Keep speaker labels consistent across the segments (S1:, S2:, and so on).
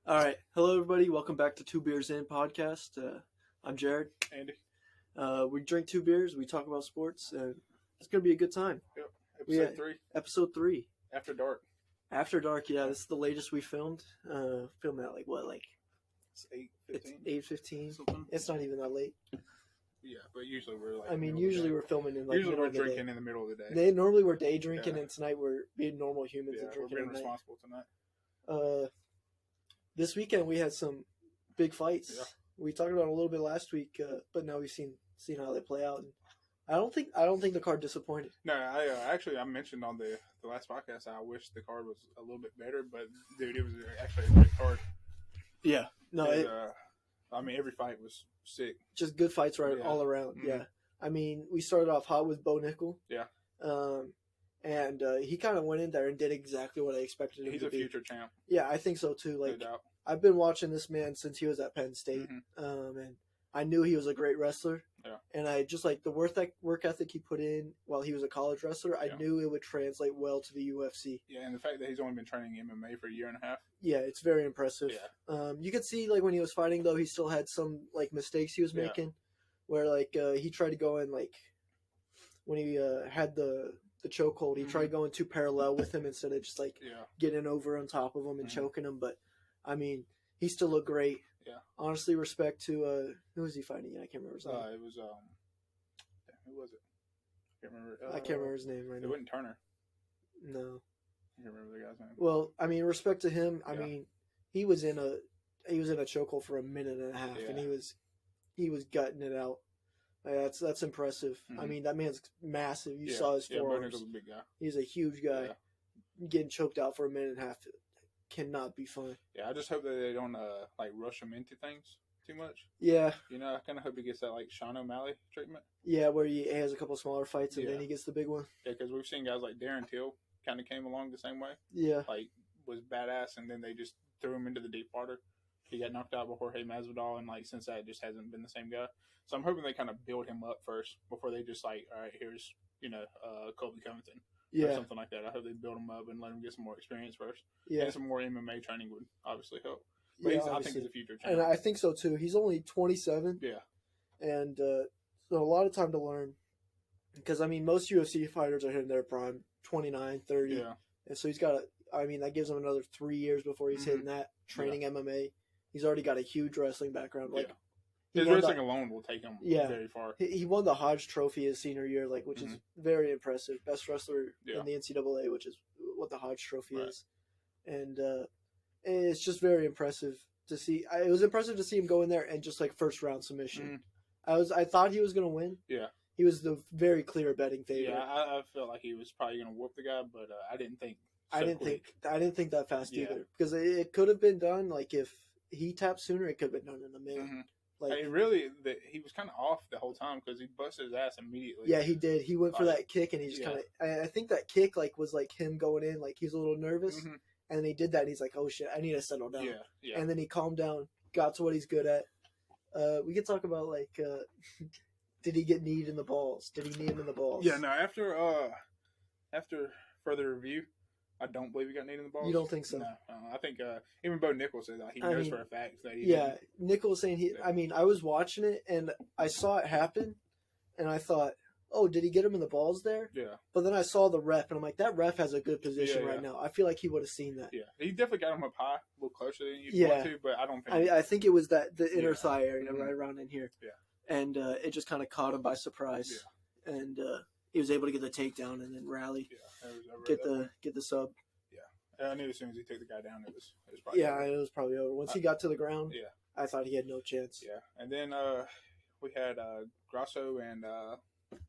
S1: All right. Hello, everybody. Welcome back to 2BeersIn podcast. I'm Jared.
S2: Andy.
S1: We drink 2 beers. We talk about sports. It's going to be a good time.
S2: Yep. Episode 3.
S1: Episode 3.
S2: After dark.
S1: After dark. Yeah, this is the latest we filmed. Filmed at
S2: It's 8:15.
S1: It's 8:15.
S2: Something.
S1: It's not even that late.
S2: Yeah, but usually we're like.
S1: Usually we're filming in
S2: usually
S1: middle
S2: we're
S1: of the
S2: drinking
S1: day.
S2: in the middle of the day.
S1: Normally we're day drinking, and tonight we're being normal humans and
S2: we're
S1: drinking
S2: being
S1: at night.
S2: responsible tonight.
S1: This weekend we had some big fights.
S2: Yeah.
S1: We talked about it a little bit last week, but now we've seen how they play out. And I don't think the card disappointed.
S2: No, I mentioned on the last podcast I wish the card was a little bit better, but dude, it was actually a great card.
S1: Yeah, no,
S2: every fight was sick.
S1: Just good fights all around.
S2: Mm-hmm.
S1: Yeah, we started off hot with Bo Nickel.
S2: Yeah,
S1: and he kind of went in there and did exactly what I expected him to be.
S2: He's a future champ.
S1: Yeah, I think so too.
S2: No doubt.
S1: I've been watching this man since he was at Penn State, and I knew he was a great wrestler.
S2: Yeah.
S1: And I just the work ethic he put in while he was a college wrestler. I knew it would translate well to the UFC.
S2: Yeah, and the fact that he's only been training MMA for a year and a half.
S1: Yeah, it's very impressive.
S2: Yeah.
S1: You could see when he was fighting though, he still had some mistakes he was making, where he tried to go in when he had the chokehold, he tried going too parallel with him instead of just getting over on top of him and choking him. But he still looked great.
S2: Yeah.
S1: Honestly, respect to who was he fighting? I can't remember his name.
S2: It was who was it? I can't remember.
S1: I can't remember his name right now.
S2: It wasn't Turner.
S1: No.
S2: I can't remember the guy's name.
S1: Well, respect to him. He was in a chokehold for a minute and a half, and he was gutting it out. That's impressive.
S2: Mm-hmm.
S1: That man's massive. You saw his forearms.
S2: Nickel's a big guy.
S1: He's a huge guy.
S2: Yeah.
S1: Getting choked out for a minute and a half cannot be fun.
S2: Yeah, I just hope that they don't rush him into things too much.
S1: Yeah.
S2: I kind of hope he gets that Sean O'Malley treatment.
S1: Yeah, where he has a couple smaller fights and then he gets the big one.
S2: Yeah, because we've seen guys like Darren Till kind of came along the same way.
S1: Yeah.
S2: Was badass, and then they just threw him into the deep water. He got knocked out by Jorge Masvidal, and since that, just hasn't been the same guy. So I'm hoping they kind of build him up first before they just all right, here's Colby Covington. Or something like that. I hope they build him up and let him get some more experience first. Yeah. And some more MMA training would obviously help. But I think he's a future champion.
S1: And I think so too. He's only 27.
S2: Yeah.
S1: And so a lot of time to learn. Because, most UFC fighters are hitting their prime 29, 30.
S2: Yeah.
S1: And so he's got that gives him another 3 years before he's hitting that, training MMA. He's already got a huge wrestling background.
S2: His wrestling alone will take him very far.
S1: He won the Hodge Trophy his senior year, which is very impressive. Best wrestler in the NCAA, which is what the Hodge Trophy is. And it's just very impressive to see. It was impressive to see him go in there and just first round submission. I thought he was going to win.
S2: Yeah.
S1: He was the very clear betting favorite.
S2: Yeah, I felt like he was probably going to whoop the guy, but I didn't think.
S1: I didn't think that fast either, because it could have been done. If he tapped sooner, it could have been done in a minute.
S2: He was kind of off the whole time because he busted his ass immediately.
S1: Yeah, he did. He went for that kick, and he just kind of. I think that kick was him going in, he's a little nervous, and then he did that, and he's like, "Oh shit, I need to settle down."
S2: Yeah.
S1: And then he calmed down, got to what he's good at. We could talk about did he get kneed in the balls? Did he knee him in the balls?
S2: Yeah. No. After further review, I don't believe he got kneed in the balls.
S1: You don't think so?
S2: No. I think even Bo Nickel said that he knows for a fact that he didn't.
S1: Nickel was saying he. I was watching it and I saw it happen, and I thought, "Oh, did he get him in the balls there?"
S2: Yeah.
S1: But then I saw the ref, and I'm like, "That ref has a good position right now. I feel like he would have seen that."
S2: Yeah, he definitely got him up high, a little closer than you'd want to, but I don't think.
S1: I think it was the inner thigh area right around in here.
S2: Yeah.
S1: And it just kind of caught him by surprise. Yeah. And he was able to get the takedown and then rally.
S2: Yeah.
S1: Get the sub.
S2: I knew as soon as he took the guy down, it was probably over.
S1: It was probably over. Once he got to the ground, I thought he had no chance.
S2: Yeah, and then we had Grasso and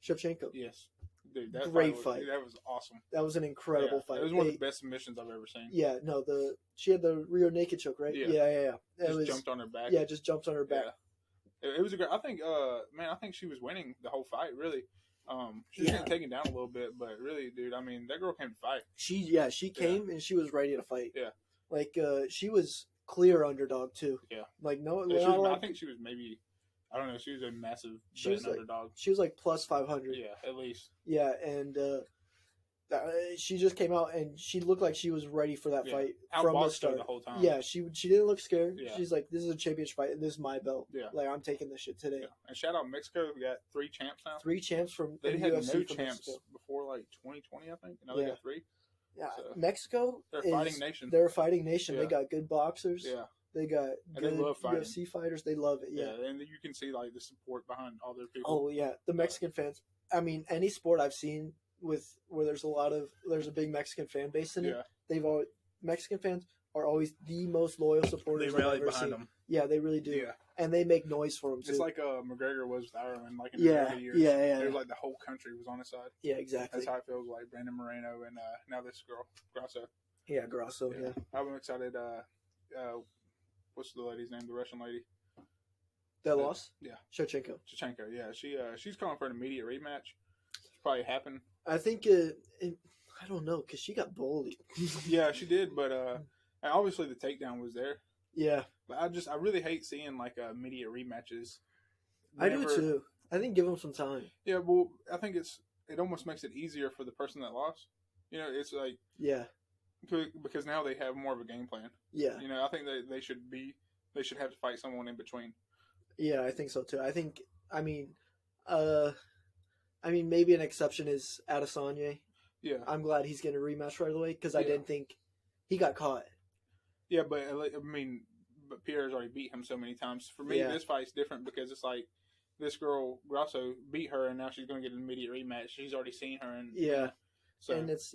S1: Shevchenko.
S2: Yes, dude, that
S1: great fight.
S2: That was awesome.
S1: That was an incredible fight.
S2: It was one of the best submissions I've ever seen.
S1: Yeah, no, she had the rear naked choke, right? Yeah.
S2: Jumped on her back.
S1: Yeah, just jumped on her back.
S2: Yeah. It was a great. I think she was winning the whole fight. Really. She was getting taken down a little bit, but really, dude, that girl came to fight.
S1: She came and she was ready to fight.
S2: Yeah.
S1: She was clear underdog too.
S2: Yeah.
S1: I
S2: think she was maybe, I don't know, she was a massive
S1: underdog.
S2: She was plus 500.
S1: Yeah,
S2: at least.
S1: Yeah, and She just came out and she looked like she was ready for that fight from the start.
S2: The whole time.
S1: Yeah, she didn't look scared.
S2: Yeah.
S1: She's like, "This is a championship fight, and this is my belt.
S2: Yeah.
S1: Like I'm taking this shit today."
S2: Yeah. And shout out Mexico, we got 3 champs now.
S1: 3 champs from
S2: they
S1: the
S2: had
S1: UFC
S2: no
S1: from
S2: champs
S1: Mexico.
S2: before like 2020, I think. Now they got 3.
S1: Yeah,
S2: So,
S1: Mexico.
S2: They're a fighting nation.
S1: They're a fighting nation.
S2: Yeah.
S1: They got good boxers.
S2: Yeah.
S1: They got good
S2: they love fighting.
S1: UFC fighters. They love it. Yeah.
S2: And you can see like the support behind all their people.
S1: Oh yeah, the Mexican fans. I mean, any sport I've seen with where there's a big Mexican fan base in it. Mexican fans are always the most loyal supporters I've ever seen.
S2: them.
S1: Yeah, they really do.
S2: Yeah.
S1: And they make noise for them too.
S2: It's like McGregor was with Ireland, like in the early years.
S1: Yeah.
S2: It was like the whole country was on his side.
S1: Yeah, exactly.
S2: That's how it feels like Brandon Moreno and now this girl, Grasso.
S1: Yeah, Grasso, yeah.
S2: I'm excited. What's the lady's name? The Russian lady.
S1: That lost?
S2: Yeah.
S1: Shevchenko,
S2: yeah. She's calling for an immediate rematch. It's probably happen.
S1: I think I don't know, because she got bullied.
S2: Yeah, she did, but obviously the takedown was there.
S1: Yeah.
S2: But I really hate seeing like immediate rematches.
S1: I do too. I think give them some time.
S2: Yeah, well, I think it almost makes it easier for the person that lost. You know, it's like because now they have more of a game plan.
S1: Yeah.
S2: You know, I think they should have to fight someone in between.
S1: Yeah, I think so too. I mean maybe an exception is Adesanya.
S2: Yeah.
S1: I'm glad he's getting a rematch right away because I didn't think he got caught.
S2: Yeah, but but Pierre's already beat him so many times. For me, this fight's different because it's like this girl Grasso beat her, and now she's going to get an immediate rematch. She's already seen her, and so
S1: and it's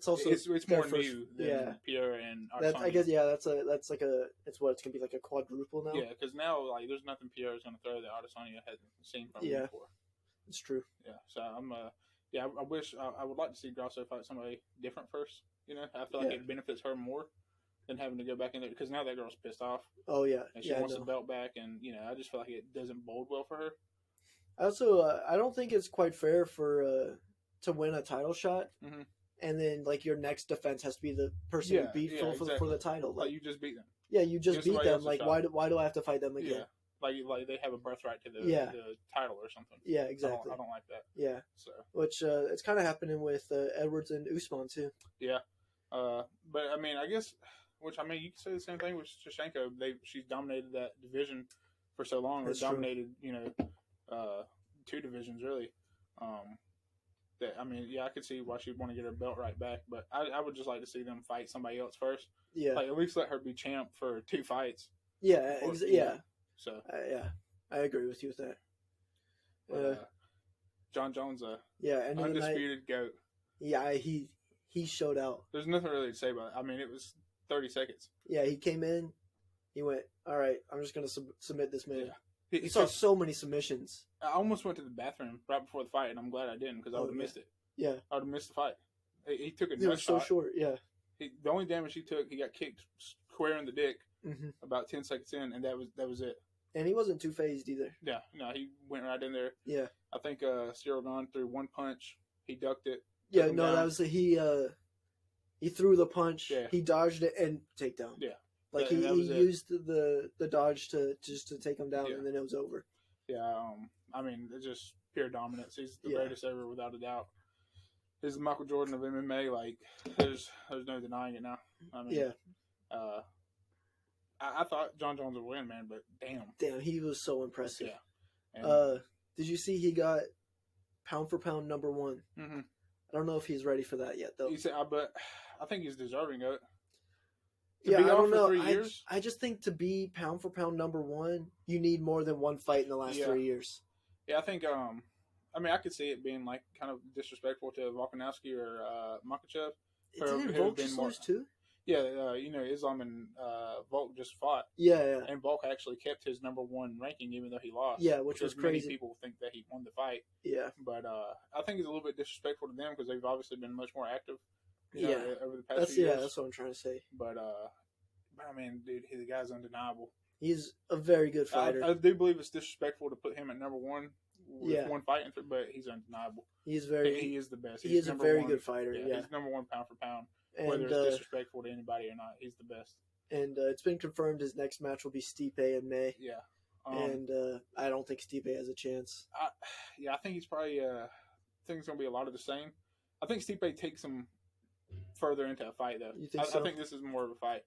S1: also
S2: it's more new than Pierre and Adesanya.
S1: I guess it's going to be like a quadruple now.
S2: Yeah, because now like there's nothing Pierre is going to throw that Adesanya hasn't seen from him before.
S1: It's true.
S2: Yeah, so I wish I would like to see Grasso fight somebody different first. You know, I feel like it benefits her more than having to go back in there because now that girl's pissed off.
S1: Oh yeah,
S2: and she wants the belt back, and I just feel like it doesn't bode well for her.
S1: Also, I don't think it's quite fair for to win a title shot, and then like your next defense has to be the person you beat for the title.
S2: Like you just beat them.
S1: Yeah, you just beat them. Like why do I have to fight them again?
S2: Yeah. Like they have a birthright to the title or something.
S1: Yeah, exactly.
S2: I don't like that.
S1: Yeah.
S2: So
S1: which it's kind of happening with Edwards and Usman too.
S2: Yeah. But I mean, I guess you can say the same thing with Shevchenko. She's dominated that division for so long. That's dominated, two divisions really. I could see why she'd want to get her belt right back, but I would just like to see them fight somebody else first.
S1: Yeah.
S2: Like at least let her be champ for 2 fights.
S1: Yeah.
S2: So
S1: I agree with you with that.
S2: John Jones,
S1: undisputed
S2: GOAT.
S1: Yeah, he showed out.
S2: There's nothing really to say about it. I mean, it was 30 seconds.
S1: Yeah, he came in. He went, all right, I'm just going to submit this man.
S2: Yeah.
S1: He saw so many submissions.
S2: I almost went to the bathroom right before the fight, and I'm glad I didn't because I would have missed it.
S1: Yeah.
S2: I would have missed the fight. He took a
S1: It was so short, yeah.
S2: The only damage he took, he got kicked square in the dick about 10 seconds in, and that was it.
S1: And he wasn't too phased either.
S2: Yeah, no, he went right in there.
S1: Yeah.
S2: I think Cyril Gane threw one punch. He ducked it.
S1: Yeah, no, that was he threw the punch.
S2: Yeah.
S1: He dodged it and takedown.
S2: Yeah.
S1: Like he used the dodge to take him down, and then it was over.
S2: Yeah, I mean, it's just pure dominance. He's the greatest ever, without a doubt. He's the Michael Jordan of MMA. Like, there's no denying it now. I mean, I thought John Jones would win, man, but damn, he was so impressive. Yeah. And,
S1: did you see he got pound for pound number 1?
S2: Mm-hmm.
S1: I don't know if he's ready for that yet, though.
S2: But I think he's deserving of it.
S1: I don't know. I just think to be pound for pound number 1, you need more than one fight in the last 3 years.
S2: Yeah, I think. I could see it being like kind of disrespectful to Volkanovski or Makhachev.
S1: Didn't Volk just lose too?
S2: Yeah, Islam and Volk just fought.
S1: Yeah.
S2: And Volk actually kept his number 1 ranking even though he lost.
S1: Yeah, which was crazy.
S2: Many people think that he won the fight.
S1: Yeah.
S2: But I think it's a little bit disrespectful to them because they've obviously been much more active. Over the past few years.
S1: Yeah, that's what I'm trying to say.
S2: But I mean, dude, the guy's undeniable.
S1: He's a very good fighter.
S2: I do believe it's disrespectful to put him at number 1 with one fight, but he's undeniable. He is the best.
S1: He is a very good fighter. Yeah,
S2: he's number 1 pound for pound. And, whether it's disrespectful to anybody or not, he's the best. And
S1: it's been confirmed his next match will be Stipe in May.
S2: Yeah.
S1: And I don't think Stipe has a chance.
S2: I think he's probably. I think it's going to be a lot of the same. I think Stipe takes him further into a fight, though.
S1: You think so?
S2: I think this is more of a fight.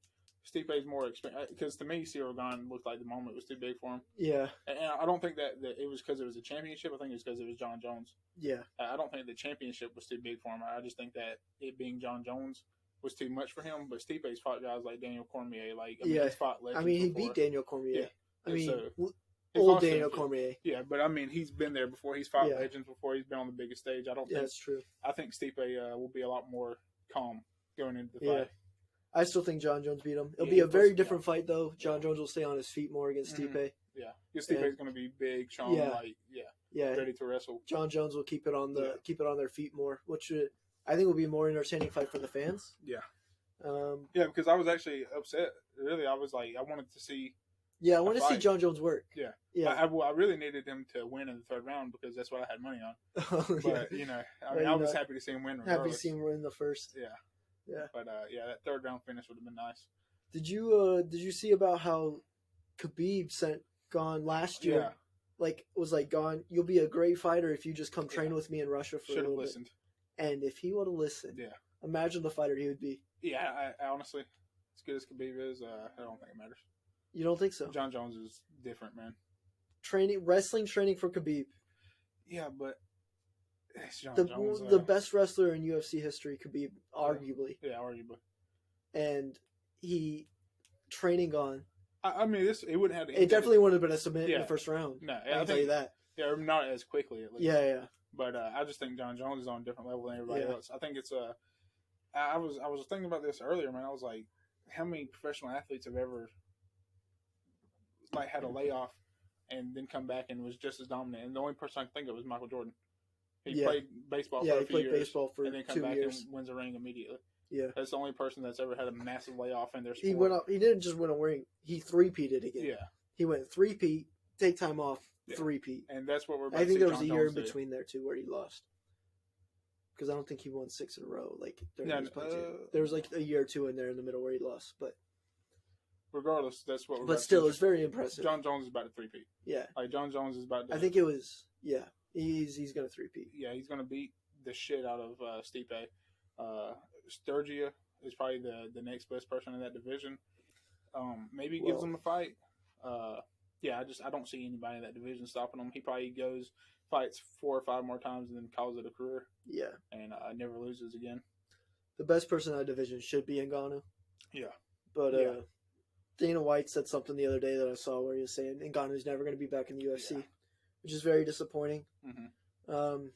S2: Stipe's more experienced because to me, Ciryl Gane looked like the moment was too big for him.
S1: Yeah.
S2: And I don't think that it was because it was a championship. I think it was because it was John Jones.
S1: Yeah.
S2: I don't think the championship was too big for him. I just think that it being John Jones was too much for him. But Stipe's fought guys like Daniel Cormier. He's fought legends
S1: he
S2: before.
S1: beat Daniel Cormier.
S2: Yeah.
S1: I mean,
S2: So,
S1: old Daniel Cormier.
S2: Yeah, but I mean, he's been there before. He's fought legends before. He's been on the biggest stage. I don't think
S1: that's true.
S2: I think Stipe will be a lot more calm going into the fight.
S1: I still think John Jones beat him. It'll be a very different fight, though. John Jones will stay on his feet more against Stipe.
S2: Yeah, because Stipe's going to be big, strong, ready to wrestle.
S1: John Jones will keep it on their feet more, which I think will be a more entertaining fight for the fans.
S2: Yeah. Because I was actually upset. Really, I was like, I wanted to see.
S1: Yeah, I want to see John Jones work.
S2: Yeah, yeah. I really needed him to win in the third round because that's what I had money on. But I was happy to see him win. Regardless.
S1: Happy to see him win the first.
S2: Yeah.
S1: Yeah.
S2: But that third round finish would have been nice.
S1: Did you see about how Khabib sent Gane last year?
S2: Yeah.
S1: Was Gane, you'll be a great fighter if you just come train with me in Russia for a little bit. And if he would have listened, imagine the fighter he would be.
S2: Yeah, I honestly, as good as Khabib is, I don't think it matters.
S1: You don't think so?
S2: John Jones is different, man.
S1: Wrestling training for Khabib.
S2: Yeah, but it's John
S1: Jones. The best wrestler in UFC history, Khabib, arguably.
S2: Yeah, arguably.
S1: And he training on.
S2: I mean, it wouldn't have.
S1: It definitely wouldn't have been a submit in the first round.
S2: No,
S1: I can tell you that.
S2: Yeah, not as quickly at least.
S1: Yeah.
S2: But I just think John Jones is on a different level than everybody else. I think it's I was thinking about this earlier, man. I was like, how many professional athletes have ever had a layoff and then come back and was just as dominant? And the only person I can think of was Michael Jordan. He played baseball for a few years.
S1: Baseball for
S2: and then come back and wins a ring immediately.
S1: Yeah,
S2: that's the only person that's ever had a massive layoff in their sport.
S1: He didn't just win a ring. He three-peated again.
S2: Yeah,
S1: he went three-peat, take time off, three-peat.
S2: And that's what we're.
S1: I think there was a year in between there too where he lost. Because I don't think he won 6 in a row. There was a year or two in there in the middle where he lost, but
S2: regardless, that's what.
S1: But still, it's very impressive.
S2: John Jones is about to three-peat.
S1: Yeah,
S2: John Jones is about to.
S1: I think it was. Yeah, he's gonna three-peat.
S2: Yeah, he's gonna beat the shit out of Stipe. Sturgia is probably the next best person in that division. Maybe gives him a fight. I don't see anybody in that division stopping him. He probably fights 4 or 5 more times and then calls it a career. Yeah. And never loses again.
S1: The best person in that division should be Ngannou. Yeah. But Dana White said something the other day that I saw where he was saying Ngannou's never going to be back in the UFC, which is very disappointing. Mm-hmm.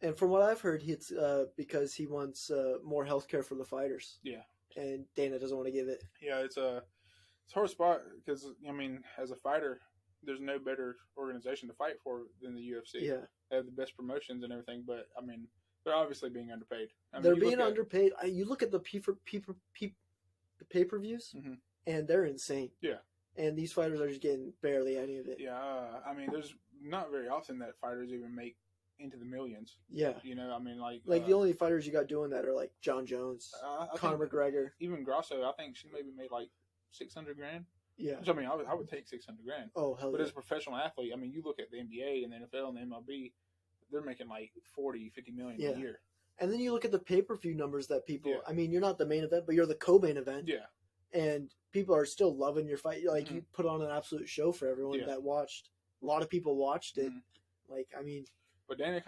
S1: And from what I've heard, it's because he wants more health care for the fighters. Yeah. And Dana doesn't want to give it.
S2: Yeah, it's a hard spot because, I mean, as a fighter, there's no better organization to fight for than the UFC. Yeah. They have the best promotions and everything, but, I mean, they're obviously being underpaid.
S1: They're being underpaid. You look at the pay-per-views, mm-hmm. and they're insane. Yeah. And these fighters are just getting barely any of it.
S2: Yeah, I mean, there's not very often that fighters even make into the millions. Yeah. You know, I mean,
S1: the only fighters you got doing that are, John Jones, Conor McGregor.
S2: Even Grasso, I think she maybe made, $600,000. Yeah. Which, I mean, I would take $600,000. Oh, hell But as a professional athlete, I mean, you look at the NBA and the NFL and the MLB, they're making $40-50 million a year.
S1: And then you look at the pay-per-view numbers that people, I mean, you're not the main event, but you're the co-main event. Yeah. And people are still loving your fight. Mm-hmm. You put on an absolute show for everyone that watched. A lot of people watched it. Mm-hmm. I mean.
S2: But Dana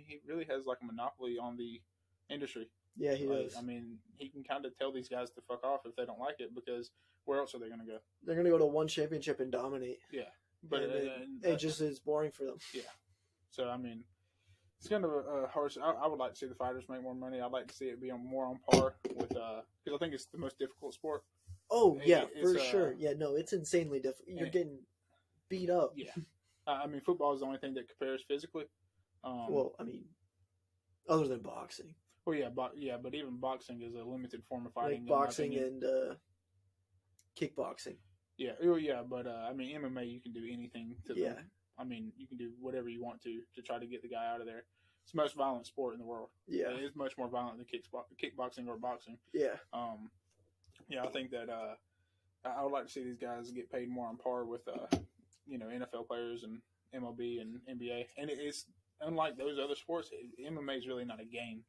S2: he really has a monopoly on the industry.
S1: Yeah, he does.
S2: I mean, he can kind of tell these guys to fuck off if they don't like it because where else are they going to go?
S1: They're going to go to one championship and dominate.
S2: Yeah. But
S1: it just is boring for them.
S2: Yeah. So, I mean, it's kind of a hard. I would like to see the fighters make more money. I'd like to see it be more on par with, because I think it's the most difficult sport.
S1: Oh, yeah, for sure. Yeah, no, it's insanely difficult. You're getting beat up.
S2: Yeah. I mean, football is the only thing that compares physically.
S1: Well, I mean, other than boxing.
S2: Well, yeah, but even boxing is a limited form of fighting.
S1: Boxing and kickboxing.
S2: Yeah, but I mean, MMA, you can do anything to them. I mean, you can do whatever you want to try to get the guy out of there. It's the most violent sport in the world. Yeah, it is much more violent than kickboxing or boxing. Yeah. I think that I would like to see these guys get paid more on par with NFL players and MLB and NBA, and it's unlike those other sports. MMA is really not a game.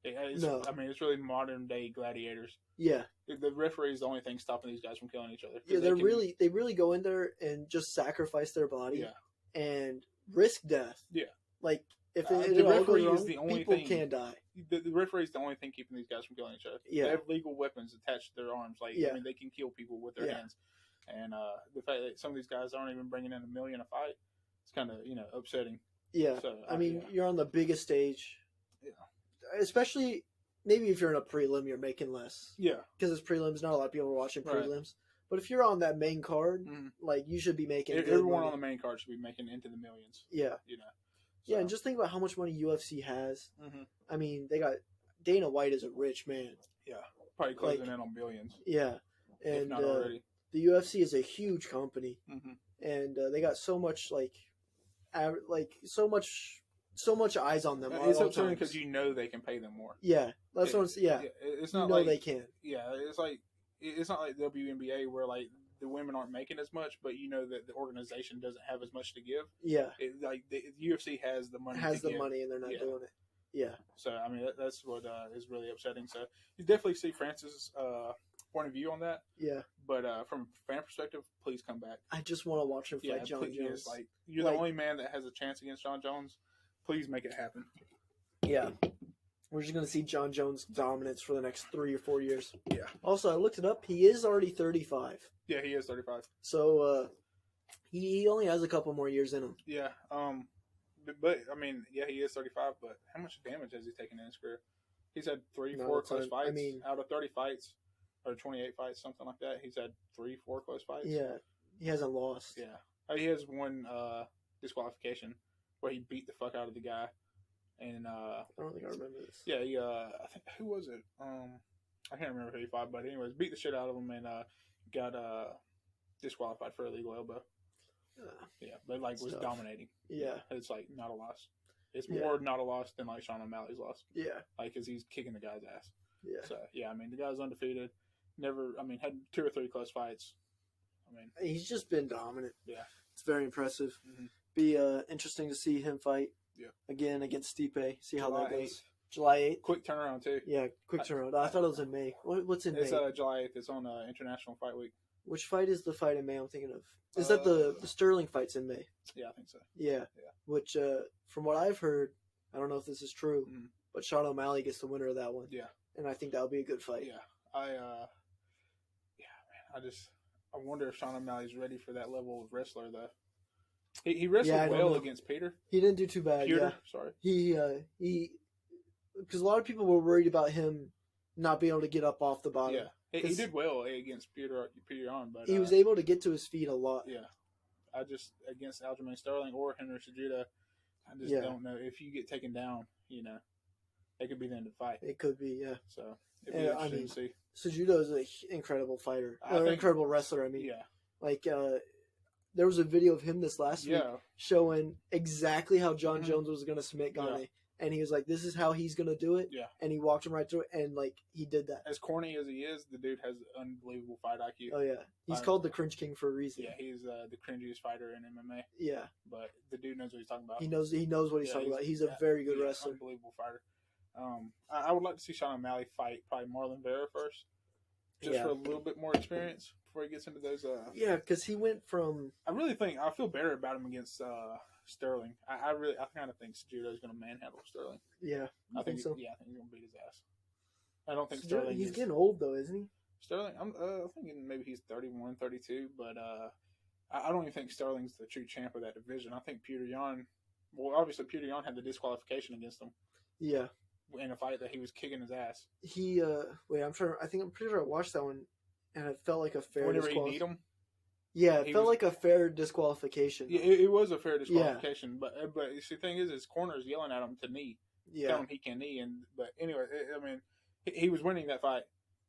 S1: No.
S2: I mean, it's really modern day gladiators.
S1: Yeah.
S2: The referee is the only thing stopping these guys from killing each other.
S1: Yeah, they really go in there and just sacrifice their body and risk death.
S2: Yeah.
S1: Like if
S2: the
S1: it all goes
S2: referee
S1: wrong,
S2: is the only
S1: people
S2: thing.
S1: can die.
S2: The referee is the only thing keeping these guys from killing each other.
S1: Yeah.
S2: They have legal weapons attached to their arms. Like I mean, they can kill people with their hands. And the fact that some of these guys aren't even bringing in $1 million a fight, it's kind of upsetting.
S1: Yeah. So, I mean, you're on the biggest stage. Yeah. Especially maybe if you're in a prelim, you're making less.
S2: Yeah.
S1: Because it's prelims, not a lot of people are watching prelims. Right. But if you're on that main card, like you should be making.
S2: Everyone on the main card should be making into the millions.
S1: Yeah. So. Yeah, and just think about how much money UFC has. I mean, they got Dana White is a rich man.
S2: Yeah. Probably closing in on billions.
S1: Yeah. And
S2: if not already.
S1: The UFC is a huge company, and they got so much so much eyes on them.
S2: It's upsetting because they can pay them more.
S1: Yeah, that's what I'm saying. Yeah,
S2: it's not like they can. Yeah, it's not like WNBA where like the women aren't making as much, but that the organization doesn't have as much to give.
S1: Yeah,
S2: the UFC has the money.
S1: Money, and they're not doing it. Yeah.
S2: So I mean that's what is really upsetting. So you definitely see Francis' point of view on that.
S1: Yeah.
S2: But from a fan perspective, please come back.
S1: I just want to watch him fight John Jones.
S2: You're the only man that has a chance against John Jones. Please make it happen.
S1: Yeah. We're just going to see John Jones' dominance for the next 3 or 4 years.
S2: Yeah.
S1: Also, I looked it up. He is already 35.
S2: Yeah, he is 35.
S1: So he only has a couple more years in him.
S2: Yeah. But I mean, yeah, he is 35. But how much damage has he taken in his career? He's had 3-4 close fights. I mean, out of 30 fights. Or 28 fights, something like that. He's had 3-4 close fights.
S1: Yeah, he hasn't lost.
S2: Yeah, he has one disqualification where he beat the fuck out of the guy, and
S1: I don't think I remember this.
S2: Yeah, he I think who was it? I can't remember who he fought, but anyways, beat the shit out of him and got disqualified for illegal elbow. Yeah, but was dominating.
S1: Yeah,
S2: it's not a loss. It's more not a loss than Sean O'Malley's loss.
S1: Yeah,
S2: because he's kicking the guy's ass.
S1: Yeah.
S2: So I mean, the guy's undefeated. Had 2 or 3 close fights. I mean,
S1: he's just been dominant.
S2: Yeah,
S1: it's very impressive. Be interesting to see him fight.
S2: Yeah.
S1: Again against Stipe. See how that goes.
S2: 8th.
S1: July 8th.
S2: Quick turnaround too.
S1: Yeah, quick turnaround. I thought it was in May. What's in May?
S2: It's July 8th. It's on International Fight Week.
S1: Which fight is the fight in May I'm thinking of? Is that the Sterling fight's in May?
S2: Yeah, I think so.
S1: Yeah. Which, from what I've heard, I don't know if this is true, but Sean O'Malley gets the winner of that one.
S2: Yeah.
S1: And I think that'll be a good fight.
S2: Yeah. I wonder if Sean O'Malley's ready for that level of wrestler, though. He wrestled well against Peter.
S1: He didn't do too bad.
S2: Sorry.
S1: He because a lot of people were worried about him not being able to get up off the bottom.
S2: Yeah, he did well against Peter Yan, but
S1: he was able to get to his feet a lot.
S2: Yeah, against Aljamain Sterling or Henry Cejudo, I just don't know if you get taken down. It could be the end of the fight.
S1: It could be, yeah.
S2: So it'd be interesting to see.
S1: Cejudo is an incredible fighter, incredible wrestler. I mean, there was a video of him this last week showing exactly how John Jones was going to submit Gane. And he was like, this is how he's going to do it.
S2: Yeah.
S1: And he walked him right through it, and, he did that.
S2: As corny as he is, the dude has unbelievable fight IQ.
S1: Oh, yeah. He's called the Cringe King for a reason.
S2: Yeah, he's the cringiest fighter in MMA.
S1: Yeah.
S2: But the dude knows what he's talking about.
S1: He knows what he's talking about. He's a very good wrestler.
S2: Unbelievable fighter. I would like to see Sean O'Malley fight probably Marlon Vera first. Just for a little bit more experience before he gets into those.
S1: Yeah, because he went from.
S2: I feel better about him against Sterling. I kind of think Cejudo is going to manhandle Sterling.
S1: Yeah, I think so.
S2: Yeah, I think he's going to beat his ass. I don't think Sterling.
S1: He's getting old though, isn't he?
S2: Sterling, I'm thinking maybe he's 31, 32, but I don't even think Sterling's the true champ of that division. I think Peter Yan. Well, obviously Peter Yan had the disqualification against him.
S1: Yeah.
S2: In a fight that he was kicking his ass.
S1: He I'm pretty sure I watched that one, and it felt like a fair.
S2: Whenever he beat him.
S1: Yeah, it felt like a fair disqualification.
S2: Yeah, it was a fair disqualification, but the thing is, his corner is yelling at him to knee, telling him he can knee, but anyway, I mean, he was winning that fight.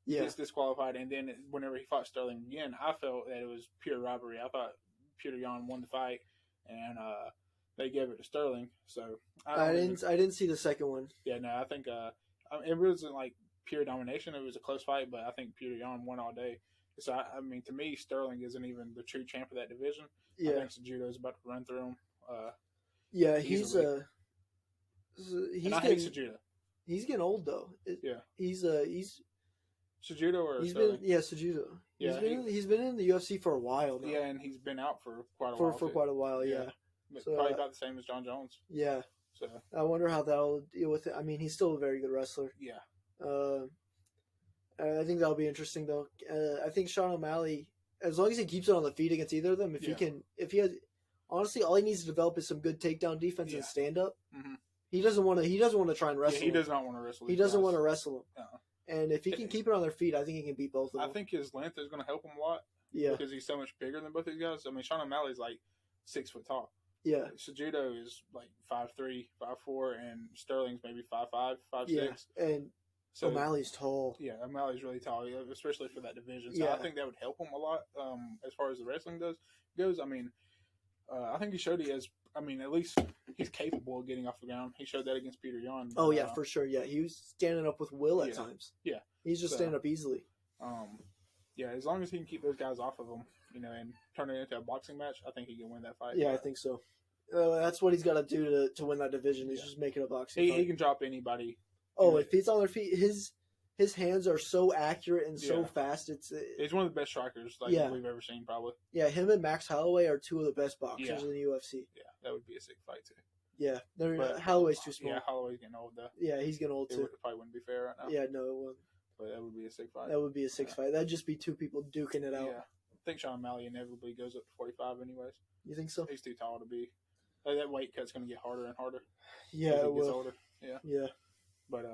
S2: He gets disqualified, and then whenever he fought Sterling again, I felt that it was pure robbery. I thought Peter Yan won the fight, and they gave it to Sterling. So I
S1: didn't see the second one.
S2: Yeah, no, I think it wasn't like pure domination. It was a close fight, but I think Peter Yan won all day. So I mean, to me, Sterling isn't even the true champ of that division. Yeah, I think Cejudo is about to run through him.
S1: Yeah, he's
S2: and I hate Cejudo.
S1: He's getting old though. He's
S2: Cejudo or
S1: he's
S2: Sterling?
S1: been Cejudo.
S2: Yeah,
S1: he's been in the UFC for a while now.
S2: Yeah, and he's been out for quite a while.
S1: For quite a while, yeah.
S2: But
S1: So,
S2: probably about the same as John Jones.
S1: Yeah.
S2: So
S1: I wonder how that'll deal with it. I mean, he's still a very good wrestler.
S2: Yeah.
S1: I think that'll be interesting though. I think Sean O'Malley, as long as he keeps it on the feet against either of them, if he has, honestly, all he needs to develop is some good takedown defense and stand up.
S2: Mm-hmm.
S1: He doesn't want to try and wrestle.
S2: He does not want to wrestle.
S1: He doesn't want to wrestle them.
S2: Uh-uh.
S1: And if he can keep it on their feet, I think he can beat both of them.
S2: I think his length is going to help him a lot.
S1: Yeah.
S2: Because he's so much bigger than both these guys. I mean, Sean O'Malley's like 6 foot tall.
S1: Yeah.
S2: Cejudo is like 5'3", 5'4", and Sterling's maybe 5'5", 5'6".
S1: Yeah. And so, O'Malley's tall.
S2: Yeah, O'Malley's really tall, especially for that division. So I think that would help him a lot as far as the wrestling goes. I mean, I think he showed he has. I mean, at least he's capable of getting off the ground. He showed that against Peter Yan.
S1: Oh yeah, for sure. Yeah, he was standing up with will at times.
S2: Yeah,
S1: he's just standing up easily.
S2: Yeah, as long as he can keep those guys off of him, and turn it into a boxing match, I think he can win that fight.
S1: Yeah, I think so. That's what he's got to do to win that division. He's just making a boxing fight.
S2: He can drop anybody.
S1: Oh, if he's on their feet, his hands are so accurate and so fast.
S2: He's one of the best strikers we've ever seen, probably.
S1: Yeah, him and Max Holloway are two of the best boxers in the UFC.
S2: Yeah, that would be a sick fight too.
S1: Yeah, Holloway's too small.
S2: Yeah, Holloway's getting old though.
S1: Yeah, he's getting old too.
S2: It probably wouldn't be fair right now.
S1: Yeah, no, it wouldn't.
S2: But that would be a sick fight.
S1: That would be a sick fight. That'd just be two people duking it out.
S2: Yeah, I think Sean O'Malley inevitably goes up to 45 anyways.
S1: You think so?
S2: He's too tall to be. That weight cut's going to get harder and harder.
S1: Yeah,
S2: as
S1: it
S2: gets
S1: will.
S2: older. Yeah.
S1: Yeah.
S2: But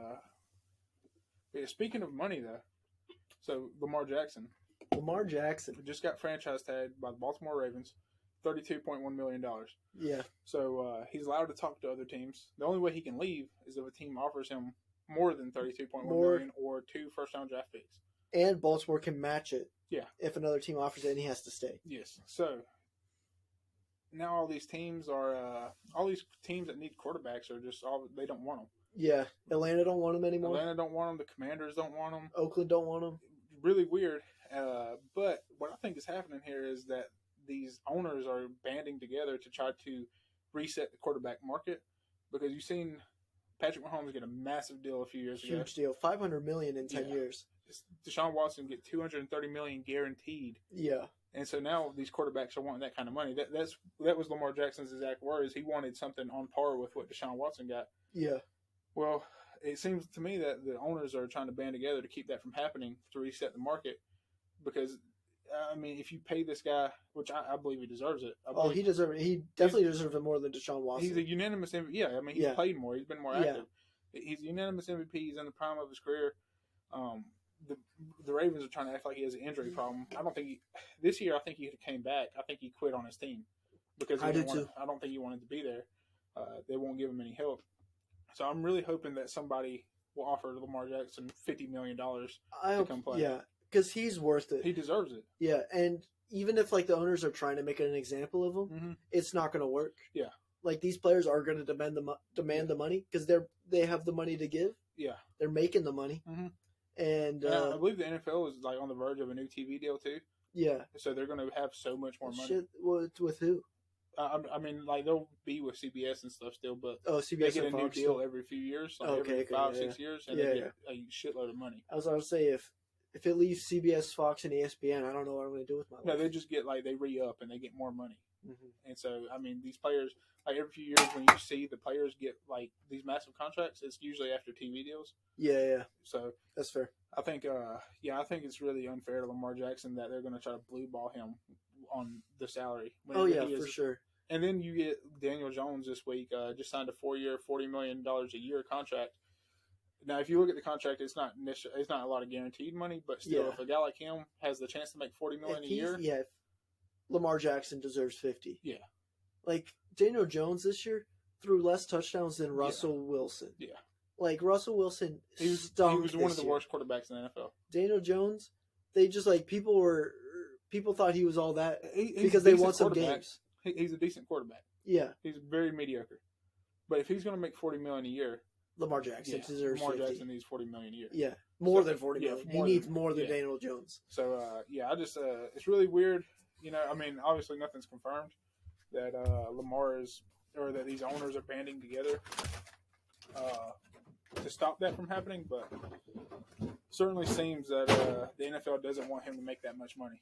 S2: speaking of money though, so Lamar Jackson just got franchise tagged by the Baltimore Ravens, $32.1 million.
S1: Yeah.
S2: So he's allowed to talk to other teams. The only way he can leave is if a team offers him more than $32.1 million or 2 first-round draft picks.
S1: And Baltimore can match it.
S2: Yeah.
S1: If another team offers it, and he has to stay.
S2: Yes. So now all these teams that need quarterbacks are just they don't want them.
S1: Yeah. Atlanta don't want him anymore.
S2: Atlanta don't want him. The Commanders don't want him.
S1: Oakland don't want him.
S2: Really weird. But what I think is happening here is that these owners are banding together to try to reset the quarterback market, because you've seen Patrick Mahomes get a massive deal a few years ago.
S1: Huge deal. $500 million in 10 years.
S2: Deshaun Watson get $230 million guaranteed.
S1: Yeah.
S2: And so now these quarterbacks are wanting that kind of money. That was Lamar Jackson's exact words. He wanted something on par with what Deshaun Watson got.
S1: Yeah.
S2: Well, it seems to me that the owners are trying to band together to keep that from happening, to reset the market. Because, I mean, if you pay this guy, which I believe he deserves it.
S1: He deserves it. He definitely deserves it more than Deshaun Watson.
S2: He's a unanimous MVP. Yeah, I mean, he's played more. He's been more active. He's a unanimous MVP. He's in the prime of his career. The Ravens are trying to act like he has an injury problem. I don't think this year. I think he came back. I think he quit on his team because I don't think he wanted to be there. They won't give him any help. So I'm really hoping that somebody will offer Lamar Jackson $50 million to come play.
S1: Yeah, because he's worth it.
S2: He deserves it.
S1: Yeah, and even if the owners are trying to make an example of him, it's not going to work.
S2: Yeah,
S1: these players are going to demand the money because they have the money to give. Yeah, they're making the money. And
S2: I believe the NFL is on the verge of a new TV deal too.
S1: Yeah.
S2: So they're going to have so much more money.
S1: Shit, with who?
S2: I mean, they'll be with CBS and stuff still, but
S1: CBS
S2: they get a
S1: and
S2: new
S1: Fox
S2: deal
S1: still.
S2: every few years, every 5-6 years, and they get a shitload of money.
S1: I was going to say, if it leaves CBS, Fox, and ESPN, I don't know what I'm going to do with my life.
S2: No, they just get they re-up and they get more money. And so, I mean, these players, every few years when you see the players get these massive contracts, it's usually after TV deals.
S1: Yeah.
S2: So
S1: that's fair.
S2: I think, I think it's really unfair to Lamar Jackson that they're going to try to blue ball him on the salary.
S1: For sure.
S2: And then you get Daniel Jones this week, just signed a 4-year, $40 million a year contract. Now, if you look at the contract, it's not a lot of guaranteed money, but still, if a guy like him has the chance to make $40 million a year,
S1: Lamar Jackson deserves 50.
S2: Yeah,
S1: Daniel Jones this year threw less touchdowns than Russell Wilson.
S2: Yeah,
S1: Russell Wilson,
S2: he was one of the worst quarterbacks in the NFL.
S1: Daniel Jones, they just people thought he was all that because they won some games.
S2: He's a decent quarterback.
S1: Yeah,
S2: he's very mediocre. But if he's going to make $40 million a year,
S1: Lamar Jackson deserves 50.
S2: Lamar Jackson needs $40 million a year.
S1: Yeah, more than $40 million. He needs more than Daniel Jones.
S2: So I just it's really weird. I mean, obviously nothing's confirmed that Lamar is, or that these owners are banding together. to stop that from happening, but certainly seems that the NFL doesn't want him to make that much money.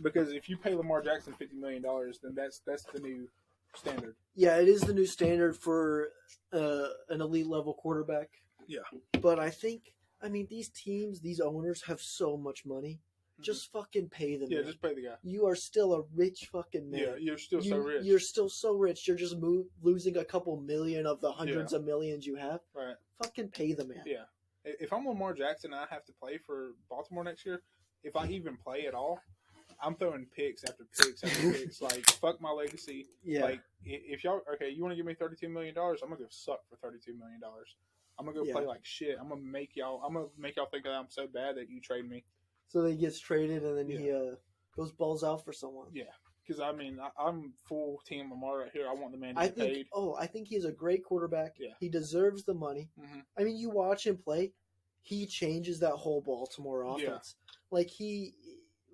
S2: Because if you pay Lamar Jackson $50 million, then that's the new standard.
S1: Yeah, it is the new standard for an elite level quarterback.
S2: Yeah.
S1: But I mean, these teams, these owners have so much money. Just fucking pay them.
S2: Yeah,
S1: man.
S2: just pay the guy.
S1: You are still a rich fucking man.
S2: Yeah, you're still so rich.
S1: You're still so rich. You're just losing a couple million of the hundreds of millions you have.
S2: Right.
S1: Fucking pay the man.
S2: Yeah. If I'm Lamar Jackson and I have to play for Baltimore next year, if I even play at all, I'm throwing picks after picks after picks. Like, fuck my legacy.
S1: Yeah.
S2: Like, if y'all, okay, you want to give me $32 million? I'm going to go suck for $32 million. I'm going to go play like shit. I'm going to make y'all think that I'm so bad that you trade me.
S1: So he gets traded and then he goes balls out for someone.
S2: Yeah. Because, I mean, I'm full team Lamar right here. I want the man to get paid.
S1: I think he's a great quarterback.
S2: Yeah.
S1: He deserves the money.
S2: Mm-hmm.
S1: I mean, you watch him play, he changes that whole Baltimore offense. Yeah. Like,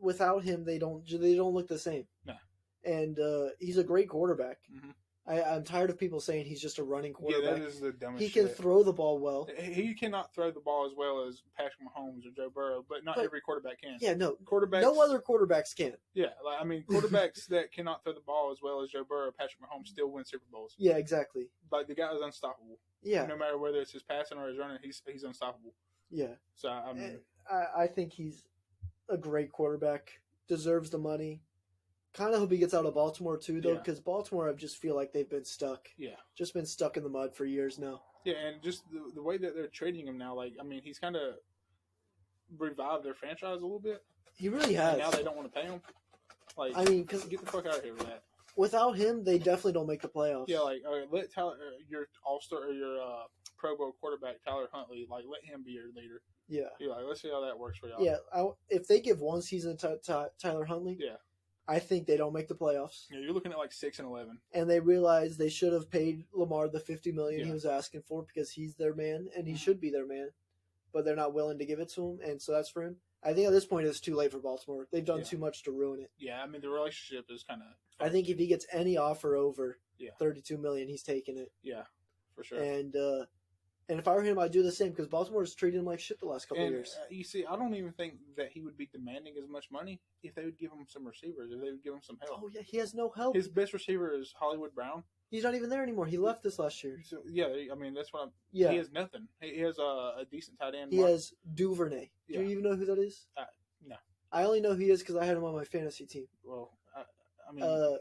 S1: without him, they don't look the same.
S2: No.
S1: And he's a great quarterback.
S2: Mm-hmm.
S1: I'm tired of people saying he's just a running quarterback.
S2: Yeah, that is the dumbest
S1: shit. He can throw the ball well.
S2: He cannot throw the ball as well as Patrick Mahomes or Joe Burrow, but every quarterback can.
S1: Yeah, no.
S2: Quarterbacks.
S1: No other quarterbacks can.
S2: Yeah, like, I mean, quarterbacks that cannot throw the ball as well as Joe Burrow, Patrick Mahomes still win Super Bowls.
S1: Yeah, exactly.
S2: Like, the guy is unstoppable.
S1: Yeah.
S2: No matter whether it's his passing or his running, he's unstoppable.
S1: Yeah.
S2: So, I mean.
S1: I think he's a great quarterback. Deserves the money. Kind of hope he gets out of Baltimore too, though, because Baltimore, I just feel like they've been stuck.
S2: Yeah.
S1: Just been stuck in the mud for years now.
S2: Yeah, and just the way that they're trading him now, like, I mean, he's kind of revived their franchise a little bit.
S1: He really has.
S2: And now they don't want to pay him. Like,
S1: I mean, because
S2: get the fuck out of here with that.
S1: Without him, they definitely don't make the playoffs.
S2: Yeah, like, let Tyler, your all-star or your Pro Bowl quarterback, Tyler Huntley, like, let him be your leader.
S1: Yeah.
S2: You're like, let's see how that works for y'all.
S1: Yeah, if they give one season to Tyler Huntley, I think they don't make the playoffs.
S2: Yeah, you're looking at like 6-11,
S1: and they realize they should have paid Lamar the $50 million he was asking for because he's their man and he should be their man, but they're not willing to give it to him, and so that's for him. I think at this point it's too late for Baltimore. They've done too much to ruin it.
S2: Yeah, I mean the relationship is kind of.
S1: I think if he gets any offer over $32 million, he's taking it.
S2: Yeah, for sure.
S1: And if I were him, I'd do the same because Baltimore's treated him like shit the last couple of years.
S2: You see, I don't even think that he would be demanding as much money if they would give him some receivers, if they would give him some help.
S1: Oh, yeah, he has no help.
S2: His best receiver is Hollywood Brown.
S1: He's not even there anymore. He left this last year.
S2: So, yeah, I mean, that's what I'm...
S1: Yeah.
S2: He has nothing. He has a decent tight end.
S1: He has Duvernay. Do you even know who that is?
S2: No.
S1: I only know who he is because I had him on my fantasy team.
S2: Well, I mean...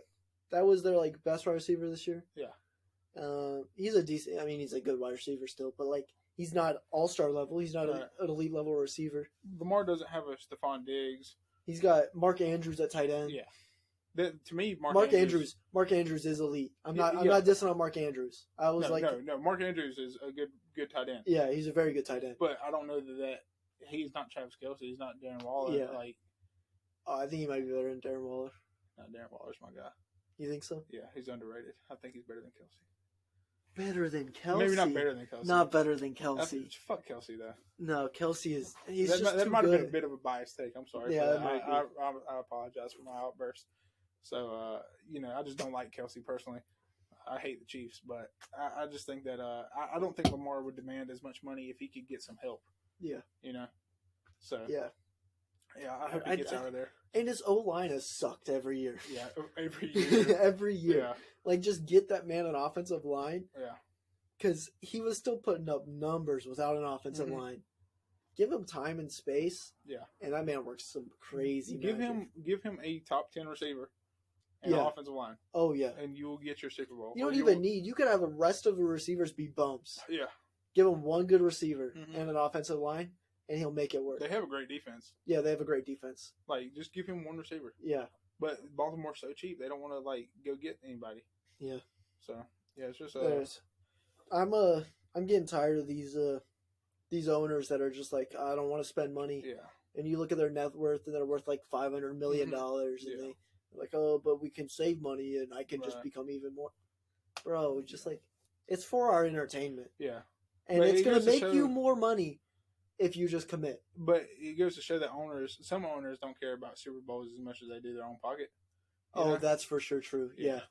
S1: that was their, like, best wide receiver this year.
S2: Yeah.
S1: He's a decent... I mean, he's a good wide receiver still, but, like... He's not all-star level. He's not an elite level receiver.
S2: Lamar doesn't have a Stephon Diggs.
S1: He's got Mark Andrews at tight end.
S2: Yeah. To me, Mark
S1: Andrews is elite. I'm not dissing on Mark Andrews. I was
S2: no. Mark Andrews is a good tight end.
S1: Yeah, he's a very good tight end.
S2: But I don't know that he's not Travis Kelce. He's not Darren Waller.
S1: Yeah. I think he might be better than Darren Waller.
S2: No, Darren Waller's my guy.
S1: You think so?
S2: Yeah, he's underrated. I think he's better than Kelce.
S1: Better than Kelce?
S2: Maybe not better than Kelce.
S1: Not better than Kelce.
S2: Fuck Kelce, though.
S1: No, Kelce is...
S2: That might have been a bit of a biased take. I'm sorry.
S1: Yeah,
S2: I apologize for my outburst. So, I just don't like Kelce personally. I hate the Chiefs, but I just think that I don't think Lamar would demand as much money if he could get some help.
S1: Yeah.
S2: So...
S1: Yeah.
S2: Yeah, I hope he gets out of there.
S1: And his O-line has sucked every year.
S2: Yeah, every year.
S1: Every year.
S2: Yeah.
S1: Like, just get that man an offensive line.
S2: Yeah.
S1: Because he was still putting up numbers without an offensive line. Give him time and space.
S2: Yeah.
S1: And that man works some crazy
S2: Give him a top 10 receiver and an offensive line.
S1: Oh, yeah.
S2: And you will get your Super Bowl.
S1: You don't even need... You could have the rest of the receivers be bumps.
S2: Yeah.
S1: Give him one good receiver and an offensive line. And he'll make it work.
S2: They have a great defense.
S1: Yeah, they have a great defense.
S2: Like, just give him one receiver.
S1: Yeah.
S2: But Baltimore's so cheap, they don't want to, like, go get anybody.
S1: Yeah.
S2: So, yeah, it's just...
S1: I'm getting tired of these owners that are just like, I don't want to spend money.
S2: Yeah.
S1: And you look at their net worth, and they're worth, like, $500 million. And they're like, oh, but we can save money, and I can just become even more. Bro, just, like, it's for our entertainment.
S2: Yeah.
S1: And it's going to make you more money if you just commit.
S2: But it goes to show that some owners don't care about Super Bowls as much as they do their own pocket.
S1: That's for sure true. Yeah.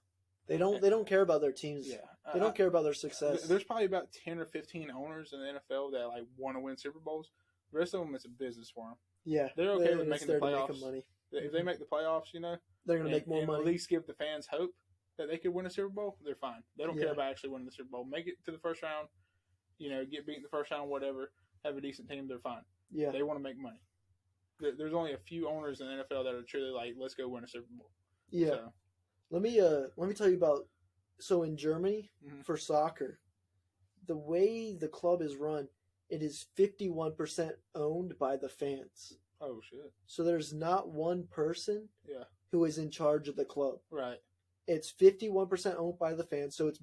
S1: They don't care about their teams.
S2: Yeah,
S1: They don't care about their success.
S2: There's probably about 10 or 15 owners in the NFL that like want to win Super Bowls. The rest of them, it's a business for them.
S1: Yeah,
S2: They're okay with making the playoffs.
S1: To make money.
S2: If they make the playoffs,
S1: they're going to make more money.
S2: At least give the fans hope that they could win a Super Bowl. They're fine. They don't care about actually winning the Super Bowl. Make it to the first round. Get beat in the first round, whatever. Have a decent team. They're fine.
S1: Yeah,
S2: they want to make money. There's only a few owners in the NFL that are truly like, let's go win a Super Bowl.
S1: Yeah. So, let me tell you about. So in Germany, for soccer, the way the club is run, it is 51% owned by the fans.
S2: Oh shit!
S1: So there's not one person who is in charge of the club.
S2: Right.
S1: It's 51% owned by the fans. So it's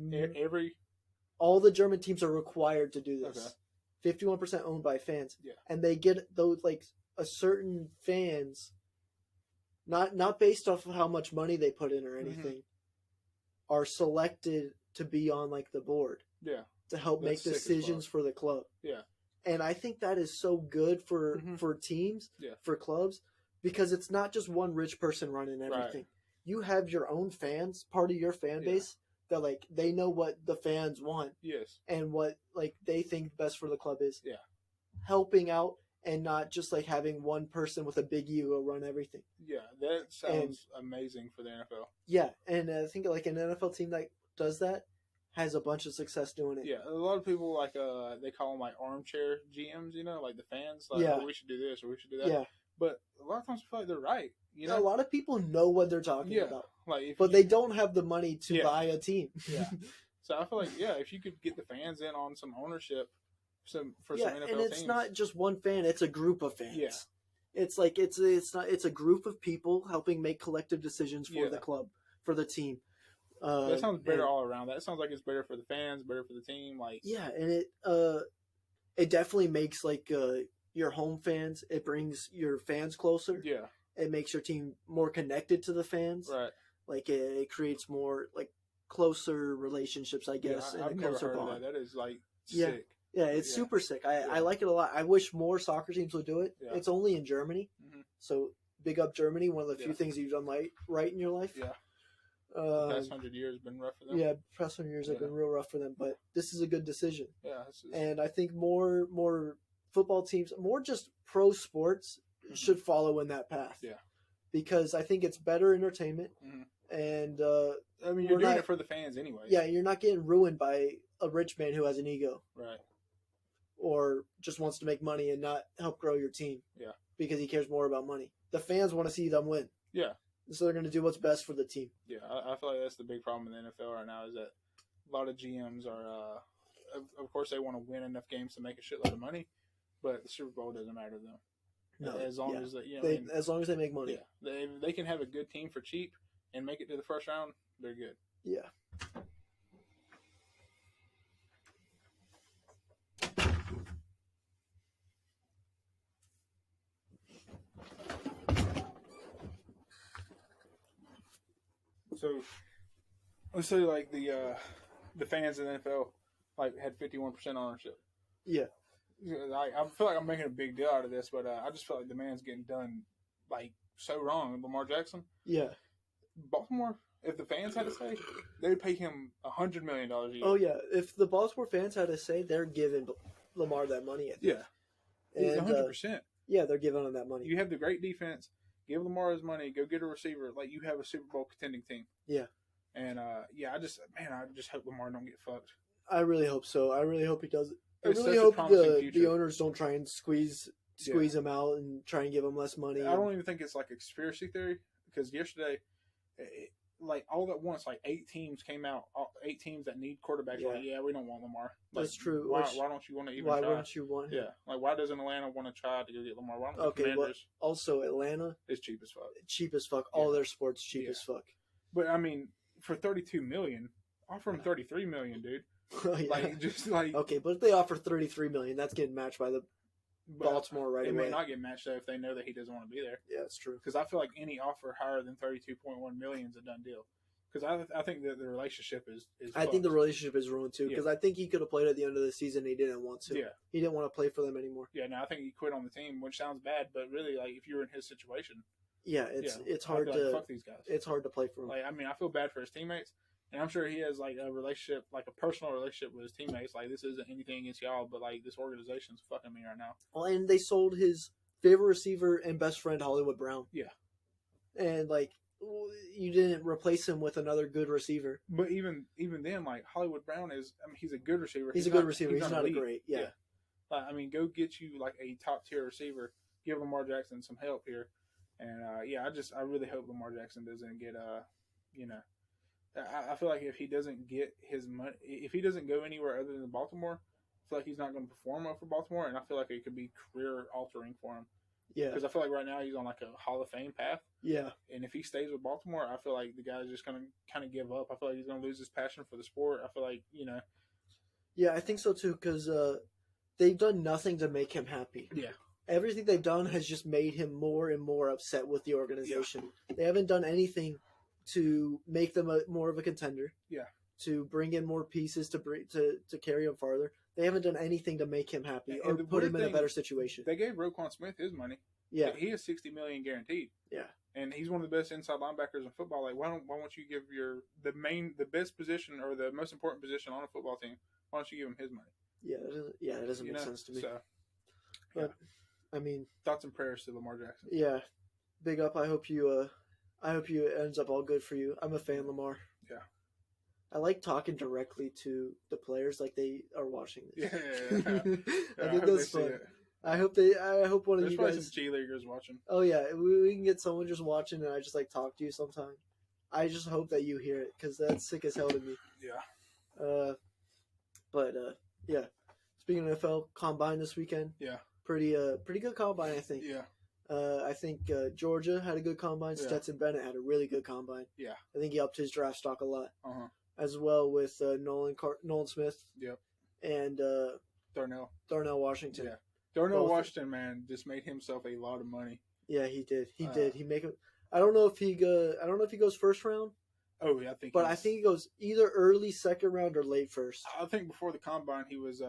S1: all the German teams are required to do this. Okay. 51% owned by fans.
S2: Yeah.
S1: And they get those like a certain fans, not based off of how much money they put in or anything, are selected to be on like the board.
S2: Yeah.
S1: To help make decisions for the club.
S2: Yeah.
S1: And I think that is so good for teams, for clubs, because it's not just one rich person running everything. Right. You have your own fans, part of your fan base, that like they know what the fans want.
S2: Yes.
S1: And what like they think best for the club is.
S2: Yeah.
S1: Helping out and not just like having one person with a big ego run everything.
S2: Yeah, that sounds amazing for the NFL.
S1: Yeah, and I think like an NFL team that does that has a bunch of success doing it.
S2: Yeah, a lot of people like they call them like armchair GMs, like the fans, like oh, we should do this or we should do that. Yeah. But a lot of times I feel like they're right.
S1: A lot of people know what they're talking about. But they don't have the money to buy a team.
S2: Yeah. So I feel like if you could get the fans in on some ownership for some NFL
S1: and it's
S2: teams.
S1: not just one fan, it's a group of fans.
S2: Yeah.
S1: It's like it's a group of people helping make collective decisions for the club, for the team.
S2: That sounds better all around. That sounds like it's better for the fans, better for the team. Like
S1: and it definitely makes like your home fans. It brings your fans closer.
S2: Yeah,
S1: it makes your team more connected to the fans.
S2: Right.
S1: Like it creates more like closer relationships, I guess.
S2: I've never heard of that. That is like
S1: sick. Yeah, it's super sick. I like it a lot. I wish more soccer teams would do it. Yeah. It's only in Germany, so big up Germany. One of the few things you've done right in your life.
S2: Yeah. The past 100 years have been rough for them.
S1: Yeah, the past 100 years have been real rough for them, but this is a good decision.
S2: Yeah,
S1: and I think more football teams, more just pro sports, should follow in that path.
S2: Yeah,
S1: because I think it's better entertainment, and
S2: I mean you're doing it for the fans anyway.
S1: Yeah, you're not getting ruined by a rich man who has an ego,
S2: right?
S1: Or just wants to make money and not help grow your team.
S2: Yeah,
S1: because he cares more about money. The fans want to see them win.
S2: Yeah.
S1: So they're going to do what's best for the team.
S2: Yeah, I feel like that's the big problem in the NFL right now is that a lot of GMs are, of course, they want to win enough games to make a shitload of money, but the Super Bowl doesn't matter to them.
S1: No,
S2: as long as
S1: as long as they make money.
S2: Yeah, they can have a good team for cheap and make it to the first round. They're good.
S1: Yeah.
S2: So, let's say like the fans in the NFL like had 51% ownership.
S1: Yeah.
S2: I feel like I'm making a big deal out of this, but I just feel like the man's getting done like so wrong. Lamar Jackson.
S1: Yeah.
S2: Baltimore, if the fans had to say, they would pay him $100 million a year.
S1: Oh yeah, if the Baltimore fans had to say, they're giving Lamar that money. I think.
S2: Yeah. 100%.
S1: Yeah, they're giving him that money.
S2: You have the great defense. Give Lamar his money. Go get a receiver. Like you have a Super Bowl contending team.
S1: Yeah.
S2: And I just hope Lamar don't get fucked.
S1: I really hope so. I really hope he doesn't. I really hope the owners don't try and squeeze him out and try and give him less money.
S2: I don't even think it's like a conspiracy theory because yesterday, like all at once, like 8 teams came out. 8 teams that need quarterbacks.
S1: Yeah.
S2: Like, we don't want Lamar. Like,
S1: that's true.
S2: Why don't you want to even try?
S1: Why wouldn't you want him?
S2: Yeah. Like why doesn't Atlanta want to try to go get Lamar? Why don't the Commanders?
S1: Well, also Atlanta
S2: is cheap as fuck.
S1: Cheap as fuck. All their sports cheap as fuck.
S2: But I mean, for $32 million, offer him $33 million, dude.
S1: Okay, but if they offer $33 million, that's getting matched by the Baltimore right away.
S2: It may not get matched though if they know that he doesn't want to be there.
S1: Yeah, that's true.
S2: Because I feel like any offer higher than $32.1 million is a done deal. Because I think that the relationship is
S1: I think the relationship is ruined too. Because I think he could have played at the end of the season. And he didn't want to.
S2: Yeah,
S1: he didn't want to play for them anymore.
S2: Yeah, no, I think he quit on the team, which sounds bad, but really, like if you were in his situation,
S1: it's hard to
S2: fuck these guys.
S1: It's hard to play for him.
S2: Like I mean, I feel bad for his teammates, And I'm sure he has like a relationship, like a personal relationship with his teammates. Like this isn't anything against y'all, but like this organization's fucking me right now.
S1: Well, and they sold his favorite receiver and best friend Hollywood Brown.
S2: Yeah.
S1: And like you didn't replace him with another good receiver.
S2: But even then, like Hollywood Brown is, I mean, he's a good receiver.
S1: He's a good receiver. He's not a great. Yeah.
S2: I mean, go get you like a top tier receiver. Give Lamar Jackson some help here, and I really hope Lamar Jackson doesn't get I feel like if he doesn't get his money, if he doesn't go anywhere other than Baltimore, I feel like he's not going to perform well for Baltimore, and I feel like it could be career altering for him.
S1: Yeah.
S2: Because I feel like right now he's on like a Hall of Fame path.
S1: Yeah.
S2: And if he stays with Baltimore, I feel like the guy's just going to kind of give up. I feel like he's going to lose his passion for the sport. I feel like,
S1: Yeah, I think so too, because they've done nothing to make him happy.
S2: Yeah.
S1: Everything they've done has just made him more and more upset with the organization. Yeah. They haven't done anything to make them more of a contender.
S2: Yeah.
S1: To bring in more pieces to carry him farther. They haven't done anything to make him happy or put him in a better situation.
S2: They gave Roquan Smith his money.
S1: Yeah.
S2: He has $60 million guaranteed.
S1: Yeah.
S2: And he's one of the best inside linebackers in football. Like, why don't you give the best position or the most important position on a football team? Why don't you give him his money?
S1: Yeah, that doesn't make sense to me.
S2: So,
S1: but I mean,
S2: thoughts and prayers to Lamar Jackson.
S1: Yeah, big up. I hope it ends up all good for you. I'm a fan, Lamar.
S2: Yeah.
S1: I like talking directly to the players like they are watching this.
S2: Yeah.
S1: I think that's fun. I hope one of you guys.
S2: There's probably some G Leaguers watching.
S1: Oh yeah, we can get someone just watching, and I just like talk to you sometime. I just hope that you hear it because that's sick as hell to me.
S2: Yeah.
S1: Yeah. Speaking of NFL, combine this weekend.
S2: Yeah.
S1: Pretty good combine, I think.
S2: Yeah.
S1: I think Georgia had a good combine.
S2: Yeah.
S1: Stetson Bennett had a really good combine.
S2: Yeah.
S1: I think he upped his draft stock a lot.
S2: Uh-huh.
S1: As well with Nolan Smith.
S2: Yep.
S1: And Darnell Washington.
S2: Yeah. Darnell Washington, man, just made himself a lot of money.
S1: Yeah, he did. He make it. I don't know if he goes first round.
S2: Oh yeah, I think
S1: he goes either early second round or late first.
S2: I think before the combine he was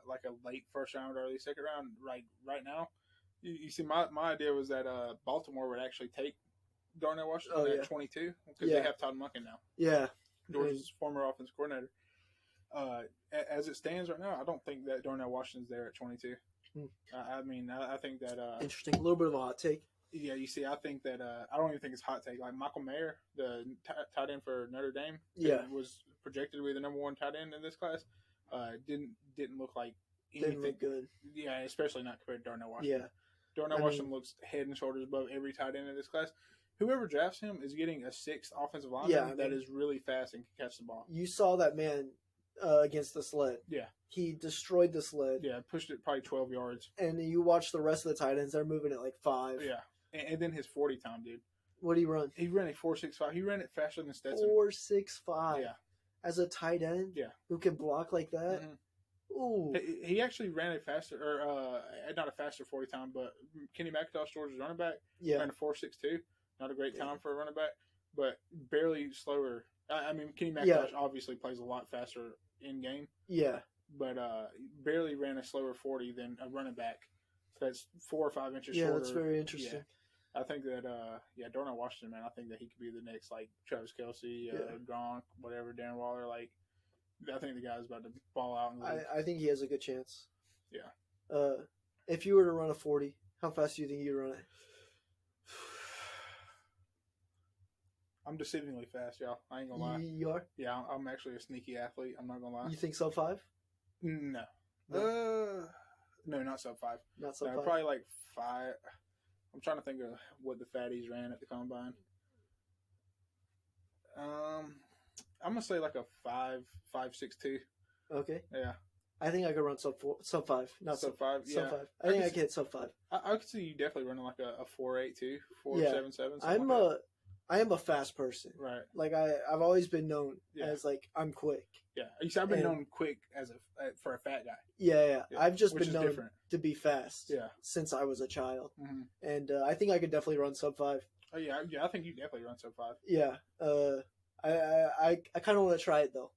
S2: like a late first round, early second round. Right now, you see, my idea was that Baltimore would actually take Darnell Washington at 22 because they have Todd Monken now. Yeah, Georgia's former offensive coordinator. As it stands right now, I don't think that Darnell Washington's there at 22. I think that
S1: interesting. A little bit of a hot take.
S2: Yeah, you see, I think that I don't even think it's a hot take. Like Michael Mayer, the tight end for Notre Dame, was projected to be the number one tight end in this class. Didn't look like anything.
S1: Didn't look good.
S2: Yeah, especially not compared to Darnell Washington.
S1: Yeah,
S2: Darnell Washington looks head and shoulders above every tight end in this class. Whoever drafts him is getting a sixth offensive lineman that is really fast and can catch the ball. You saw that man against the sled. Yeah. He destroyed the sled. Yeah, pushed it probably 12 yards. And you watch the rest of the tight ends, they're moving at like 5. Yeah. And then his 40 time, dude. What did he run? He ran a 4.65. He ran it faster than Stetson. 4.65. Yeah. As a tight end? Yeah. Who can block like that? Mm-hmm. Ooh. He actually ran a faster, or not a faster 40 time, but Kenny McIntosh, Georgia's running back, ran a 4.62. Not a great time for a running back, but barely slower. I mean, Kenny McIntosh obviously plays a lot faster in game. Yeah. But barely ran a slower 40 than a running back. So that's 4 or 5 inches shorter. Yeah, that's very interesting. Yeah. I think that, Darnell Washington, man, I think that he could be the next, like, Travis Kelce, Gronk, whatever, Darren Waller. Like, I think the guy's about to ball out. I think he has a good chance. Yeah. If you were to run a 40, how fast do you think you'd run it? I'm deceivingly fast, y'all. I ain't gonna lie. You are? Yeah, I'm actually a sneaky athlete. I'm not gonna lie. You think sub 5? No. No, not sub 5. Not sub 5? Probably like 5. I'm trying to think of what the fatties ran at the combine. I'm gonna say like a 5.62. Okay. Yeah. I think I could run sub 5. Not sub 5. Yeah. Sub 5. I think I could hit sub 5. I could see you definitely running like a 4.82, 4.77. I am a fast person. Right. Like I've always been known as like I'm quick. Yeah. I've been known quick for a fat guy. Yeah. I've just been known to be fast. Yeah. Since I was a child. Mm-hmm. And I think I could definitely run sub 5. Oh yeah. I think you definitely run sub 5. Yeah. I kind of want to try it though.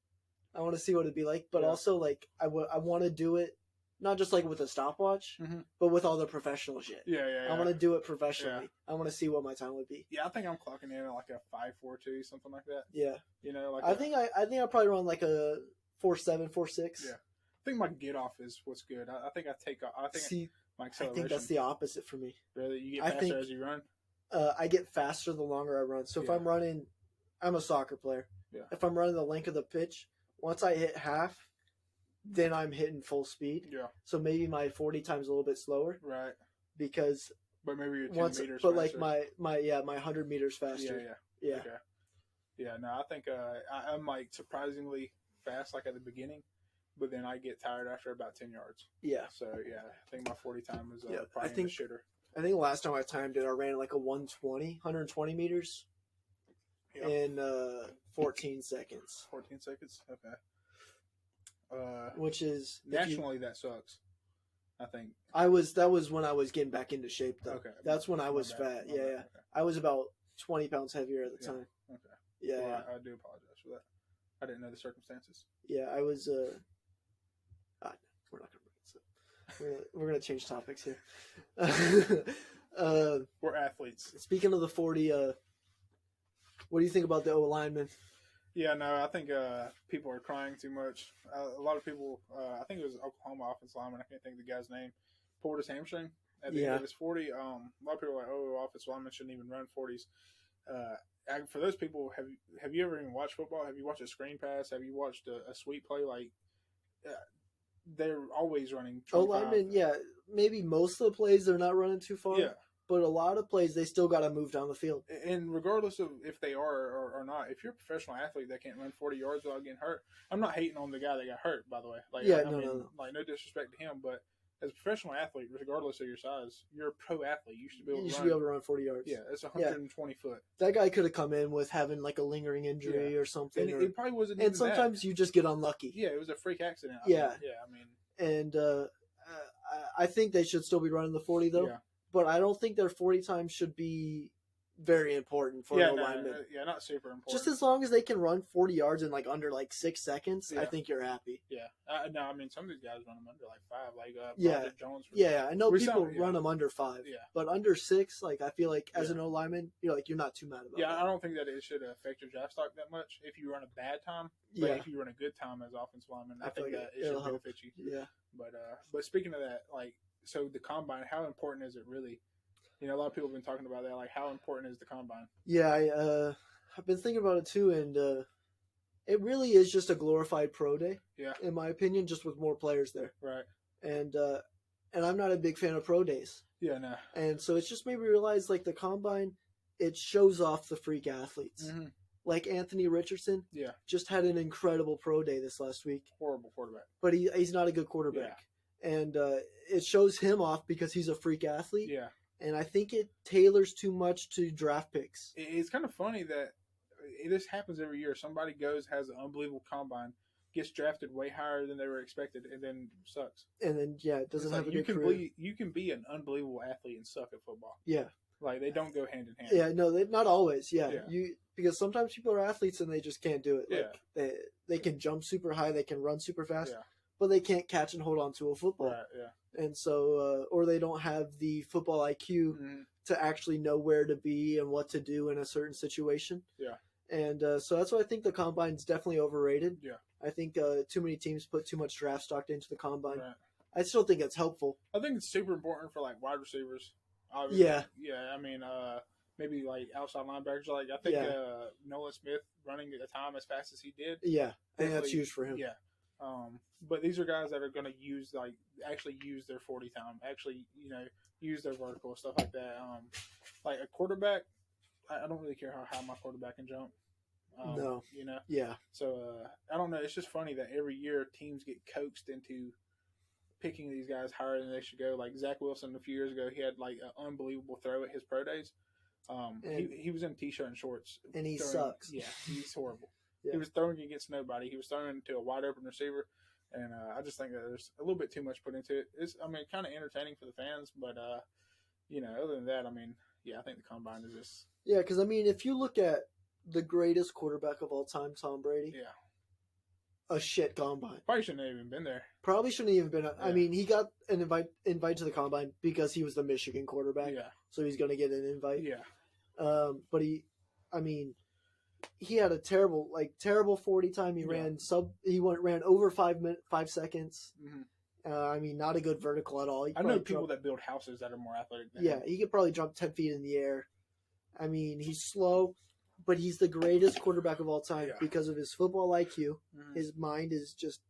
S2: I want to see what it'd be like, but also like I want to do it
S1: not just like with a stopwatch, but with all the professional shit.
S2: Yeah.
S1: I want to do it professionally. I want to see what my time would be.
S2: Yeah, I think I'm clocking in at like a 5.42, something like that.
S1: Yeah.
S2: You know, like
S1: I think I'll probably run like a 4.7, 4.6.
S2: Yeah. I think my get off is what's good. I think I take off. My acceleration.
S1: I think that's the opposite for me.
S2: Really? You get faster as you run?
S1: I get faster the longer I run. So if I'm running, I'm a soccer player.
S2: Yeah.
S1: If I'm running the length of the pitch, once I hit half, then I'm hitting full speed.
S2: Yeah.
S1: So maybe my 40 time's a little bit slower.
S2: Right.
S1: Because
S2: but maybe you're 10 meters
S1: but
S2: faster.
S1: like my 100 meters faster.
S2: Yeah. Okay. Yeah, no, I think I'm like surprisingly fast like at the beginning, but then I get tired after about 10 yards.
S1: Yeah.
S2: So yeah, I think my 40 time is probably in the shitter.
S1: I think the last time I timed it, I ran like a 120 meters in 14 seconds.
S2: 14 seconds? Okay.
S1: Which is
S2: nationally that sucks. I think
S1: that was when I was getting back into shape though.
S2: Okay.
S1: That's when I was fat. Yeah. Okay. I was about 20 pounds heavier at the time.
S2: Okay.
S1: Yeah.
S2: Well, I do apologize for that. I didn't know the circumstances.
S1: Yeah, I was. We're not gonna bring this up. We're gonna change topics here.
S2: We're athletes.
S1: Speaking of the 40, what do you think about the O lineman?
S2: Yeah, no, I think people are crying too much. A lot of people, I think it was Oklahoma offensive lineman, I can't think of the guy's name, pulled his hamstring at the end of his 40. A lot of people are like, oh, offensive linemen shouldn't even run 40s. For those people, have you ever even watched football? Have you watched a screen pass? Have you watched a sweep play? Like, they're always running 25.
S1: O linemen, yeah, maybe most of the plays they're not running too far.
S2: Yeah.
S1: But a lot of plays, they still got to move down the field.
S2: And regardless of if they are or not, if you're a professional athlete that can't run 40 yards without getting hurt, I'm not hating on the guy that got hurt, by the way. Like,
S1: yeah,
S2: I mean,
S1: no.
S2: Like, no disrespect to him, but as a professional athlete, regardless of your size, you're a pro athlete. You should be able to run 40 yards. Yeah, it's 120 foot.
S1: That guy could have come in with having like a lingering injury or something.
S2: And it probably wasn't even
S1: sometimes you just get unlucky.
S2: Yeah, it was a freak accident. I mean.
S1: And I think they should still be running the 40, though. Yeah. But I don't think their 40 time should be very important for an lineman.
S2: Yeah, not super important.
S1: Just as long as they can run 40 yards in like under like 6 seconds, I think you're happy.
S2: Yeah. No, I mean, some of these guys run them under like 5, like Jones.
S1: I know people run them under 5. Yeah. But under 6, like I feel like as an O lineman, you're not too mad about it.
S2: Yeah, I don't think that it should affect your draft stock that much if you run a bad time. But if you run a good time as offensive lineman, I think that it should benefit you.
S1: Yeah.
S2: But speaking of that, like, so the combine, how important is it really? A lot of people have been talking about that. Like, how important is the combine?
S1: Yeah, I've been thinking about it too, and it really is just a glorified pro day.
S2: Yeah.
S1: In my opinion, just with more players there.
S2: Right.
S1: And I'm not a big fan of pro days.
S2: Yeah, no.
S1: And so it's just made me realize, like, the combine, it shows off the freak athletes. Mm-hmm. Like Anthony Richardson.
S2: Yeah.
S1: Just had an incredible pro day this last week.
S2: Horrible quarterback.
S1: But he's not a good quarterback. Yeah. And it shows him off because he's a freak athlete.
S2: Yeah.
S1: And I think it tailors too much to draft picks.
S2: It's kind of funny that this happens every year. Somebody has an unbelievable combine, gets drafted way higher than they were expected, and then sucks.
S1: And then, it doesn't have a good career.
S2: You can be an unbelievable athlete and suck at football.
S1: Yeah.
S2: Like, they don't go hand in hand.
S1: Yeah, no, not always. Yeah. Because sometimes people are athletes and they just can't do it. Like, they can jump super high, they can run super fast, but they can't catch and hold on to a football.
S2: Right, yeah.
S1: And so, or they don't have the football IQ to actually know where to be and what to do in a certain situation.
S2: Yeah.
S1: And so that's why I think the combine's definitely overrated.
S2: Yeah.
S1: I think too many teams put too much draft stock into the combine.
S2: Right.
S1: I still think it's helpful.
S2: I think it's super important for like wide receivers. Obviously.
S1: Yeah.
S2: Yeah. I mean, maybe like outside linebackers. Like I think Nolan Smith running at a time as fast as he did.
S1: Yeah. I think that's huge for him.
S2: Yeah. But these are guys that are going to actually use their 40 time, actually, use their vertical, stuff like that. Like a quarterback, I don't really care how high my quarterback can jump.
S1: No.
S2: Yeah. So, I don't know. It's just funny that every year teams get coaxed into picking these guys higher than they should go. Like Zach Wilson a few years ago, he had like an unbelievable throw at his pro days. He was in a t-shirt and shorts.
S1: And he sucks.
S2: Yeah, he's horrible.
S1: Yeah.
S2: He was throwing against nobody. He was throwing into a wide open receiver, and I just think that there's a little bit too much put into it. It's, kind of entertaining for the fans, but other than that, I think the combine is just
S1: because if you look at the greatest quarterback of all time, Tom Brady, a shit combine.
S2: Probably shouldn't have even been there.
S1: Probably shouldn't have even been. I
S2: Yeah.
S1: mean, he got an invite to the combine because he was the Michigan quarterback.
S2: Yeah.
S1: So he's going to get an invite.
S2: Yeah.
S1: But he had a terrible 40 time. He ran ran over 5 seconds.
S2: Mm-hmm.
S1: Not a good vertical at all.
S2: I know people that build houses that are more athletic than him.
S1: He could probably jump 10 feet in the air. I mean, he's slow, but he's the greatest quarterback of all time because of his football IQ. Mm-hmm. His mind is just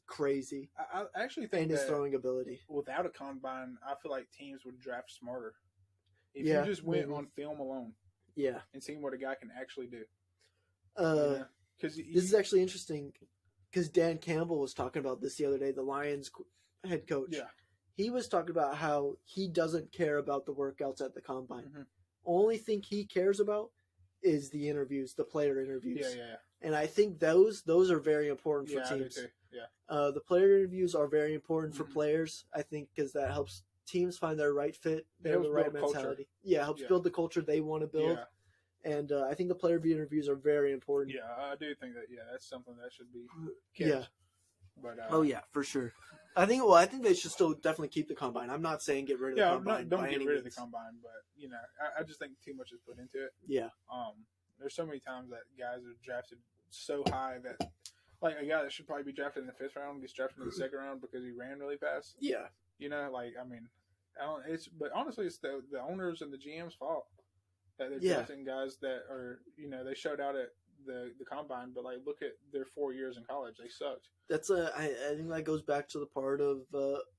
S1: crazy.
S2: I actually think
S1: and his throwing ability.
S2: Without a combine, I feel like teams would draft smarter. If you just went on film alone, and seeing what a guy can actually do.
S1: This is actually interesting because Dan Campbell was talking about this the other day, the Lions head coach.
S2: Yeah.
S1: He was talking about how he doesn't care about the workouts at the combine.
S2: Mm-hmm.
S1: Only thing he cares about is the interviews, the player interviews.
S2: Yeah.
S1: And I think those are very important for teams.
S2: I do too. Yeah.
S1: The player interviews are very important for players, I think, because that helps teams find their right fit, the right mentality.
S2: Culture.
S1: Yeah, helps build the culture they want to build.
S2: Yeah.
S1: And I think the player interviews are very important.
S2: Yeah, I do think that. Yeah, that's something that should be kept.
S1: Yeah.
S2: But
S1: for sure. I think they should still definitely keep the combine. I'm not saying get rid of the combine.
S2: Don't get rid of the combine, but I just think too much is put into it.
S1: Yeah.
S2: There's so many times that guys are drafted so high that, like, a guy that should probably be drafted in the 5th round gets drafted in the 2nd round because he ran really fast.
S1: Yeah.
S2: But honestly, it's the owners and the GM's fault that they're drafting guys that are, they showed out at the combine, but look at their 4 years in college, they sucked.
S1: I think that goes back to the part of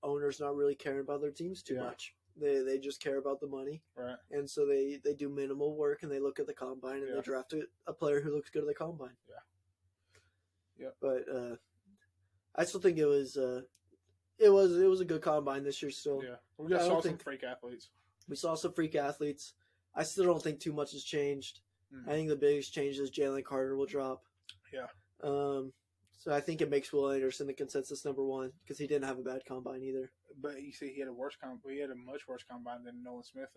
S1: owners not really caring about their teams too much. They just care about the money,
S2: right?
S1: And so they do minimal work and they look at the combine and they draft a player who looks good at the combine.
S2: Yeah.
S1: But I still think it was a good combine this year. Still,
S2: we just saw some freak athletes.
S1: We saw some freak athletes. I still don't think too much has changed. Mm-hmm. I think the biggest change is Jalen Carter will drop.
S2: Yeah.
S1: So I think it makes Will Anderson the consensus number 1 because he didn't have a bad combine either.
S2: But you see, he had a much worse combine than Nolan Smith.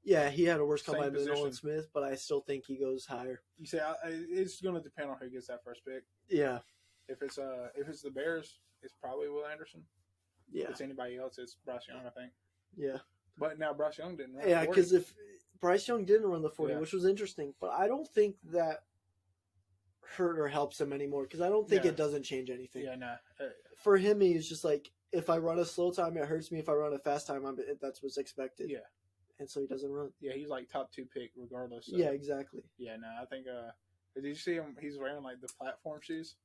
S1: Yeah, he had a worse combine than Nolan Smith, but I still think he goes higher.
S2: You say it's going to depend on who gets that first pick.
S1: Yeah.
S2: If it's the Bears, it's probably Will Anderson.
S1: Yeah.
S2: If it's anybody else, it's Bryce Young, I think.
S1: Yeah.
S2: But now Bryce Young didn't run.
S1: Yeah, because if Bryce Young didn't run the 40, which was interesting, but I don't think that hurt or helps him anymore because I don't think it doesn't change anything.
S2: Yeah, no.
S1: For him, he's just like, if I run a slow time, it hurts me. If I run a fast time, that's what's expected.
S2: Yeah.
S1: And so he doesn't run.
S2: Yeah, he's like top 2 pick regardless.
S1: Yeah, exactly.
S2: Yeah, no, I think. Did you see him? He's wearing the platform shoes.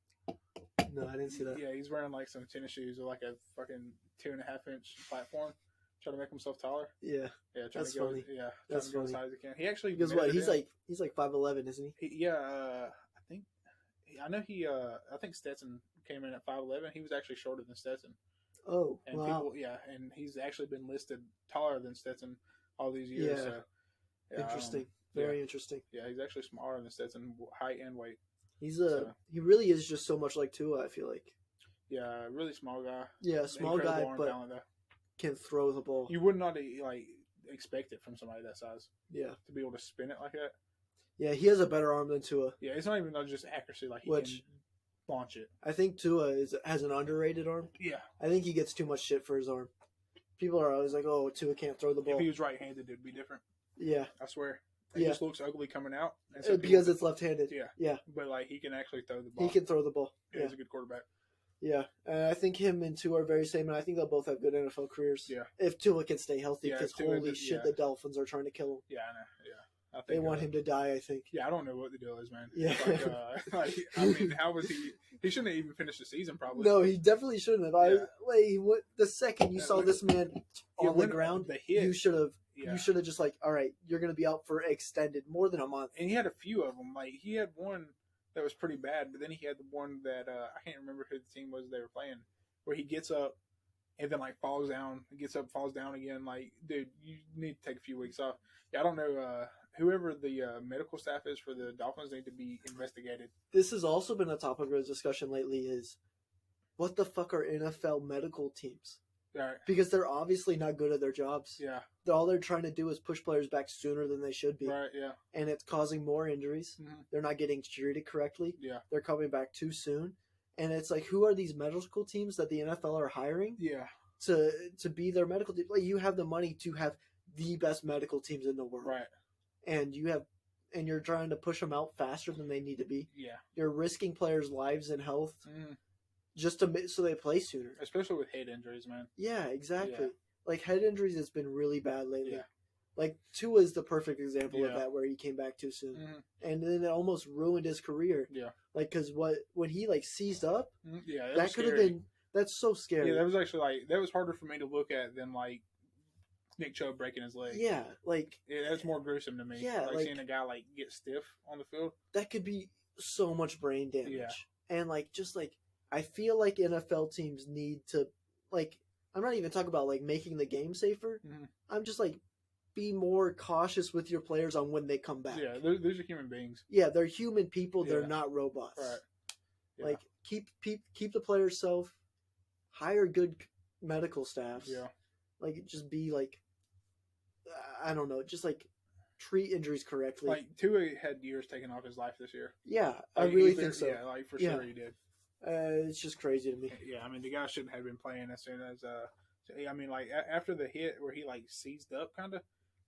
S1: No, I didn't see that.
S2: Yeah, he's wearing some tennis shoes with a fucking 2.5-inch platform, trying to make himself taller.
S1: Yeah,
S2: that's
S1: funny.
S2: Yeah,
S1: that's funny.
S2: As high as he can. He actually
S1: because what he's like 5'11", isn't he?
S2: I think Stetson came in at 5'11". He was actually shorter than Stetson.
S1: Oh,
S2: and
S1: wow.
S2: And he's actually been listed taller than Stetson all these years.
S1: Yeah.
S2: So,
S1: interesting. Very interesting.
S2: Yeah, he's actually smaller than Stetson, height and weight.
S1: He really is just so much like Tua, I feel like.
S2: Yeah, really small guy.
S1: Yeah, small guy, but
S2: talent,
S1: can throw the ball.
S2: You would not expect it from somebody that size.
S1: Yeah.
S2: To be able to spin it like that.
S1: Yeah, he has a better arm than Tua.
S2: Yeah, it's not even just accuracy. He can launch it.
S1: I think Tua has an underrated arm.
S2: Yeah.
S1: I think he gets too much shit for his arm. People are always like, oh, Tua can't throw the ball.
S2: If he was right-handed, it'd be different.
S1: Yeah.
S2: I swear. It just looks ugly coming out.
S1: Because it's left-handed.
S2: Yeah.
S1: Yeah.
S2: But, he can actually throw the ball.
S1: He can throw the ball.
S2: Yeah. He's a good quarterback.
S1: Yeah. And I think him and Tua are very same, and I think they'll both have good NFL careers.
S2: Yeah.
S1: If Tua can stay healthy, because holy shit, the Dolphins are trying to kill him.
S2: Yeah, I know. Yeah. I think,
S1: they want him to die, I think.
S2: Yeah, I don't know what the deal is, man.
S1: Yeah.
S2: How was he? He shouldn't have even finished the season, probably.
S1: No, he definitely shouldn't have. The second you saw this man on the ground, you should have. Yeah. You should have just all right, you're going to be out for extended more than a month.
S2: And he had a few of them. He had one that was pretty bad, but then he had the one that I can't remember who the team was they were playing, where he gets up and then falls down, gets up, falls down again. Dude, you need to take a few weeks off. Yeah, I don't know. Whoever the medical staff is for the Dolphins need to be investigated.
S1: This has also been a topic of discussion lately. Is what the fuck are NFL medical teams?
S2: Right.
S1: Because they're obviously not good at their jobs.
S2: Yeah.
S1: All they're trying to do is push players back sooner than they should be.
S2: Right, yeah.
S1: And it's causing more injuries.
S2: Mm-hmm.
S1: They're not getting treated correctly.
S2: Yeah.
S1: They're coming back too soon. And it's like, who are these medical teams that the NFL are hiring
S2: Yeah.
S1: to be their medical team? Like, you have the money to have the best medical teams in the world,
S2: Right.
S1: and you're trying to push them out faster than they need to be.
S2: Yeah.
S1: You're risking players' lives and health
S2: Mm.
S1: just so they play sooner.
S2: Especially with head injuries, man.
S1: Yeah, exactly.
S2: Yeah.
S1: Like, head injuries has been really bad lately.
S2: Yeah.
S1: Like, Tua is the perfect example of
S2: Yeah.
S1: that, where he came back too soon,
S2: Mm-hmm.
S1: and then it almost ruined his career.
S2: Yeah.
S1: Like, because when he like seized up,
S2: Yeah,
S1: that could have been. That's so scary.
S2: Yeah, that was actually like that was harder for me to look at than like Nick Chubb breaking his leg.
S1: Yeah, like
S2: that's more gruesome to me.
S1: Yeah,
S2: like
S1: like
S2: seeing a guy like get stiff on the field.
S1: That could be so much brain damage.
S2: Yeah.
S1: And like, just like, I feel like NFL teams need to, like, I'm not even talking about like making the game safer.
S2: Mm-hmm.
S1: I'm just like, be more cautious with your players on when they come back.
S2: Yeah, those are human beings.
S1: Yeah, they're human people.
S2: Yeah.
S1: They're not robots.
S2: Right. Yeah.
S1: Like, keep the players safe. Hire good medical staffs.
S2: Yeah.
S1: Like, just be like, I don't know, just like treat injuries correctly.
S2: Like, Tua had years taken off his life this year.
S1: Yeah, I
S2: Like,
S1: really think so.
S2: Yeah, like for sure he did.
S1: It's just crazy to me.
S2: Yeah, I mean the guy shouldn't have been playing as soon as I mean, like after the hit where he like seized up, kind of.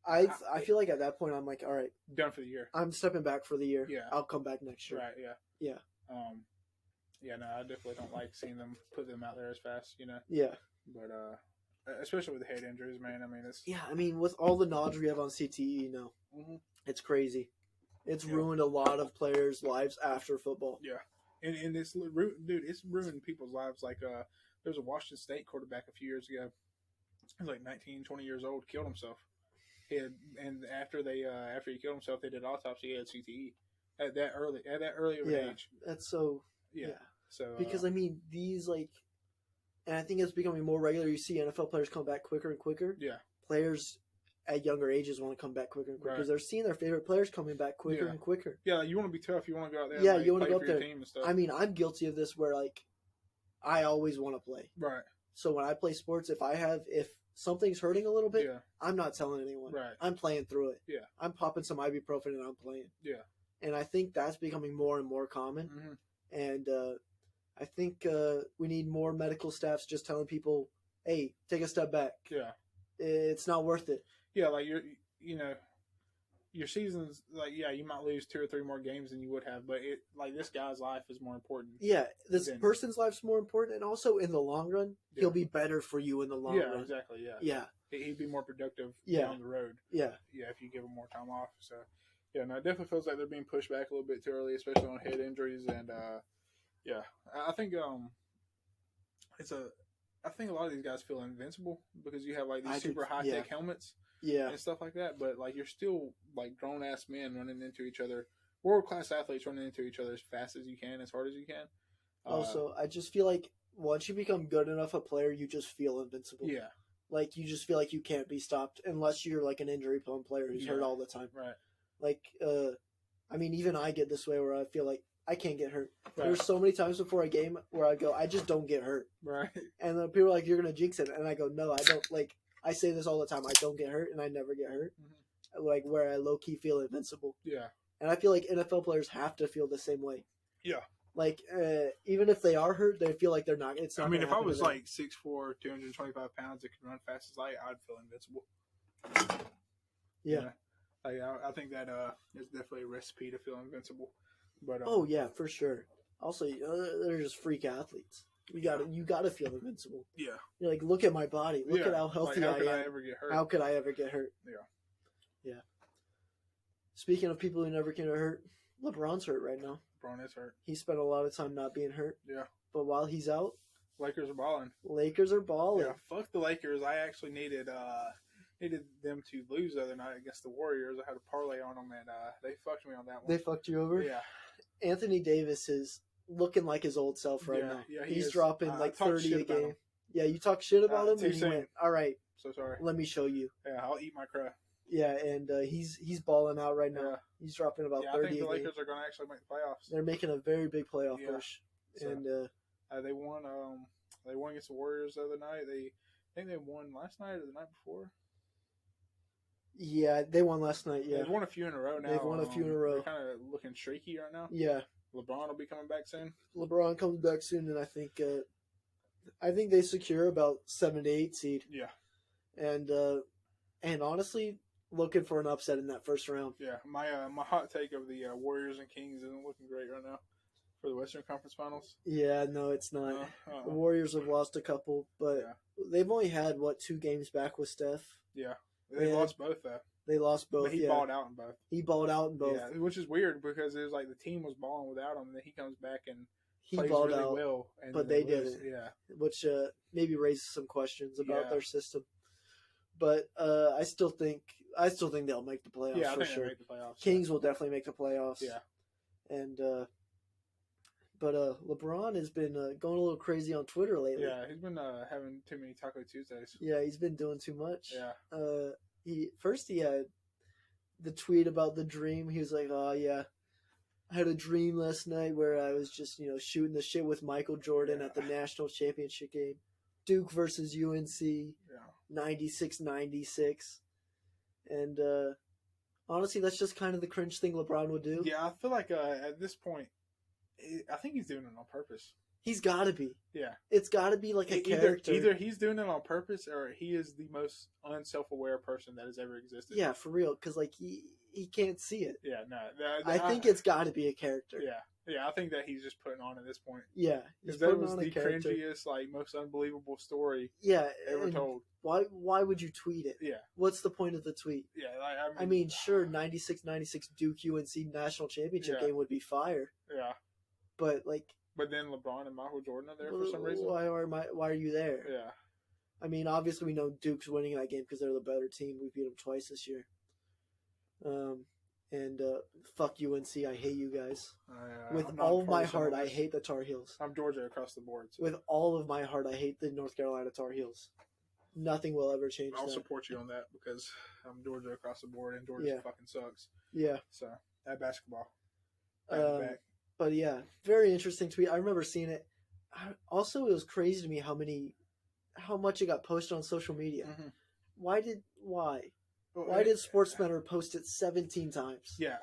S1: I feel like at that point I'm like, all right,
S2: done for the year.
S1: I'm stepping back for the year.
S2: Yeah,
S1: I'll come back next year.
S2: Right. Yeah.
S1: Yeah.
S2: Yeah. No, I definitely don't like seeing them put them out there as fast. You know.
S1: Yeah.
S2: But especially with the head injuries, man. I mean, it's.
S1: Yeah, I mean, with all the knowledge we have on CTE now, it's crazy. It's ruined a lot of players' lives after football.
S2: Yeah. And it's dude, it's ruined people's lives. Like, there's a Washington State quarterback a few years ago. He was like 19, 20 years old, killed himself. And after he killed himself, they did autopsy. He had CTE at that early of an age.
S1: That's so.
S2: Yeah. So
S1: because I mean, these like, and I think it's becoming more regular. You see NFL players come back quicker and quicker.
S2: Yeah.
S1: Players at younger ages want to come back quicker and quicker because they're seeing their favorite players coming back quicker and quicker.
S2: Yeah, you want to be tough. You want to go out there.
S1: Yeah,
S2: and,
S1: you want to
S2: play
S1: go up
S2: for your
S1: there.
S2: team and stuff.
S1: I mean, I'm guilty of this where like, I always want to play.
S2: Right.
S1: So when I play sports, if something's hurting a little bit, I'm not telling anyone.
S2: Right.
S1: I'm playing through it.
S2: Yeah.
S1: I'm popping some ibuprofen and I'm playing.
S2: Yeah.
S1: And I think that's becoming more and more common.
S2: Mm-hmm.
S1: And I think we need more medical staffs just telling people, hey, take a step back.
S2: Yeah.
S1: It's not worth it.
S2: Yeah, like your season's like, you might lose 2 or 3 more games than you would have, but this guy's life is more important.
S1: Yeah, this person's life's more important, and also in the long run, he'll be better for you in the long run.
S2: Yeah, exactly. Yeah,
S1: yeah,
S2: he'd be more productive down the road.
S1: Yeah,
S2: if you give him more time off. So, yeah, no, it definitely feels like they're being pushed back a little bit too early, especially on head injuries, and I think I think a lot of these guys feel invincible because you have like these super high tech helmets.
S1: Yeah.
S2: And stuff like that, but like you're still like grown ass men running into each other, world class athletes running into each other as fast as you can, as hard as you can.
S1: Also, I just feel like once you become good enough a player, you just feel invincible.
S2: Yeah.
S1: Like you just feel like you can't be stopped unless you're like an injury prone player who's hurt all the time.
S2: Right.
S1: Like, I mean, even I get this way where I feel like I can't get hurt.
S2: Right.
S1: There's so many times before a game where I go, I just don't get hurt.
S2: Right.
S1: And then people are like, you're gonna jinx it, and I go, no, I don't. Like, I say this all the time. I don't get hurt, and I never get hurt. Mm-hmm. Like, where I low-key feel invincible.
S2: Yeah.
S1: And I feel like NFL players have to feel the same way.
S2: Yeah.
S1: Like, even if they are hurt, they feel like they're not. It's not.
S2: I mean, if I was like 6'4", 225 pounds that could run fast as light, I'd feel invincible.
S1: Yeah.
S2: I think that is definitely a recipe to feel invincible. But
S1: oh, yeah, for sure. Also, they're just freak athletes. You gotta feel invincible.
S2: Yeah.
S1: You're like, look at my body. Look at how healthy I am.
S2: How could I ever get hurt?
S1: How could I ever get hurt?
S2: Yeah.
S1: Yeah. Speaking of people who never get hurt, LeBron's hurt right now.
S2: LeBron is hurt.
S1: He spent a lot of time not being hurt.
S2: Yeah.
S1: But while he's out,
S2: Lakers are balling.
S1: Lakers are balling.
S2: Yeah. Fuck the Lakers. I actually needed them to lose the other night against the Warriors. I had a parlay on them, and they fucked me on that one.
S1: They fucked you over?
S2: Yeah.
S1: Anthony Davis is looking like his old self right now.
S2: Yeah,
S1: he's dropping like 30 a game.
S2: Him.
S1: Yeah, you talk shit about him, and he
S2: soon.
S1: went, all right.
S2: So sorry.
S1: Let me show you.
S2: Yeah, I'll eat my crow.
S1: Yeah, and he's balling out right now. Yeah. He's dropping about 30 a game. I think
S2: the Lakers are going to actually make the playoffs.
S1: They're making a very big playoff push.
S2: So,
S1: and
S2: they won against the Warriors the other night. I think they won last night or the night before.
S1: Yeah, they won last night. Yeah,
S2: they've won a few in a row now.
S1: They've won a few in a row.
S2: They're kind of looking streaky right now.
S1: Yeah,
S2: LeBron will be coming back soon.
S1: LeBron comes back soon, and I think they secure about 7 to 8 seed.
S2: Yeah.
S1: And honestly, looking for an upset in that first round.
S2: Yeah, my hot take of the Warriors and Kings isn't looking great right now for the Western Conference Finals.
S1: Yeah, no, it's not. The Warriors have lost a couple, but they've only had 2 games back with Steph.
S2: Yeah, they lost both though.
S1: They lost both.
S2: But he balled out in both.
S1: He balled out in both.
S2: Yeah, which is weird because it was like the team was balling without him, and then he comes back and
S1: he
S2: plays
S1: balled
S2: really
S1: out,
S2: well. And
S1: but they didn't.
S2: Yeah,
S1: which maybe raises some questions about their system. But I still think they'll make the playoffs.
S2: Yeah, I think
S1: sure.
S2: they'll make the playoffs.
S1: Kings will definitely make the playoffs.
S2: Yeah,
S1: and but LeBron has been going a little crazy on Twitter lately.
S2: Yeah, he's been having too many Taco Tuesdays.
S1: Yeah, he's been doing too much.
S2: Yeah.
S1: He had the tweet about the dream. He was like, "Oh yeah, I had a dream last night where I was just shooting the shit with Michael Jordan at the national championship game, Duke versus UNC, 96-96." And honestly, that's just kind of the cringe thing LeBron would do.
S2: Yeah, I feel like at this point, I think he's doing it on purpose.
S1: He's got to be.
S2: Yeah.
S1: It's got to be like a character.
S2: Either he's doing it on purpose or he is the most unself-aware person that has ever existed.
S1: Yeah, for real. Because, he can't see it.
S2: Yeah, no.
S1: I think it's got to be a character.
S2: Yeah. Yeah, I think that he's just putting on at this point.
S1: Yeah.
S2: Because that was the cringiest, most unbelievable story ever told.
S1: Why would you tweet it?
S2: Yeah.
S1: What's the point of the tweet?
S2: Yeah.
S1: I mean, sure, 96-96 Duke UNC national championship game would be fire.
S2: Yeah.
S1: But,
S2: But then LeBron and Michael Jordan are there for some reason.
S1: Why are you there?
S2: Yeah.
S1: I mean, obviously we know Duke's winning that game because they're the better team. We beat them twice this year. And fuck UNC. I hate you guys. With all of my heart, I hate the Tar Heels.
S2: I'm Georgia across the board. So.
S1: With all of my heart, I hate the North Carolina Tar Heels. Nothing will ever change
S2: I'll support you on that because I'm Georgia across the board and Georgia fucking sucks.
S1: Yeah.
S2: So, that basketball.
S1: Back. But yeah, very interesting tweet. I remember seeing it. Also, it was crazy to me how much it got posted on social media.
S2: Mm-hmm.
S1: Why did SportsCenter post it 17 times?
S2: Yeah,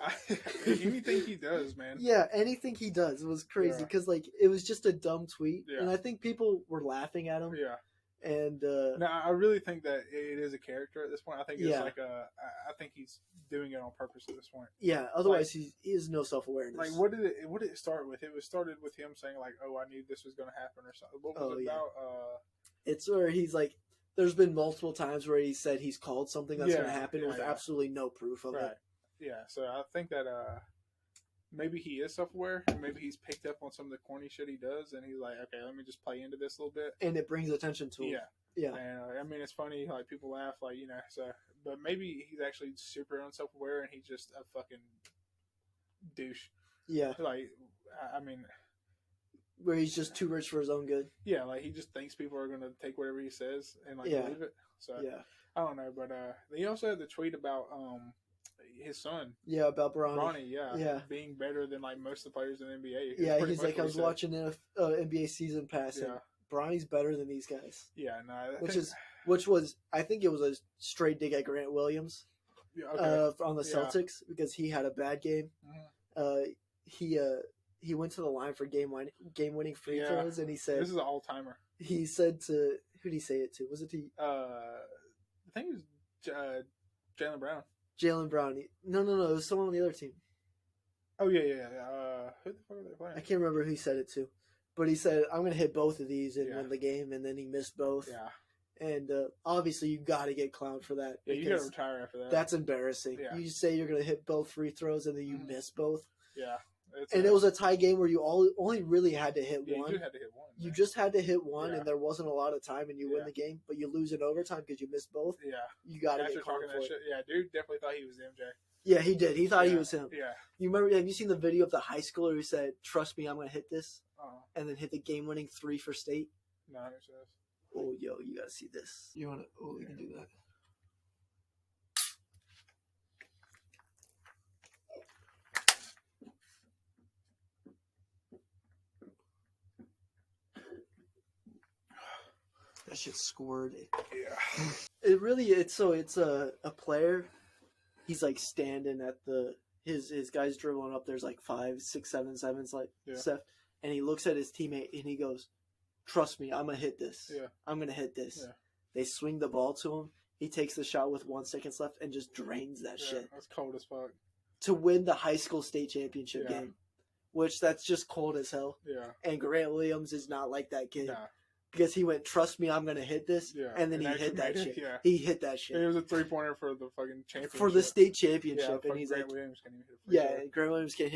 S2: anything he does, man.
S1: Yeah, anything he does. It was crazy because it was just a dumb tweet, and I think people were laughing at him.
S2: Yeah.
S1: And
S2: no, I really think that it is a character at this point. I think it's I think he's doing it on purpose at this point.
S1: Yeah, otherwise he has no self-awareness.
S2: What did it start with? It was started with him saying "Oh, I knew this was going to happen" or something. What was it about?
S1: It's where he's like, there's been multiple times where he said he's called something that's going to happen with absolutely no proof of it.
S2: Yeah, so I think that maybe he is self-aware, and maybe he's picked up on some of the corny shit he does, and he's like, okay, let me just play into this a little bit.
S1: And it brings attention to him. Yeah.
S2: And I mean, it's funny, people laugh, so, but maybe he's actually super unself-aware, and he's just a fucking douche.
S1: Yeah.
S2: I mean...
S1: Where he's just too rich for his own good.
S2: Yeah, he just thinks people are going to take whatever he says and, believe it. So, I don't know, but he also had the tweet about, his son.
S1: Yeah, about Bronny.
S2: Yeah. Being better than most of the players in the NBA.
S1: Yeah, he's like, I was watching an NBA season pass, and Bronny's better than these guys.
S2: Yeah, no.
S1: Which was, I think it was a straight dig at Grant Williams on the Celtics because he had a bad game.
S2: Mm-hmm.
S1: He went to the line for game-winning free throws, and he said...
S2: This is an all-timer.
S1: He said to... Who did he say it to? Was it to...
S2: I think it was Jaylen Brown.
S1: Jaylen Brown. No. It was someone on the other team.
S2: Oh, yeah. Who the fuck are they playing?
S1: I can't remember who he said it to. But he said, I'm going to hit both of these and win the game, and then he missed both.
S2: Yeah.
S1: And obviously, you got to get clowned for that.
S2: Yeah, you got to retire after that.
S1: That's embarrassing. Yeah. You say you're going to hit both free throws, and then you miss both.
S2: Yeah.
S1: And it was a tie game where you only really had to hit one.
S2: You just had to hit one.
S1: You just had to hit one, and there wasn't a lot of time, and you win the game. But you lose in overtime because you missed both.
S2: Yeah.
S1: You got to get clowned for it.
S2: Shit, yeah, dude definitely thought he was MJ.
S1: Yeah, he did. He thought he was him.
S2: Yeah.
S1: You remember? Have you seen the video of the high schooler who said, "Trust me, I'm going to hit this," and then hit the game-winning 3 for state?
S2: No, it says.
S1: Oh, yo, you got to see this. You want to? Oh, you can do that. That shit scored.
S2: Yeah.
S1: It's a player. He's standing at the his guy's dribbling up. There's like 5, 6, 7 sevens like
S2: Yeah.
S1: Steph, and he looks at his teammate and he goes, "Trust me, I'm gonna hit this.
S2: Yeah.
S1: I'm gonna hit this."
S2: Yeah.
S1: They swing the ball to him. He takes the shot with 1 second left and just drains that shit
S2: That's cold as fuck.
S1: to win the high school state championship game, which that's just cold as hell.
S2: Yeah.
S1: And Grant Williams is not like that kid.
S2: Nah.
S1: Because he went, "Trust me, I'm gonna hit this,"
S2: Yeah.
S1: and then he
S2: actually
S1: hit that
S2: made it,
S1: shit.
S2: Yeah.
S1: He hit that shit.
S2: It was a 3-pointer for the fucking championship.
S1: For the state championship,
S2: Yeah,
S1: and he's
S2: Grant
S1: like,
S2: Williams can't even hit a free throw.
S1: "Yeah, Grant Williams can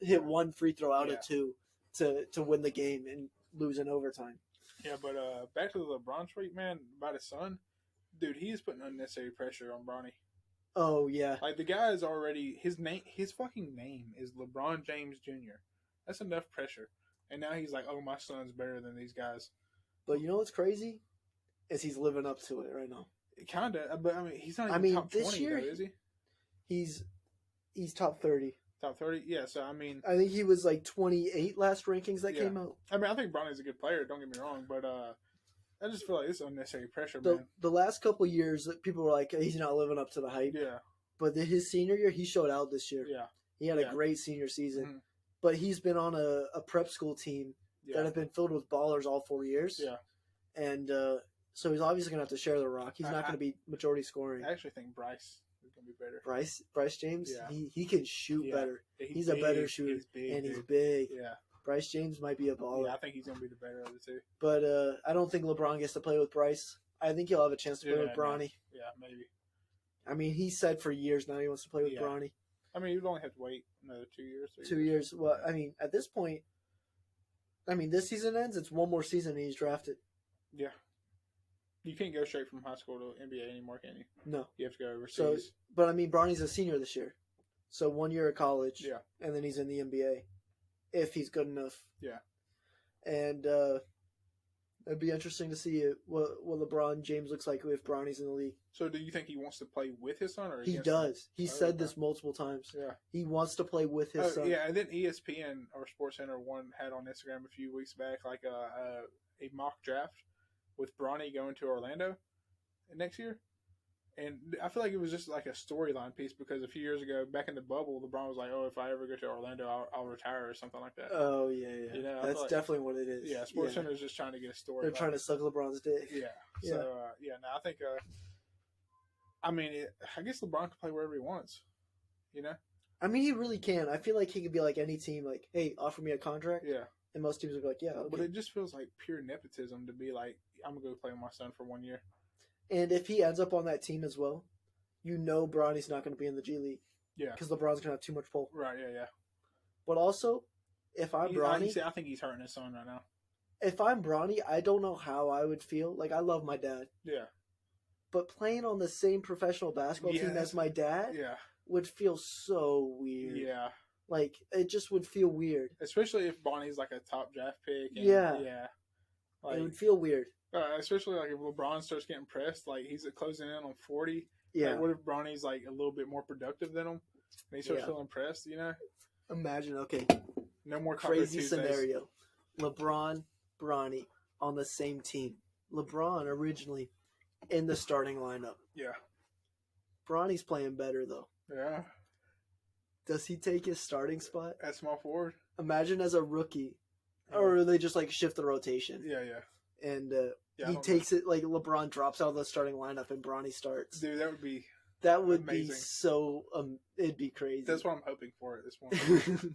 S1: hit one free throw out of 2 to win the game and lose in overtime."
S2: Yeah, but back to the LeBron tweet, man, about his son. Dude, he is putting unnecessary pressure on Bronny.
S1: Oh yeah,
S2: Like the guy is already his fucking name is LeBron James Jr. That's enough pressure. And now he's like, "Oh, my son's better than these guys."
S1: but you know what's crazy is he's living up to it right now.
S2: Kinda, but I mean, he's not even top 20
S1: year
S2: though, is he?
S1: He's top 30.
S2: Top 30? Yeah. So I mean,
S1: I think he was like 28 last rankings that
S2: Yeah.
S1: came out.
S2: I think Bronny's a good player. Don't get me wrong, but I just feel like it's unnecessary pressure, man.
S1: The last couple of years, people were like, "He's not living up to the hype."
S2: Yeah.
S1: But his senior year, he showed out this year.
S2: Yeah.
S1: He had
S2: Yeah.
S1: a great senior season.
S2: Mhm.
S1: But he's been on a prep school team that
S2: Yeah.
S1: have been filled with ballers all 4 years.
S2: Yeah.
S1: And so he's obviously going to have to share the rock. He's not going to be majority scoring.
S2: I actually think Bryce is gonna be better.
S1: Bryce James,
S2: Yeah.
S1: he can shoot
S2: Yeah.
S1: better.
S2: Yeah,
S1: He's a better shooter.
S2: He's big,
S1: and he's
S2: dude.
S1: big.
S2: Yeah.
S1: Bryce James might be a baller.
S2: Yeah, I think he's gonna be the better of the two.
S1: But I don't think LeBron gets to play with Bryce. I think he'll have a chance to play
S2: Yeah,
S1: with Bronny.
S2: Yeah, maybe.
S1: I mean, he said for years now he wants to play with
S2: Yeah.
S1: Bronny.
S2: I mean, you'd only have to wait another 2 years.
S1: 2 years. Well, I mean, at this point, this season ends. It's one more season and he's drafted.
S2: Yeah. You can't go straight from high school to NBA anymore, can you?
S1: No.
S2: You have to go overseas.
S1: So, but Bronny's a senior this year. So 1 year of college.
S2: Yeah.
S1: And then he's in the NBA. If he's good enough.
S2: Yeah.
S1: And it'd be interesting to see what LeBron James looks like if Bronny's in the league.
S2: So do you think he wants to play with his son or
S1: He
S2: against
S1: does.
S2: him?
S1: He said this multiple times.
S2: Yeah.
S1: He wants to play with his son.
S2: Yeah, and then ESPN or SportsCenter had on Instagram a few weeks back like a mock draft with Bronny going to Orlando next year. And I feel like it was just like a storyline piece because a few years ago, back in the bubble, LeBron was like, "Oh, if I ever go to Orlando, I'll retire," or something like that.
S1: Oh yeah.
S2: You know,
S1: That's definitely what it is.
S2: Yeah, SportsCenter is just trying to get a story.
S1: They're trying to suck LeBron's dick.
S2: Yeah.
S1: Yeah.
S2: So no, I think. I guess LeBron can play wherever he wants. You know.
S1: He really can. I feel like he could be like any team. Like, hey, offer me a contract.
S2: Yeah.
S1: And most teams would be like, yeah. Okay.
S2: But it just feels like pure nepotism to be like, I'm gonna go play with my son for 1 year.
S1: And if he ends up on that team as well, Bronny's not going to be in the G League.
S2: Yeah.
S1: Because LeBron's going to have too much pull.
S2: Right. Yeah.
S1: But also, if I'm Bronny,
S2: I think he's hurting his son right now.
S1: if I'm Bronny, I don't know how I would feel. Like, I love my dad.
S2: Yeah.
S1: But playing on the same professional basketball team as my dad
S2: Yeah.
S1: would feel so weird.
S2: Yeah.
S1: Like, it just would feel weird.
S2: Especially if Bonnie's like a top draft pick. And,
S1: Yeah.
S2: Yeah.
S1: It
S2: Like,
S1: would feel weird.
S2: especially like if LeBron starts getting pressed, like he's closing in on 40.
S1: Yeah.
S2: Like, what if Bronny's like a little bit more productive than him? And he starts feeling pressed, you know?
S1: Imagine, okay,
S2: No more Taco
S1: crazy
S2: Tuesdays.
S1: scenario. LeBron, Bronny on the same team. LeBron originally in the starting lineup.
S2: Yeah.
S1: Bronny's playing better, though.
S2: Yeah.
S1: Does he take his starting spot?
S2: At small forward?
S1: Imagine as a rookie. Or they just, like, shift the rotation.
S2: Yeah, yeah.
S1: And
S2: Yeah,
S1: he takes it, like, LeBron drops out of the starting lineup and Bronny starts.
S2: Dude, that would be
S1: That would
S2: amazing.
S1: be so, it'd be crazy.
S2: That's what I'm hoping for at this point.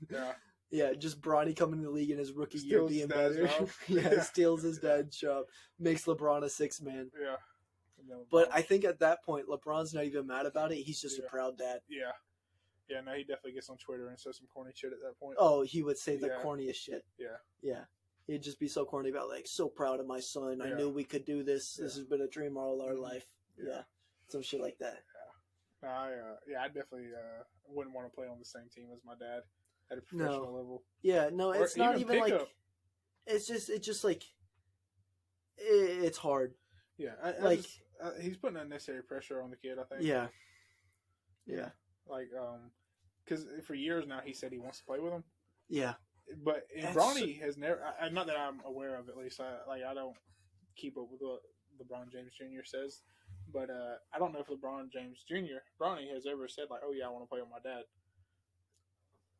S2: Yeah.
S1: Yeah, just Bronny coming in the league in his rookie year
S2: Steals
S1: being
S2: his dad's
S1: better.
S2: job.
S1: Yeah,
S2: Yeah.
S1: steals his dad's job. Makes LeBron a six man.
S2: Yeah.
S1: But I think at that point, LeBron's not even mad about it. He's just a
S2: Yeah.
S1: proud dad.
S2: Yeah. Yeah, no, he definitely gets on Twitter and says some corny shit at that point.
S1: Oh, he would say the
S2: Yeah.
S1: corniest shit.
S2: Yeah.
S1: Yeah. He'd just be so corny about, like, so proud of my son. I
S2: Yeah.
S1: knew we could do this. This
S2: Yeah.
S1: has been a dream all our
S2: Mhm.
S1: life.
S2: Yeah.
S1: Yeah. Some shit like that.
S2: No, I definitely wouldn't want to play on the same team as my dad at a professional level.
S1: Yeah, no,
S2: Or
S1: it's not even like
S2: pickup.
S1: it's just like it's hard.
S2: Yeah,
S1: like-
S2: he's putting unnecessary pressure on the kid. I think.
S1: Yeah. Yeah.
S2: Like, because for years now he said he wants to play with him,
S1: Yeah.
S2: but
S1: That's-
S2: Bronny has never. Not that I'm aware of, at least. I don't keep up with what LeBron James Jr. says, but I don't know if LeBron James Jr. Bronny has ever said like, "Oh yeah, I want to play with my dad."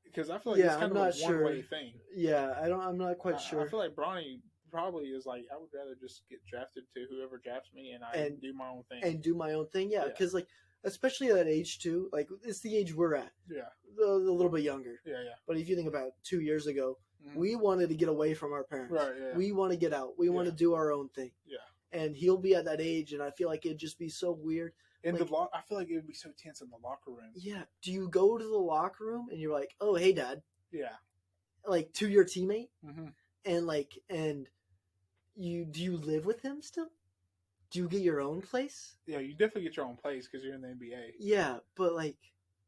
S2: because I feel like it's
S1: I'm
S2: kind of a
S1: not sure.
S2: one-way thing.
S1: Yeah, I'm not quite sure.
S2: I feel like Bronny probably is like, I would rather just get drafted to whoever drafts me, and do my own thing.
S1: And do my own thing, yeah.
S2: Yeah.
S1: Because like, especially at that age too, like it's the age we're at.
S2: Yeah.
S1: A little bit younger.
S2: Yeah.
S1: But if you think about 2 years ago,
S2: Mhm.
S1: we wanted to get away from our parents.
S2: Right. Yeah.
S1: We want to get out. We want to do our own thing.
S2: Yeah.
S1: And he'll be at that age, and I feel like it'd just be so weird.
S2: In
S1: like,
S2: I feel like it would be so tense in the locker room.
S1: Yeah. Do you go to the locker room and you're like, "Oh, hey, Dad."
S2: Yeah.
S1: Like to your teammate,
S2: mm-hmm.
S1: and do you live with him still? Do you get your own place?
S2: Yeah, you definitely get your own place because you're in the NBA.
S1: Yeah, but like,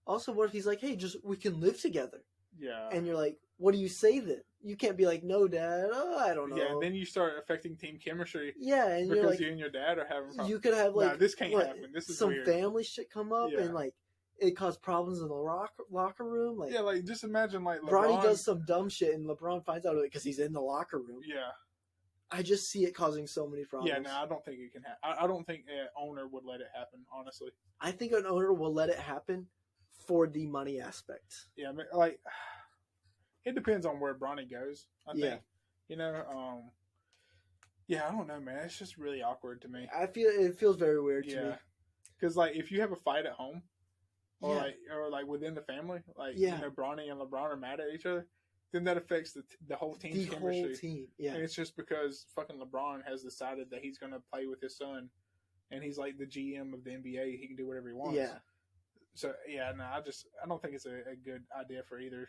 S1: also, what if he's like, "Hey, we can live together"?
S2: Yeah.
S1: And you're like, what do you say then? You can't be like, "No, Dad. Oh, I don't know."
S2: Yeah, and then you start affecting team chemistry.
S1: Yeah, and
S2: because
S1: you're like,
S2: you and your dad are having problems.
S1: You could have like,
S2: this can't happen. This is
S1: some
S2: weird.
S1: family shit come up, and like it caused problems in the locker room. Like,
S2: yeah, like just imagine like
S1: Bronny does some dumb shit, and LeBron finds out of it because he's in the locker room.
S2: Yeah.
S1: I just see it causing so many problems.
S2: Yeah, no, I don't think it can happen. I don't think an owner would let it happen, honestly.
S1: I think an owner will let it happen for the money aspect.
S2: Yeah, I mean, like, it depends on where Bronny goes, I think. You know, I don't know, man. It's just really awkward to me.
S1: It feels very weird to me.
S2: Because, like, if you have a fight at home, or like within the family, like, you know, Bronny and LeBron are mad at each other, then that affects the whole team's chemistry.
S1: Whole team, yeah.
S2: And it's just because fucking LeBron has decided that he's going to play with his son, and he's like the GM of the NBA. He can do whatever he wants.
S1: Yeah.
S2: So no, I don't think it's a good idea for either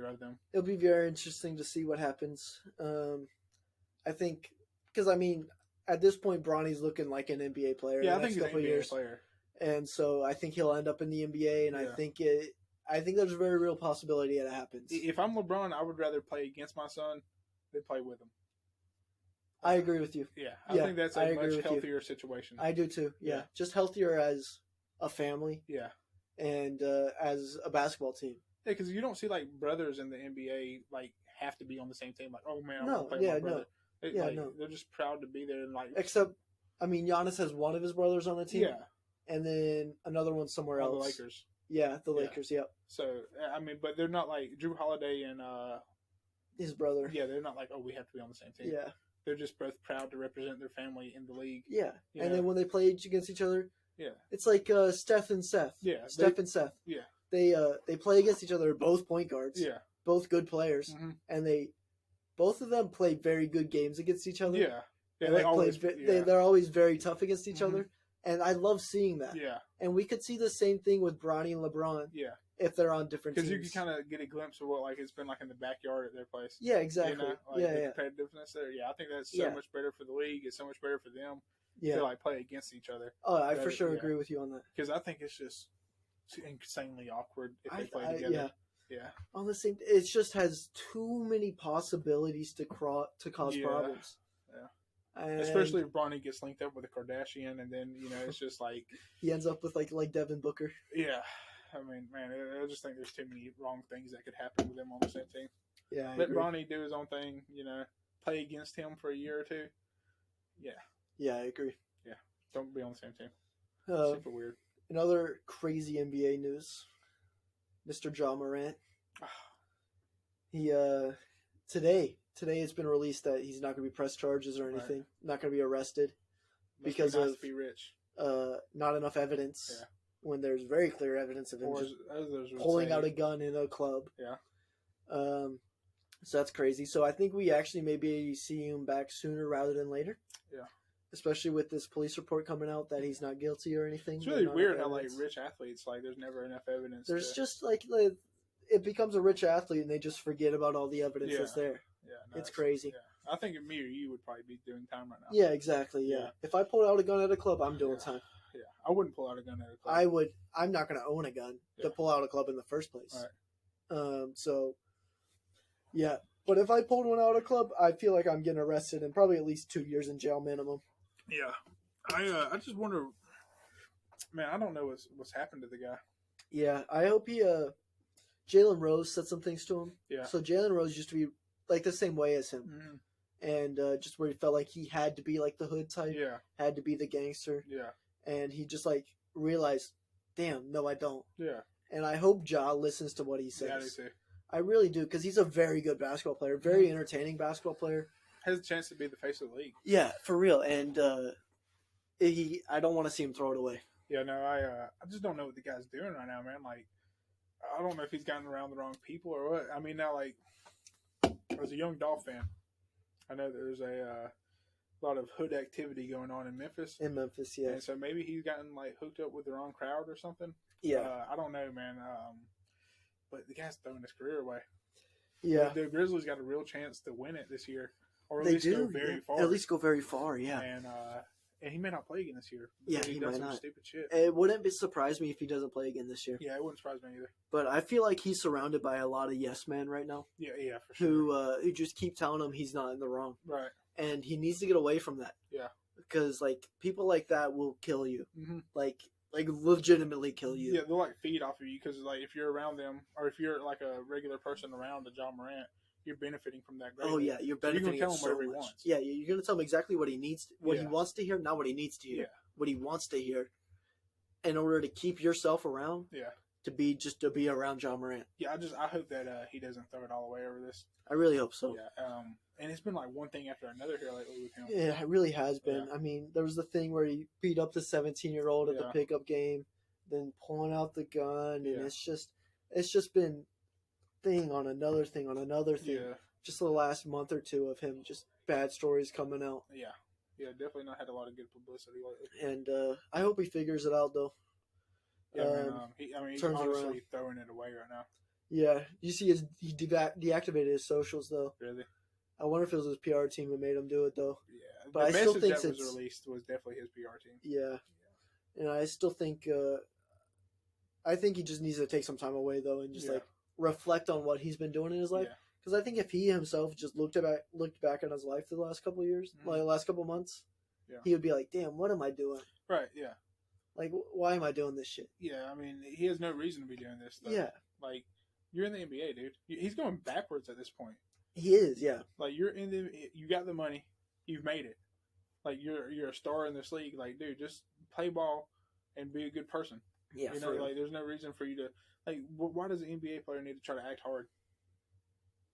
S2: of them.
S1: It'll be very interesting to see what happens. I think because I mean, at this point, Bronny's looking like an NBA player.
S2: Yeah, I think he's an NBA player,
S1: and so I think he'll end up in the NBA. And I think there's a very real possibility that it happens.
S2: If I'm LeBron, I would rather play against my son than play with him.
S1: I agree with you.
S2: Yeah, I think that's a much healthier situation.
S1: I do too. Yeah, just healthier as a family.
S2: Yeah,
S1: and as a basketball team.
S2: Yeah, because you don't see like brothers in the NBA like have to be on the same team. Like, oh man, I'm gonna play with my brother. They're just proud to be there and like.
S1: Except, I mean, Giannis has one of his brothers on the team.
S2: Yeah, and
S1: then another one somewhere else.
S2: The Lakers.
S1: Yeah, the Lakers. Yep.
S2: So I mean, but they're not like Drew Holiday and
S1: his brother.
S2: Yeah, they're not like, oh, we have to be on the same team.
S1: Yeah,
S2: they're just both proud to represent their family in the league.
S1: Yeah, and then when they play against each other, it's like Steph and Seth.
S2: Yeah,
S1: Steph and Seth.
S2: Yeah,
S1: they play against each other. Both point guards.
S2: Yeah,
S1: both good players, and both of them play very good games against each other.
S2: Yeah,
S1: they're always very tough against each other. And I love seeing that.
S2: Yeah.
S1: And we could see the same thing with Bronny and LeBron.
S2: Yeah.
S1: If they're on different teams.
S2: Because you can kind of get a glimpse of what like it's been like in the backyard at their place.
S1: Yeah, exactly.
S2: You know? Like the competitiveness there. Yeah, I think that's so much better for the league. It's so much better for them to like play against each other.
S1: Oh, I for sure agree with you on that.
S2: Because I think it's just insanely awkward if they play together. Yeah.
S1: On the same, it just has too many possibilities to cause problems.
S2: Yeah. Especially if Bronny gets linked up with a Kardashian, and then it's just like
S1: he ends up with like Devin Booker.
S2: Yeah, I mean, man, I just think there's too many wrong things that could happen with him on the same team.
S1: Yeah,
S2: let Bronny do his own thing. Play against him for a year or two. Yeah.
S1: Yeah, I agree.
S2: Yeah, don't be on the same team. Super weird.
S1: Another crazy NBA news: Mr. Ja Morant. He Today it's been released that he's not going to be pressed charges or anything, not going to be arrested because of
S2: be rich.
S1: Not enough evidence when there's very clear evidence of him just pulling out a gun in a club.
S2: Yeah.
S1: So that's crazy. So I think we actually maybe see him back sooner rather than later.
S2: Yeah.
S1: Especially with this police report coming out that he's not guilty or anything.
S2: It's really weird how like rich athletes there's never enough evidence.
S1: There's just like it becomes a rich athlete and they just forget about all the evidence that's there.
S2: Yeah, no,
S1: it's crazy.
S2: Yeah. I think me or you would probably be doing time right now.
S1: Yeah, exactly. Yeah. If I pulled out a gun at a club, I'm doing time.
S2: Yeah, I wouldn't pull out a gun at a club.
S1: I would. I'm not going to own a gun to pull out a club in the first place.
S2: Right.
S1: So, yeah. But if I pulled one out of a club, I feel like I'm getting arrested and probably at least 2 years in jail minimum.
S2: Yeah. I just wonder. Man, I don't know what's happened to the guy.
S1: Yeah, I hope he. Jalen Rose said some things to him.
S2: Yeah.
S1: So Jalen Rose used to be like the same way as him, and just where he felt like he had to be like the hood type.
S2: Yeah.
S1: Had to be the gangster.
S2: Yeah.
S1: And he just like realized, damn, no, I don't.
S2: Yeah.
S1: And I hope Ja listens to what he says.
S2: Yeah, I do too.
S1: I really do, because he's a very good basketball player, very entertaining basketball player.
S2: Has a chance to be the face of the league.
S1: Yeah, for real. And I don't want to see him throw it away.
S2: Yeah, no, I just don't know what the guy's doing right now, man. Like, I don't know if he's gotten around the wrong people or what. I mean, now, like, as a young Dolph fan, I know there's a lot of hood activity going on in Memphis.
S1: In Memphis, yeah.
S2: And so maybe he's gotten, like, hooked up with the wrong crowd or something.
S1: Yeah.
S2: I don't know, man. But the guy's throwing his career away.
S1: Yeah.
S2: The Grizzlies got a real chance to win it this year. Or at
S1: They
S2: least
S1: do.
S2: go very far.
S1: At least go very far, yeah.
S2: And he may not play again this year.
S1: Yeah,
S2: he
S1: he
S2: does
S1: might
S2: some
S1: not.
S2: stupid shit.
S1: It wouldn't surprise me if he doesn't play again this year.
S2: Yeah, it wouldn't surprise me either.
S1: But I feel like he's surrounded by a lot of yes men right now.
S2: Yeah, for sure.
S1: Who just keep telling him he's not in the wrong.
S2: Right.
S1: And he needs to get away from that.
S2: Yeah.
S1: Because, like, people like that will kill you.
S2: Mm-hmm.
S1: Like legitimately kill you.
S2: Yeah, they'll, like, feed off of you because, like, if you're around them or if you're, like, a regular person around the John Morant, you're benefiting from that greatly.
S1: Oh, yeah, you're benefiting
S2: so you're gonna tell him
S1: so
S2: whatever
S1: much.
S2: he wants.
S1: Yeah, you're going to tell him exactly what he needs, what he
S2: Yeah.
S1: wants to hear, not what he needs to hear.
S2: Yeah.
S1: What he wants to hear in order to keep yourself around.
S2: Yeah.
S1: To be around John Morant.
S2: Yeah, I hope that he doesn't throw it all away over this.
S1: I really hope so.
S2: Yeah. And it's been like one thing after another here lately with him.
S1: Yeah, it really has been.
S2: Yeah.
S1: I mean, there was the thing where he beat up the 17-year-old at the pickup game, then pulling out the gun, and it's just been thing on another thing on another thing.
S2: Yeah.
S1: Just the last month or two of him, just bad stories coming out.
S2: Yeah. Yeah, definitely not had a lot of good publicity lately.
S1: And I hope he figures it out, though.
S2: Yeah, he's honestly throwing it away right now.
S1: Yeah, you see, he deactivated his socials though.
S2: Really?
S1: I wonder if it was his PR team that made him do it though.
S2: Yeah,
S1: but
S2: the
S1: I still
S2: message
S1: think
S2: that was released was definitely his PR team.
S1: Yeah, and I still think I think he just needs to take some time away though and just like reflect on what he's been doing in his life. Because I think if he himself just looked back on his life the last couple of years, like the last couple of months, he would be like, "Damn, what am I doing?"
S2: Right. Yeah.
S1: Like, why am I doing this shit?
S2: Yeah, I mean, he has no reason to be doing this. Though.
S1: Yeah.
S2: Like, you're in the NBA, dude. He's going backwards at this point.
S1: He is, yeah.
S2: Like, you got the money, you've made it. Like, you're a star in this league. Like, dude, just play ball and be a good person.
S1: Yeah.
S2: You know, like, there's no reason for you to like. Why does an NBA player need to try to act hard?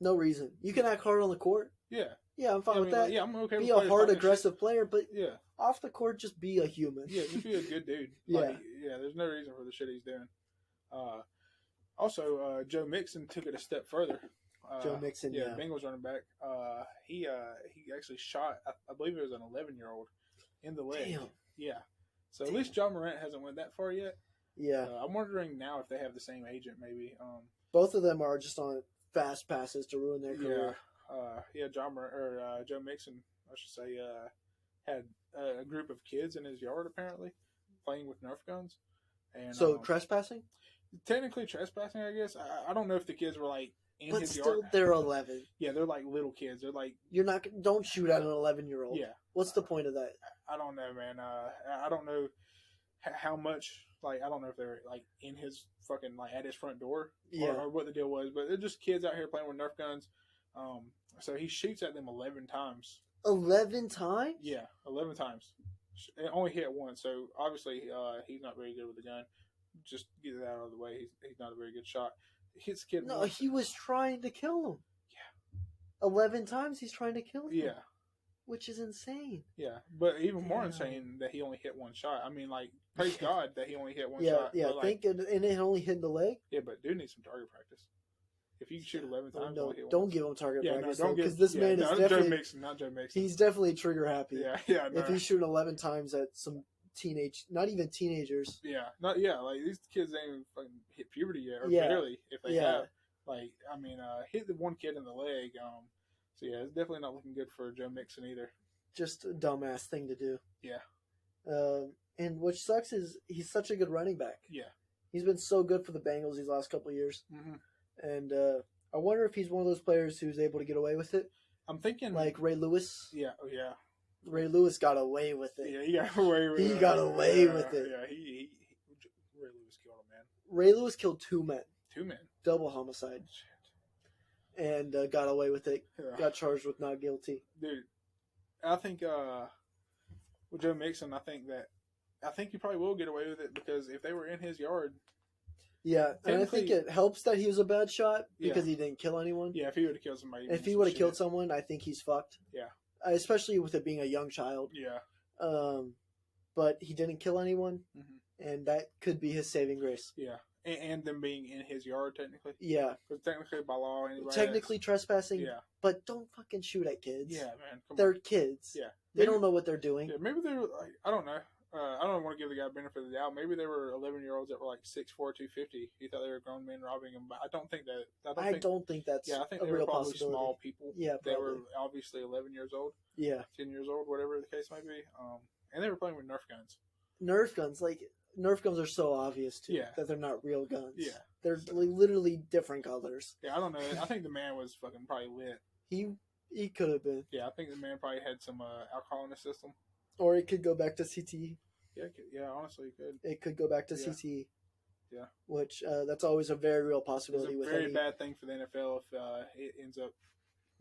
S1: No reason. You can act hard on the court.
S2: Yeah.
S1: Yeah, I'm fine with that.
S2: Like, yeah, I'm okay.
S1: Be
S2: with
S1: a hard, aggressive player, but off the court, just be a human.
S2: Yeah, just be a good dude. There's no reason for the shit he's doing. Also, Joe Mixon took it a step further.
S1: Joe Mixon,
S2: Bengals running back. He actually shot, I believe it was an 11-year-old in the leg.
S1: Damn.
S2: Yeah. So at least John Morant hasn't went that far yet.
S1: Yeah.
S2: I'm wondering now if they have the same agent, maybe.
S1: Both of them are just on fast passes to ruin their career.
S2: Joe Mixon, I should say, had a group of kids in his yard apparently playing with Nerf guns. And
S1: so trespassing?
S2: Technically trespassing, I guess. I don't know if the kids were like in his yard.
S1: But still, they're 11.
S2: Yeah, they're like little kids. They're like
S1: don't shoot at an 11-year-old.
S2: Yeah.
S1: What's the point of that?
S2: I don't know, man. I don't know how much. Like, I don't know if they're like in his fucking like at his front door or what the deal was, but they're just kids out here playing with Nerf guns. So he shoots at them 11 times.
S1: 11 times?
S2: Yeah, 11 times. It only hit once, so obviously he's not very good with the gun. Just get that out of the way. He's not a very good shot. He hits the kid.
S1: No, he was trying to kill him.
S2: Yeah.
S1: 11 times he's trying to kill him.
S2: Yeah.
S1: Which is insane.
S2: Yeah, but even more insane that he only hit one shot. I mean, like, praise God that he only hit one shot.
S1: Yeah,
S2: like,
S1: and it only hit the leg?
S2: Yeah, but dude needs some target practice. If you can shoot 11 times,
S1: don't give him target practice.
S2: No,
S1: because this man is definitely
S2: Joe Mixon, not Joe Mixon.
S1: He's definitely trigger happy.
S2: Yeah.
S1: If he's shooting 11 times at some not even teenagers.
S2: Like these kids ain't even fucking hit puberty yet, or barely if they have. Like, I mean, hit the one kid in the leg. So yeah, it's definitely not looking good for Joe Mixon either.
S1: Just a dumbass thing to do.
S2: Yeah.
S1: And what sucks is he's such a good running back.
S2: Yeah.
S1: He's been so good for the Bengals these last couple of years.
S2: Mm-hmm.
S1: And I wonder if he's one of those players who's able to get away with it.
S2: I'm thinking
S1: like Ray Lewis.
S2: Yeah. Oh yeah.
S1: Ray Lewis got away with it.
S2: Yeah, he got away with it.
S1: He got away with it.
S2: Yeah, he Ray Lewis killed a man.
S1: Ray Lewis killed 2 men.
S2: 2 men.
S1: Double homicide. Shit. And got away with it. Yeah. Got charged with not guilty.
S2: Dude, I think with Joe Mixon, I think he probably will get away with it because if they were in his yard,
S1: Yeah, and I think it helps that he was a bad shot because he didn't kill anyone.
S2: Yeah, if he would have killed somebody.
S1: If he would have killed someone, I think he's fucked.
S2: Yeah.
S1: Especially with it being a young child.
S2: Yeah.
S1: But he didn't kill anyone, and that could be his saving grace.
S2: Yeah. And them being in his yard, technically.
S1: Yeah.
S2: Because technically, by law, anybody
S1: technically trespassing. Yeah. But don't fucking shoot at kids.
S2: Yeah, man.
S1: They're kids.
S2: Yeah.
S1: They don't know what they're doing.
S2: Yeah, maybe they were like, I don't know. I don't want to give the guy benefit of the doubt. Maybe they were 11-year-olds that were like 6'4", 250. He thought they were grown men robbing him, but I don't think that. I don't think that's. Yeah, I think they were probably small people.
S1: Yeah,
S2: probably. They were obviously 11 years old.
S1: Yeah,
S2: 10 years old, whatever the case might be. And they were playing with Nerf guns.
S1: Nerf guns are so obvious too.
S2: Yeah.
S1: That they're not real guns.
S2: Yeah,
S1: they're literally different colors.
S2: Yeah, I don't know. I think the man was fucking probably lit.
S1: He could have been.
S2: Yeah, I think the man probably had some alcohol in his system.
S1: Or it could go back to CTE.
S2: Yeah, honestly, it could.
S1: It could go back to CTE.
S2: Yeah.
S1: Which, that's always a very real possibility.
S2: It's a very bad thing for the NFL if it ends up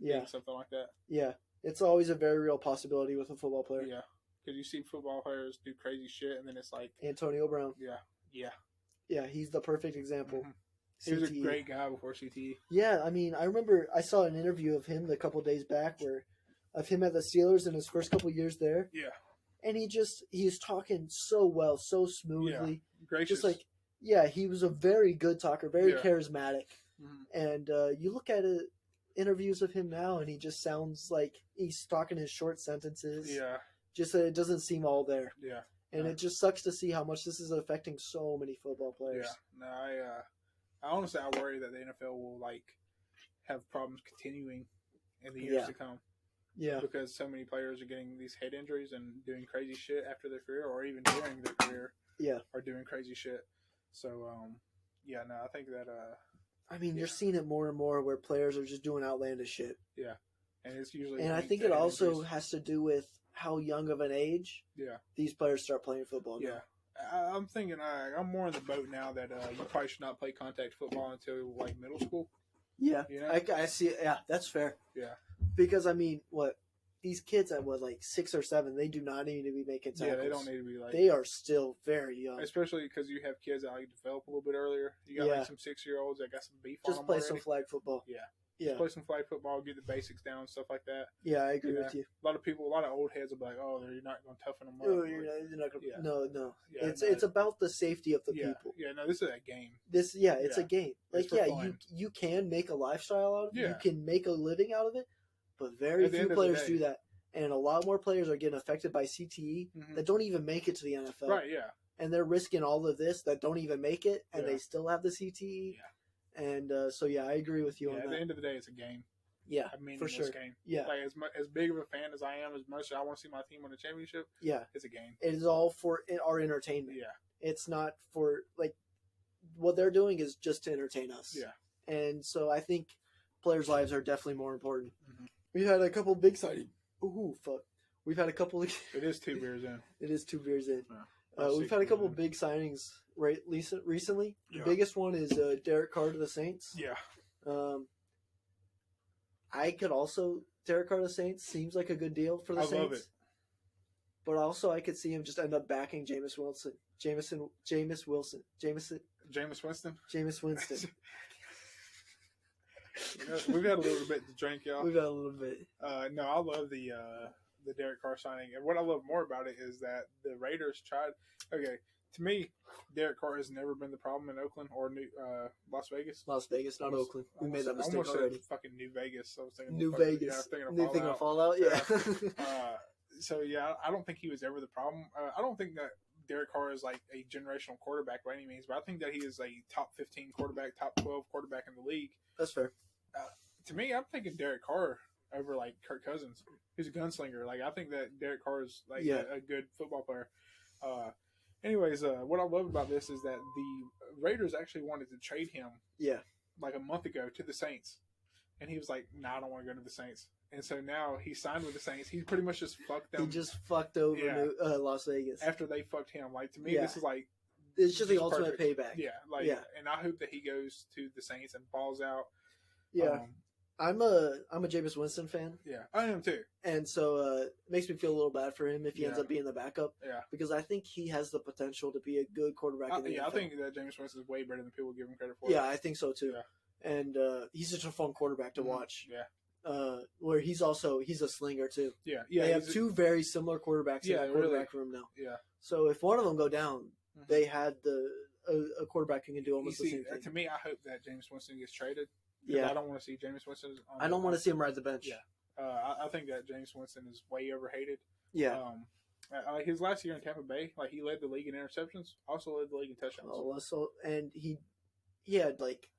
S2: being something like that. Yeah.
S1: It's always a very real possibility with a football player.
S2: Yeah. Because you see football players do crazy shit, and then it's like...
S1: Antonio Brown.
S2: Yeah.
S1: Yeah, he's the perfect example.
S2: Mm-hmm. He was a great guy before CTE.
S1: Yeah, I mean, I remember I saw an interview of him a couple days back of him at the Steelers in his first couple years there.
S2: Yeah.
S1: And he's talking so well, so smoothly.
S2: Yeah. Gracious.
S1: Just he was a very good talker, very charismatic. Mm-hmm. And you look at interviews of him now, and he just sounds like he's talking his short sentences.
S2: Yeah.
S1: Just that it doesn't seem all there.
S2: Yeah.
S1: And it just sucks to see how much this is affecting so many football players.
S2: Yeah. No, I honestly, I worry that the NFL will have problems continuing in the years to come. Yeah. Because so many players are getting these head injuries and doing crazy shit after their career, or even during their career. Yeah. Are doing crazy shit. So, I think that.
S1: I mean, you're seeing it more and more where players are just doing outlandish shit.
S2: Yeah. And it's usually.
S1: And I think it also has to do with how young of an age these players start playing football now.
S2: Yeah. I'm thinking I'm more in the boat now that you probably should not play contact football until middle school.
S1: Yeah, you know? I see. Yeah, that's fair.
S2: Yeah,
S1: because I mean, these kids at 6 or 7, they do not need to be making tackles.
S2: Yeah, they don't need to be
S1: They are still very young.
S2: Especially because you have kids that develop a little bit earlier. You got some 6-year-olds that got some beef on them.
S1: Just play some flag football.
S2: Yeah. Yeah. Play some flag football, get the basics down, stuff like that.
S1: Yeah, I agree with you.
S2: A lot of old heads will be like, "Oh, you're not going to toughen them up."
S1: Oh, you're not going to. Yeah. No. Yeah, it's about the safety of the people.
S2: Yeah, no, this is a game.
S1: It's a game. You can make a lifestyle out of it. You can make a living out of it, but very few players do that, and a lot more players are getting affected by CTE that don't even make it to the NFL.
S2: Right. Yeah.
S1: And they're risking all of this that don't even make it, and they still have the CTE. Yeah. And I agree with you on that.
S2: At the end of the day, it's a game.
S1: Yeah,
S2: for sure. Game.
S1: Yeah,
S2: as big of a fan as I am, as much as I want to see my team win a championship.
S1: Yeah,
S2: it's a game.
S1: It is all for our entertainment.
S2: Yeah,
S1: it's not for what they're doing is just to entertain us.
S2: Yeah,
S1: and so I think players' lives are definitely more important. Mm-hmm. We've had a couple big signings. Ooh, fuck. We've had a couple.
S2: It is 2 beers in.
S1: It is 2 beers in. We've had a couple big signings recently. The biggest one is Derek Carr to the Saints.
S2: Yeah.
S1: I could also Derek Carr to the Saints seems like a good deal for the Saints. I love it. But also I could see him just end up backing Jameis Winston.
S2: Jameis Winston. We've had a little bit to drink, y'all.
S1: We've had a little bit.
S2: No, I love the Derek Carr signing, and what I love more about it is that the Raiders tried. Okay, to me, Derek Carr has never been the problem in Oakland or Las Vegas.
S1: Las Vegas, not Oakland. We made that mistake already.
S2: Fucking New Vegas. I was thinking
S1: New Vegas.
S2: Yeah, I was thinking
S1: of Fallout. Yeah.
S2: So I don't think he was ever the problem. I don't think that Derek Carr is like a generational quarterback by any means, but I think that he is a top 15 quarterback, top 12 quarterback in the league.
S1: That's fair.
S2: To me, I'm thinking Derek Carr over Kirk Cousins, who's a gunslinger. I think that Derek Carr is a good football player. Anyways, what I love about this is that the Raiders actually wanted to trade him.
S1: Yeah.
S2: A month ago to the Saints, and he was like, "Nah, I don't want to go to the Saints." And so now he signed with the Saints. He pretty much just fucked them.
S1: He just fucked over Las Vegas
S2: after they fucked him. To me, this is
S1: it's just the ultimate
S2: payback. Yeah, and I hope that he goes to the Saints and balls out.
S1: Yeah. I'm a Jameis Winston fan,
S2: Yeah, I am too.
S1: and so it makes me feel a little bad for him if he ends
S2: Yeah.
S1: up being the backup.
S2: Yeah.
S1: Because I think he has the potential to be a good quarterback in the NFL.
S2: I think that James Winston is way better than people give him credit for.
S1: Yeah, I think so too.
S2: Yeah.
S1: And he's such a fun quarterback to watch.
S2: Yeah.
S1: Where he's a slinger too.
S2: Yeah.
S1: They have two very similar quarterbacks in that quarterback room now.
S2: Yeah.
S1: So if one of them go down, they had a quarterback who can do almost the same thing.
S2: To me, I hope that James Winston gets traded.
S1: Yeah.
S2: I don't want to see James Winston.
S1: I don't want to see him ride the bench.
S2: Yeah. I think that James Winston is way overhated.
S1: Yeah.
S2: His last year in Tampa Bay, like he led the league in interceptions, also led the league in touchdowns.
S1: Oh, so and he had like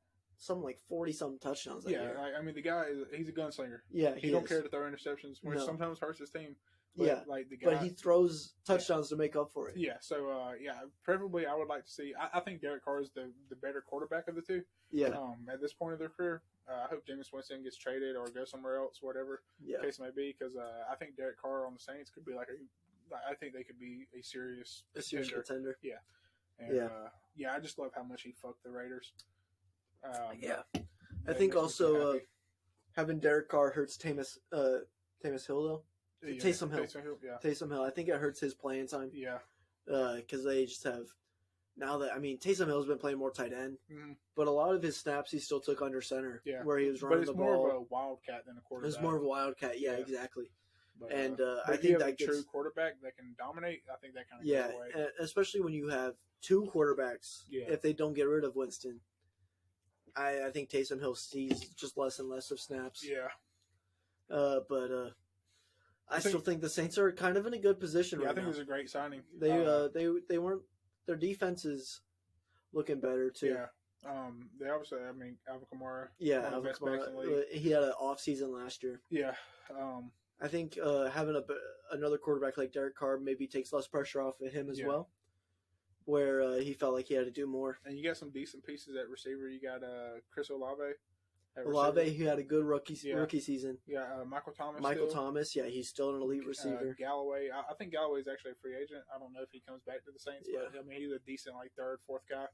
S1: 40 something touchdowns. That year.
S2: I mean the guy he's a gunslinger.
S1: Yeah,
S2: he don't care to throw interceptions, which sometimes hurts his team. But, like the guy,
S1: but he throws touchdowns to make up for it.
S2: Yeah, so preferably I would like to see. I think Derek Carr is the better quarterback of the two.
S1: Yeah.
S2: At this point of their career, I hope Jameis Winston gets traded or goes somewhere else, whatever the case may be. Because I think Derek Carr on the Saints could be I think they could be a serious
S1: contender.
S2: Yeah. And, I just love how much he fucked the Raiders.
S1: I think also having Derek Carr hurts Taysom Hill though. Taysom Hill. I think it hurts his playing time.
S2: Yeah.
S1: Because they just have Taysom Hill's been playing more tight end, but a lot of his snaps he still took under center.
S2: Yeah.
S1: Where he was running the ball.
S2: But it's more of a wildcat than a quarterback.
S1: It's more of a wildcat. Yeah. Exactly.
S2: But,
S1: and
S2: I think that true quarterback that can dominate. I think that kind of goes away.
S1: Especially when you have two quarterbacks.
S2: Yeah.
S1: If they don't get rid of Winston, I think Taysom Hill sees just less and less of snaps.
S2: Yeah.
S1: I still think the Saints are kind of in a good position right now.
S2: I think it was a great signing.
S1: They weren't. Their defense is looking better too.
S2: Yeah. They obviously. Alvin Kamara.
S1: Yeah, Alvin Kamara. He had an off season last year.
S2: Yeah.
S1: I think having another quarterback like Derek Carr maybe takes less pressure off of him as well, where he felt like he had to do more.
S2: And you got some decent pieces at receiver. You got Chris Olave.
S1: Olave, who had a good rookie season.
S2: Yeah, Michael Thomas.
S1: Thomas, yeah, he's still an elite receiver.
S2: Galloway, I think Galloway is actually a free agent. I don't know if he comes back to the Saints, but he's a decent third, fourth guy.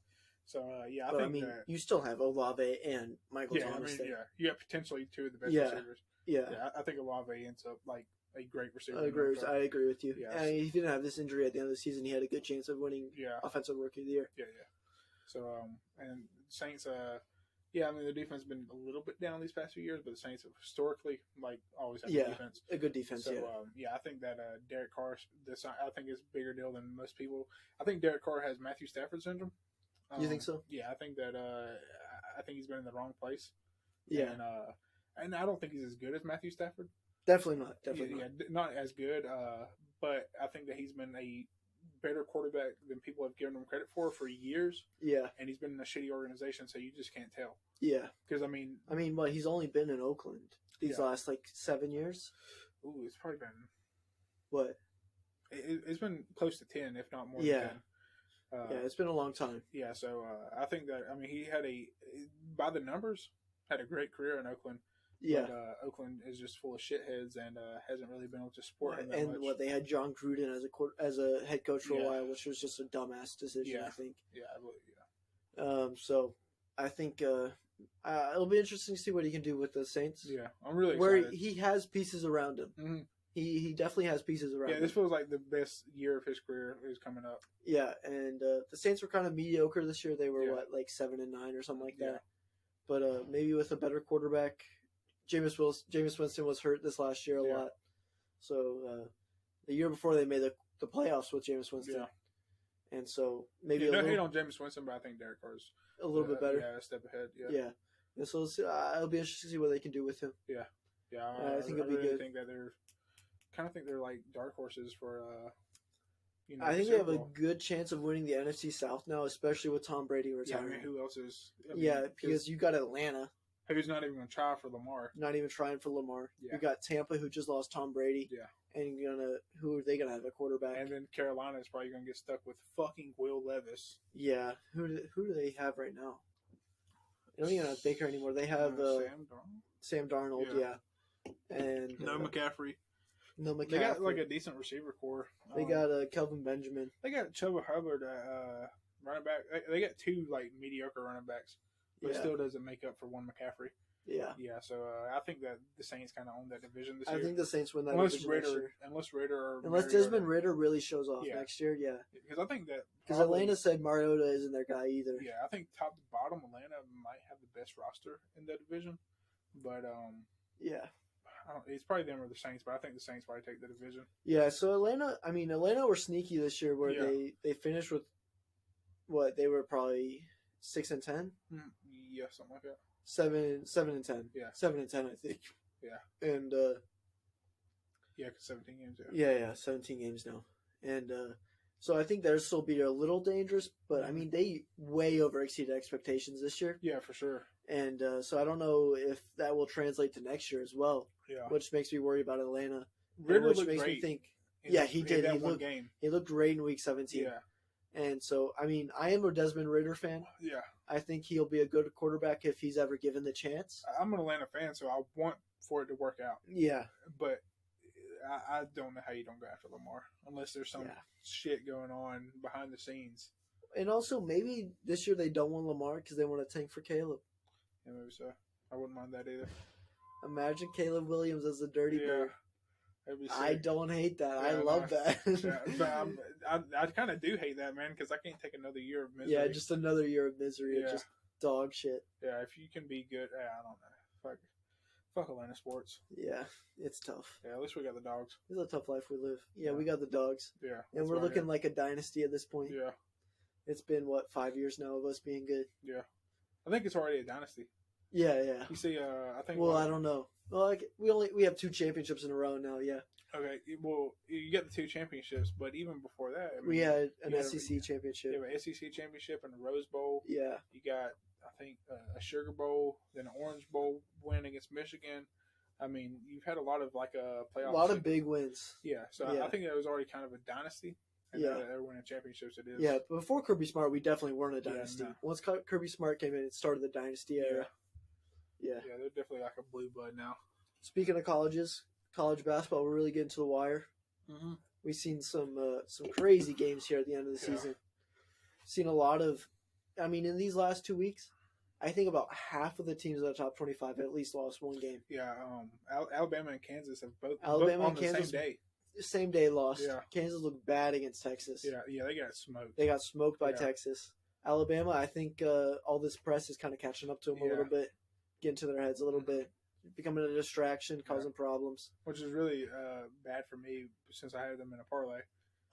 S2: So I think
S1: you still have Olave and Michael Thomas.
S2: You have potentially two of the best receivers.
S1: Yeah,
S2: I think Olave ends up a great receiver.
S1: I agree with you. Yeah. And if he didn't have this injury at the end of the season, he had a good chance of winning Offensive Rookie of the Year.
S2: Yeah. So and Saints, the defense has been a little bit down these past few years, but the Saints have historically always had good defense.
S1: A good defense.
S2: So I think that Derek Carr, I think is a bigger deal than most people. I think Derek Carr has Matthew Stafford syndrome.
S1: You think so?
S2: Yeah, I think that I think he's been in the wrong place.
S1: Yeah,
S2: and I don't think he's as good as Matthew Stafford.
S1: Definitely not.
S2: Not as good. But I think that he's been a better quarterback than people have given him credit for years.
S1: Yeah,
S2: and he's been in a shitty organization, so you just can't tell.
S1: Yeah,
S2: because
S1: but he's only been in Oakland these last 7 years.
S2: Ooh, it's probably been
S1: what?
S2: It's been close to 10, if not more than 10.
S1: It's been a long time.
S2: Yeah, so I think that he had by the numbers, had a great career in Oakland.
S1: Yeah,
S2: but, Oakland is just full of shitheads and hasn't really been able to support him that
S1: and
S2: much.
S1: They had John Gruden as a head coach for a while, which was just a dumbass decision. I think.
S2: Yeah, I believe.
S1: So I think it'll be interesting to see what he can do with the Saints.
S2: Yeah, I'm really
S1: excited.
S2: Where
S1: he has pieces around him.
S2: Mm-hmm.
S1: He definitely has pieces around him.
S2: Yeah, this feels like the best year of his career is coming up.
S1: Yeah, and the Saints were kind of mediocre this year. They were 7-9 or something like that. But maybe with a better quarterback. Jameis Winston was hurt this last year a lot. So the year before they made the playoffs with Jameis Winston. Yeah. And so maybe
S2: no hate on Jameis Winston, but I think Derek Carr's
S1: a little bit better.
S2: Yeah, a step ahead.
S1: Yeah. And so it'll be interesting to see what they can do with him.
S2: Yeah. Yeah.
S1: I think it'll be good.
S2: Think that they're like dark horses for
S1: I think they have a good chance of winning the NFC South now, especially with Tom Brady retiring.
S2: Yeah, who else is?
S1: Because you got Atlanta.
S2: Who's not even going to try for Lamar?
S1: Not even trying for Lamar. Yeah. You got Tampa, who just lost Tom Brady.
S2: Yeah.
S1: And who are they going to have a quarterback?
S2: And then Carolina is probably going to get stuck with fucking Will Levis.
S1: Yeah. Who do they have right now? They don't even have Baker anymore. They have Sam Darnold. Yeah. And
S2: no McCaffrey.
S1: No McCaffrey.
S2: They got a decent receiver core.
S1: They got Kelvin Benjamin.
S2: They got Chuba Hubbard, running back. They got two mediocre running backs. But it still doesn't make up for one McCaffrey.
S1: Yeah.
S2: Yeah, so I think that the Saints kind of own that division this
S1: I
S2: year.
S1: think the Saints win that
S2: Unless
S1: division next year. Unless
S2: Mariota,
S1: Desmond Ritter really shows off
S2: Yeah.
S1: next year, yeah.
S2: because I think that
S1: Because
S2: probably-
S1: Atlanta said Mariota isn't their guy either.
S2: Yeah, I think top to bottom, Atlanta might have the best roster in that division, but
S1: Yeah.
S2: it's probably them or the Saints. But I think the Saints probably take the division.
S1: Yeah, so Atlanta were sneaky this year where
S2: Yeah.
S1: they finished with what, they were probably 6-10?
S2: Yeah, something like that.
S1: 7-10.
S2: Yeah.
S1: 7-10, I think.
S2: Yeah.
S1: And
S2: Yeah, because 17 games.
S1: yeah, 17 games now. And so I think they'll still be a little dangerous, but I mean they way over exceeded expectations this year.
S2: Yeah, for sure.
S1: And so I don't know if that will translate to next year as well,
S2: Yeah,
S1: which makes me worry about Atlanta.
S2: Ritter
S1: which
S2: looked
S1: makes
S2: great.
S1: me think
S2: in
S1: yeah,
S2: that-
S1: he
S2: in
S1: did.
S2: That
S1: He
S2: one
S1: looked
S2: game.
S1: he looked great in week 17.
S2: Yeah,
S1: And so I mean I am a Desmond Ritter fan.
S2: yeah.
S1: I think he'll be a good quarterback if he's ever given the chance.
S2: I'm an Atlanta fan, so I want for it to work out.
S1: Yeah.
S2: But I don't know how you don't go after Lamar unless there's some
S1: Yeah.
S2: shit going on behind the scenes.
S1: And also maybe this year they don't want Lamar because they want to tank for Caleb.
S2: Yeah, maybe so. I wouldn't mind that either.
S1: Imagine Caleb Williams as the dirty
S2: Yeah.
S1: bird.
S2: That'd be
S1: I
S2: sick.
S1: don't hate that. I
S2: Yeah,
S1: love that.
S2: Yeah, but I kind of do hate that, man, because I can't take another year of misery.
S1: Yeah, just another year of misery.
S2: Yeah.
S1: Just dog shit.
S2: Yeah, if you can be good, I don't know. Fuck Atlanta sports.
S1: Yeah, it's tough.
S2: Yeah, at least we got the dogs.
S1: It's a tough life we live. Yeah,
S2: Yeah.
S1: we got the dogs.
S2: Yeah,
S1: And
S2: that's
S1: we're
S2: what I
S1: looking
S2: hear.
S1: like a dynasty at this point.
S2: Yeah,
S1: It's been, 5 years now of us being good?
S2: yeah. I think it's already a dynasty.
S1: Yeah, yeah.
S2: You see, I think.
S1: Well, I don't know. Well, we have 2 championships in a row now, yeah.
S2: Okay, well, you get the 2 championships, but even before that, I mean,
S1: We had an
S2: you have-
S1: SEC
S2: You
S1: championship.
S2: have an SEC championship and a Rose Bowl.
S1: Yeah.
S2: You got, I think, a Sugar Bowl, then an Orange Bowl win against Michigan. I mean, you've had a lot of playoff.
S1: A lot of big wins.
S2: Yeah, so
S1: Yeah.
S2: I think that was already kind of a dynasty. And
S1: Yeah.
S2: now that they're winning championships, it is.
S1: Yeah, but before Kirby Smart, we definitely weren't a
S2: Yeah,
S1: dynasty.
S2: no.
S1: Once Kirby Smart came in, it started the dynasty era. Yeah.
S2: Yeah, they're definitely like a blue blood now.
S1: Speaking of colleges, college basketball, we're really getting to the wire.
S2: Mm-hmm.
S1: We've seen some crazy games here at the end of the
S2: Yeah.
S1: season. Seen a lot of, in these last 2 weeks, I think about half of the teams in the top 25 at least lost one game.
S2: Yeah, Alabama and Kansas have both
S1: Alabama
S2: on
S1: and
S2: the
S1: Kansas
S2: same day.
S1: Same day lost.
S2: Yeah.
S1: Kansas looked bad against Texas.
S2: Yeah, they got smoked.
S1: They got smoked by
S2: Yeah.
S1: Texas. Alabama, I think all this press is kind of catching up to them a little
S2: Yeah.
S1: bit, getting to their heads a little bit, becoming a distraction, causing problems.
S2: Which is really bad for me since I had them in a parlay.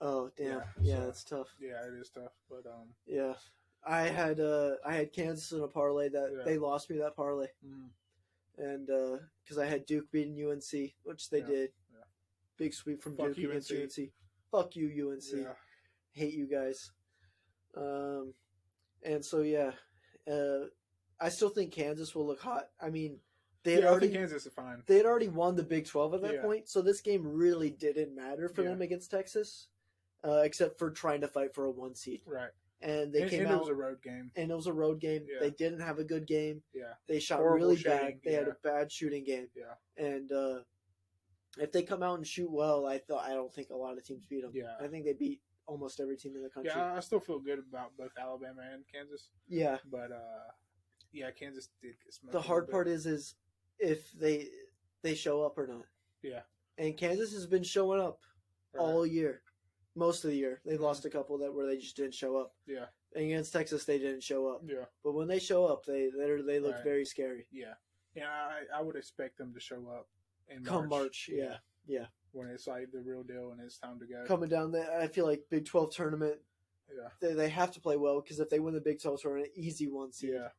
S1: Oh damn!
S2: Yeah,
S1: Yeah,
S2: so-
S1: that's tough.
S2: Yeah, it is tough, but
S1: Yeah, I had Kansas in a parlay that
S2: Yeah.
S1: they lost me that parlay,
S2: mm,
S1: and because I had Duke beating UNC, which they
S2: Yeah.
S1: did.
S2: Yeah.
S1: Big sweep from
S2: Fuck
S1: Duke against
S2: UNC.
S1: UNC. Fuck you, UNC.
S2: yeah,
S1: Hate you guys. And so yeah, I still think Kansas will look hot. I mean, they had
S2: I
S1: already
S2: think Kansas is fine.
S1: they had already won the Big 12 at that
S2: Yeah.
S1: point, so this game really didn't matter for
S2: Yeah.
S1: them against Texas, except for trying to fight for a 1 seed.
S2: Right.
S1: And they came
S2: and
S1: out,
S2: it was a road game.
S1: and it was a road game.
S2: Yeah.
S1: They didn't have a good game.
S2: Yeah.
S1: They shot
S2: Horrible
S1: really
S2: shooting,
S1: bad. They had
S2: yeah.
S1: a bad shooting game.
S2: Yeah.
S1: And if they come out and shoot well, I don't think a lot of teams beat them.
S2: Yeah.
S1: I think they beat almost every team in the country.
S2: Yeah, I still feel good about both Alabama and Kansas,
S1: Yeah.
S2: but yeah, Kansas did get smoked.
S1: The hard part is if they show up or not.
S2: Yeah.
S1: And Kansas has been showing up all year, most of the year. They lost a couple where they just didn't show up.
S2: Yeah.
S1: And against Texas, they didn't show up.
S2: Yeah.
S1: But when they show up, they look
S2: Right.
S1: very scary.
S2: Yeah. Yeah, I would expect them to show up in
S1: Come March, yeah.
S2: When it's like the real deal and it's time to go.
S1: Coming down there, I feel like Big 12 tournament,
S2: Yeah.
S1: they have to play well because if they win the Big 12 tournament, easy 1 seed.
S2: Yeah.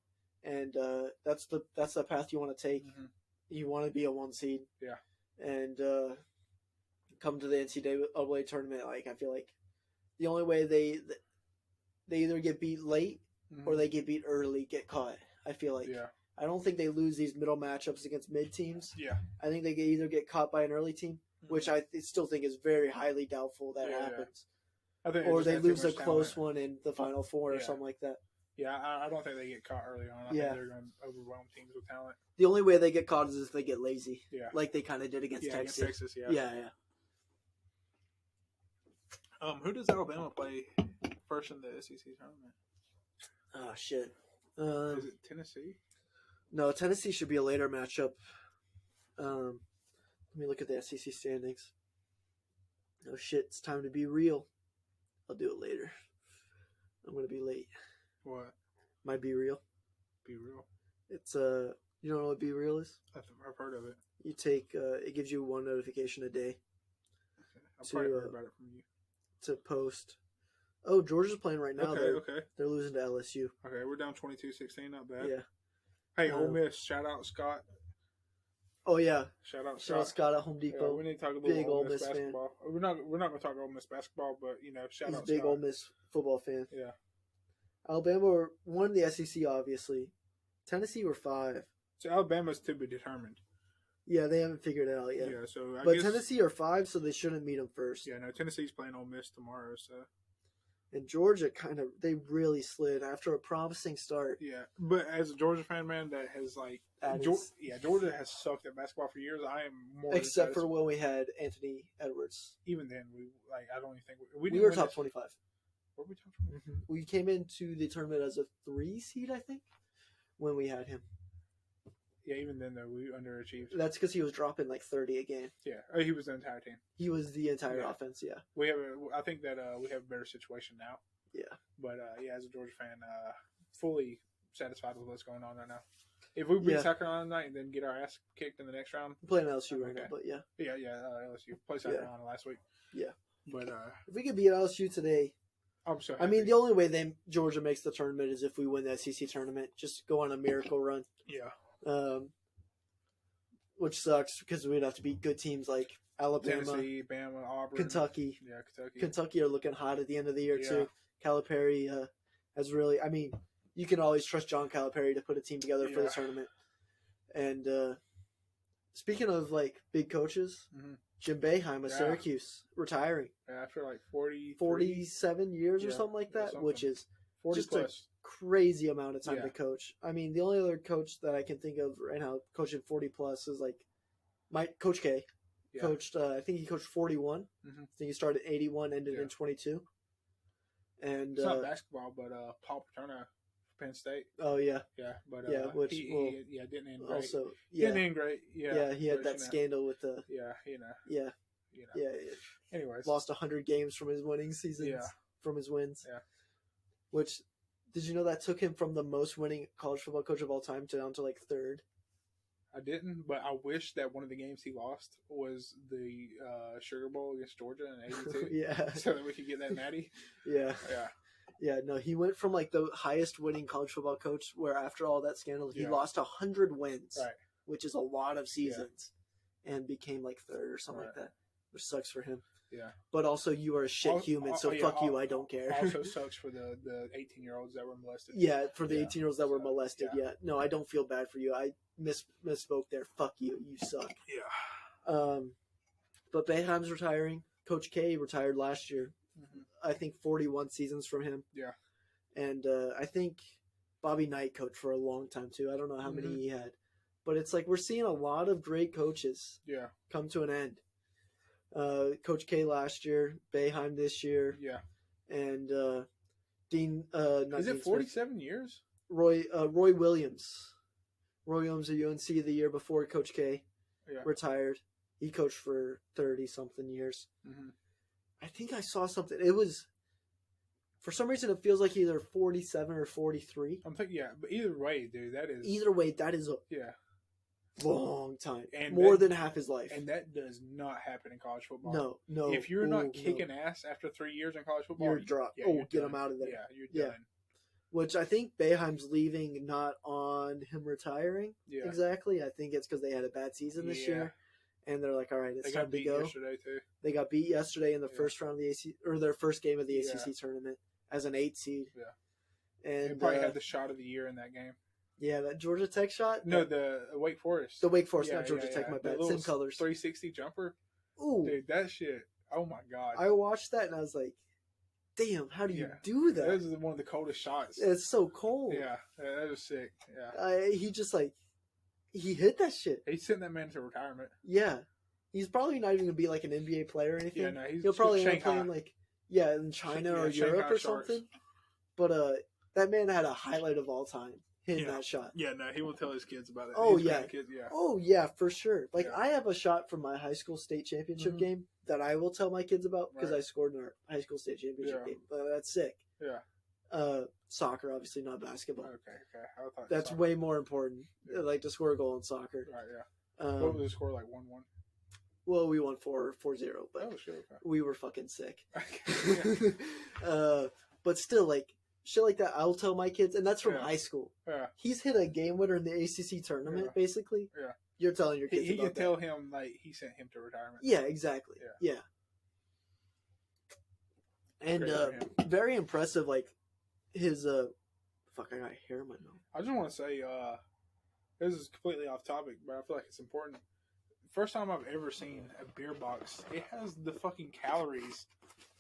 S1: And that's the path you want to take.
S2: Mhm.
S1: You want to be a 1 seed.
S2: Yeah.
S1: And come to the NCAA tournament, like I feel like the only way they either get beat late
S2: Mhm.
S1: or they get beat early, get caught. I feel like
S2: Yeah.
S1: I don't think they lose these middle matchups against mid teams.
S2: Yeah.
S1: I think they either get caught by an early team, which I still think is very highly doubtful that
S2: Yeah, yeah.
S1: happens,
S2: I think
S1: or
S2: just
S1: they
S2: have too
S1: lose a
S2: much
S1: close
S2: talent.
S1: one in the Final Four or
S2: Yeah.
S1: something like that.
S2: Yeah, I don't think they get caught early on. I
S1: Yeah.
S2: think they're going to overwhelm teams with talent.
S1: The only way they get caught is if they get lazy,
S2: Yeah.
S1: like they kind of did against
S2: Yeah,
S1: Texas.
S2: against Texas, yeah.
S1: Yeah.
S2: Who does Alabama play first in the SEC tournament?
S1: Oh shit.
S2: Is it Tennessee?
S1: No, Tennessee should be a later matchup. Let me look at the SEC standings. Oh shit, it's time to be real. I'll do it later. I'm gonna be late.
S2: What?
S1: My Be Real.
S2: Be real.
S1: It's you don't know what Be Real is?
S2: I've heard of it.
S1: You take it gives you one notification a day.
S2: Okay. I've probably heard about it from you.
S1: To post. Oh, Georgia's playing right now.
S2: Okay.
S1: They're losing to LSU.
S2: Okay, we're down 22-16, not bad.
S1: Yeah.
S2: Hey, Ole Miss, shout out Scott.
S1: Oh yeah.
S2: Shout out
S1: Scott at Home Depot.
S2: Yeah, we need to talk a little
S1: big
S2: Ole Miss
S1: fan.
S2: basketball. We're not going to talk Ole Miss basketball, but shout
S1: He's
S2: out
S1: a big
S2: Scott.
S1: Ole Miss football fan.
S2: Yeah.
S1: Alabama won the SEC, obviously. Tennessee were 5.
S2: So Alabama's to be determined.
S1: Yeah, they haven't figured it out yet.
S2: Yeah, so
S1: but Tennessee are 5, so they shouldn't meet them first.
S2: Yeah, no, Tennessee's playing Ole Miss tomorrow, so.
S1: And Georgia they really slid after a promising start.
S2: Yeah, but as a Georgia fan, man, that has Georgia has sucked at basketball for years. I am more
S1: except for when we had Anthony Edwards.
S2: Even then, I don't even think
S1: we were top 25.
S2: Were we top 25?
S1: Mm-hmm. We came into the tournament as a 3 seed, I think, when we had him.
S2: Yeah, even then though we underachieved.
S1: That's because he was dropping like 30 a game.
S2: Yeah, he was the entire team.
S1: He was the entire offense. Yeah,
S2: I think that we have a better situation now.
S1: Yeah,
S2: but as a Georgia fan, fully satisfied with what's going on right now. If we beat South Carolina tonight and then get our ass kicked in the next round,
S1: we're playing LSU right now. But
S2: LSU played South Carolina last week.
S1: Yeah,
S2: but
S1: if we could beat LSU today.
S2: I'm so happy.
S1: I mean, the only way Georgia makes the tournament is if we win the SEC tournament. Just go on a miracle run.
S2: Yeah.
S1: Which sucks because we'd have to beat good teams like Alabama,
S2: Tennessee, Bama, Auburn,
S1: Kentucky.
S2: Yeah, Kentucky.
S1: Kentucky are looking hot at the end of the year too. Calipari has really. I mean, you can always trust John Calipari to put a team together for the tournament. And speaking of like big coaches, Jim Boeheim of Syracuse retiring.
S2: Yeah, after like
S1: 47 years or something like that, which is
S2: 40
S1: just
S2: plus.
S1: A crazy amount of time to coach. I mean, the only other coach that I can think of right now coaching 40 plus is like Coach K. Yeah. Coached, I think he coached 41. I think he started 81, ended in 22. And
S2: it's not basketball, but Paul Paterno, Penn State.
S1: Oh yeah,
S2: but
S1: he
S2: didn't end great.
S1: Also,
S2: didn't end great. Yeah,
S1: he had that scandal with the.
S2: Yeah. Anyways,
S1: lost 100 games from his winning seasons.
S2: Yeah.
S1: From his wins.
S2: Yeah.
S1: Which, did you know that took him from the most winning college football coach of all time down to like 3rd?
S2: I didn't, but I wish that one of the games he lost was the Sugar Bowl against Georgia in '82.
S1: Yeah.
S2: So that we could get that natty.
S1: Yeah. No, he went from like the highest winning college football coach, where after all that scandal, he lost 100 wins, which is a lot of seasons, and became like 3rd or something like that, which sucks for him.
S2: Yeah.
S1: But also, you are a shit human, so fuck you, I don't care.
S2: Also sucks for the 18-year-olds that were molested.
S1: Yeah, for the 18-year-olds that were molested, No, I don't feel bad for you. I misspoke there. Fuck you. You suck.
S2: Yeah.
S1: But Boeheim's retiring. Coach K retired last year. I think 41 seasons from him.
S2: Yeah.
S1: And I think Bobby Knight coached for a long time, too. I don't know how many he had. But it's like we're seeing a lot of great coaches come to an end. Coach K last year, Boeheim this year.
S2: Yeah.
S1: And Dean.
S2: Is it 47 years?
S1: Roy Williams. Roy Williams of UNC the year before Coach K retired. He coached for 30-something years. I think I saw something. It was, for some reason, it feels like either 47 or 43.
S2: I'm thinking, but either way, dude, that is...
S1: Either way, that is a long time.
S2: And
S1: more than half his life.
S2: And that does not happen in college football.
S1: No.
S2: If you're not kicking ass after 3 years in college football...
S1: You're dropped. Get him out of there.
S2: Yeah, you're done.
S1: Which I think Boeheim's leaving not on him retiring exactly. I think it's because they had a bad season this year. And they're like, all right, it's time to go.
S2: Yesterday too.
S1: They got beat yesterday in the first round of the ACC, or their first game of the ACC tournament as an 8 seed.
S2: Yeah.
S1: And
S2: they probably had the shot of the year in that game.
S1: Yeah, that Georgia Tech shot?
S2: No, the Wake Forest.
S1: The Wake Forest, not Georgia Tech, my bad. Same colors.
S2: 360 jumper.
S1: Ooh.
S2: Dude, that shit. Oh my God.
S1: I watched that and I was like, damn, how do you do that?
S2: That was one of the coldest shots.
S1: It's so cold.
S2: Yeah, that was sick. Yeah.
S1: He just he hit that shit.
S2: He's sending that man to retirement.
S1: Yeah. He's probably not even going to be like an NBA player or anything.
S2: Yeah, no,
S1: he'll probably end up playing in China or Europe or something. But that man had a highlight of all time. hitting that shot.
S2: Yeah, no, he will tell his kids about it.
S1: Oh,
S2: He's
S1: yeah.
S2: Kids, yeah.
S1: Oh, yeah, for sure. Like,
S2: Yeah.
S1: I have a shot from my high school state championship game that I will tell my kids about because I scored in our high school state championship game. But that's sick.
S2: Yeah.
S1: Soccer, obviously, not basketball.
S2: Okay. I thought
S1: That's
S2: soccer.
S1: way more important, like, to score a goal in soccer.
S2: Right, yeah. What was the score, like 1-1?
S1: Well, we won 4-0, but
S2: Oh, shit, okay.
S1: we were fucking sick.
S2: Yeah.
S1: But still, like, shit like that, I'll tell my kids, and that's from high school.
S2: Yeah.
S1: He's hit a game winner in the ACC tournament, basically.
S2: Yeah.
S1: You're telling your kids
S2: he
S1: about
S2: can tell him, like, he sent him to retirement.
S1: Yeah, exactly. Yeah. And very impressive, like, his, fuck, I got hair in my mouth.
S2: I just want to say, this is completely off topic, but I feel like it's important. First time I've ever seen a beer box, it has the fucking calories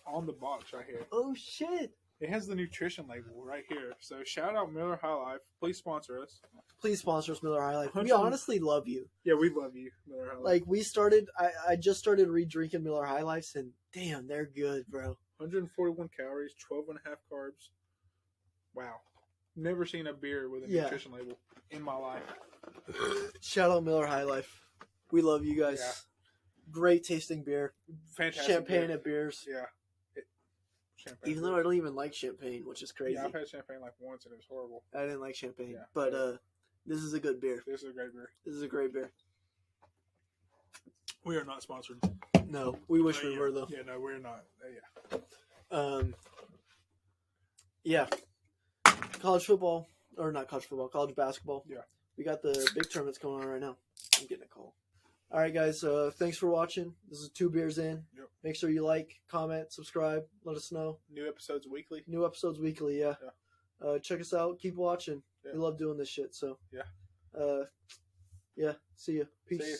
S2: on the box right here.
S1: Oh, shit.
S2: It has the nutrition label right here. So shout out Miller High Life. Please sponsor us.
S1: Please sponsor us, Miller High Life. We honestly love you.
S2: Yeah, we love you, Miller High Life.
S1: Like, I just started re-drinking Miller High Lifes, and damn, they're good, bro.
S2: 141 calories, 12.5 carbs. Wow. Never seen a beer with a nutrition label in my life.
S1: Shout out Miller High Life. We love you guys.
S2: Yeah.
S1: Great tasting beer.
S2: Fantastic
S1: champagne
S2: beer.
S1: at beers.
S2: Yeah. Champagne
S1: Even though I don't even like champagne, which is crazy.
S2: Yeah, I've had champagne like once and it was horrible.
S1: I didn't like champagne.
S2: Yeah.
S1: But this is a good beer.
S2: This is a great beer.
S1: This is a great beer.
S2: We are not sponsored.
S1: No, we wish we were, though.
S2: Yeah, no, we're not.
S1: Yeah. College football, or not college football, college basketball.
S2: Yeah.
S1: We got the big tournaments going on right now. I'm getting a call. All right, guys. Thanks for watching. This is 2 Beers In.
S2: Yep.
S1: Make sure you like, comment, subscribe. Let us know.
S2: New episodes weekly.
S1: New episodes weekly, yeah. Check us out. Keep watching.
S2: Yeah.
S1: We love doing this shit, so.
S2: Yeah.
S1: Yeah. See you. Peace.
S2: See you.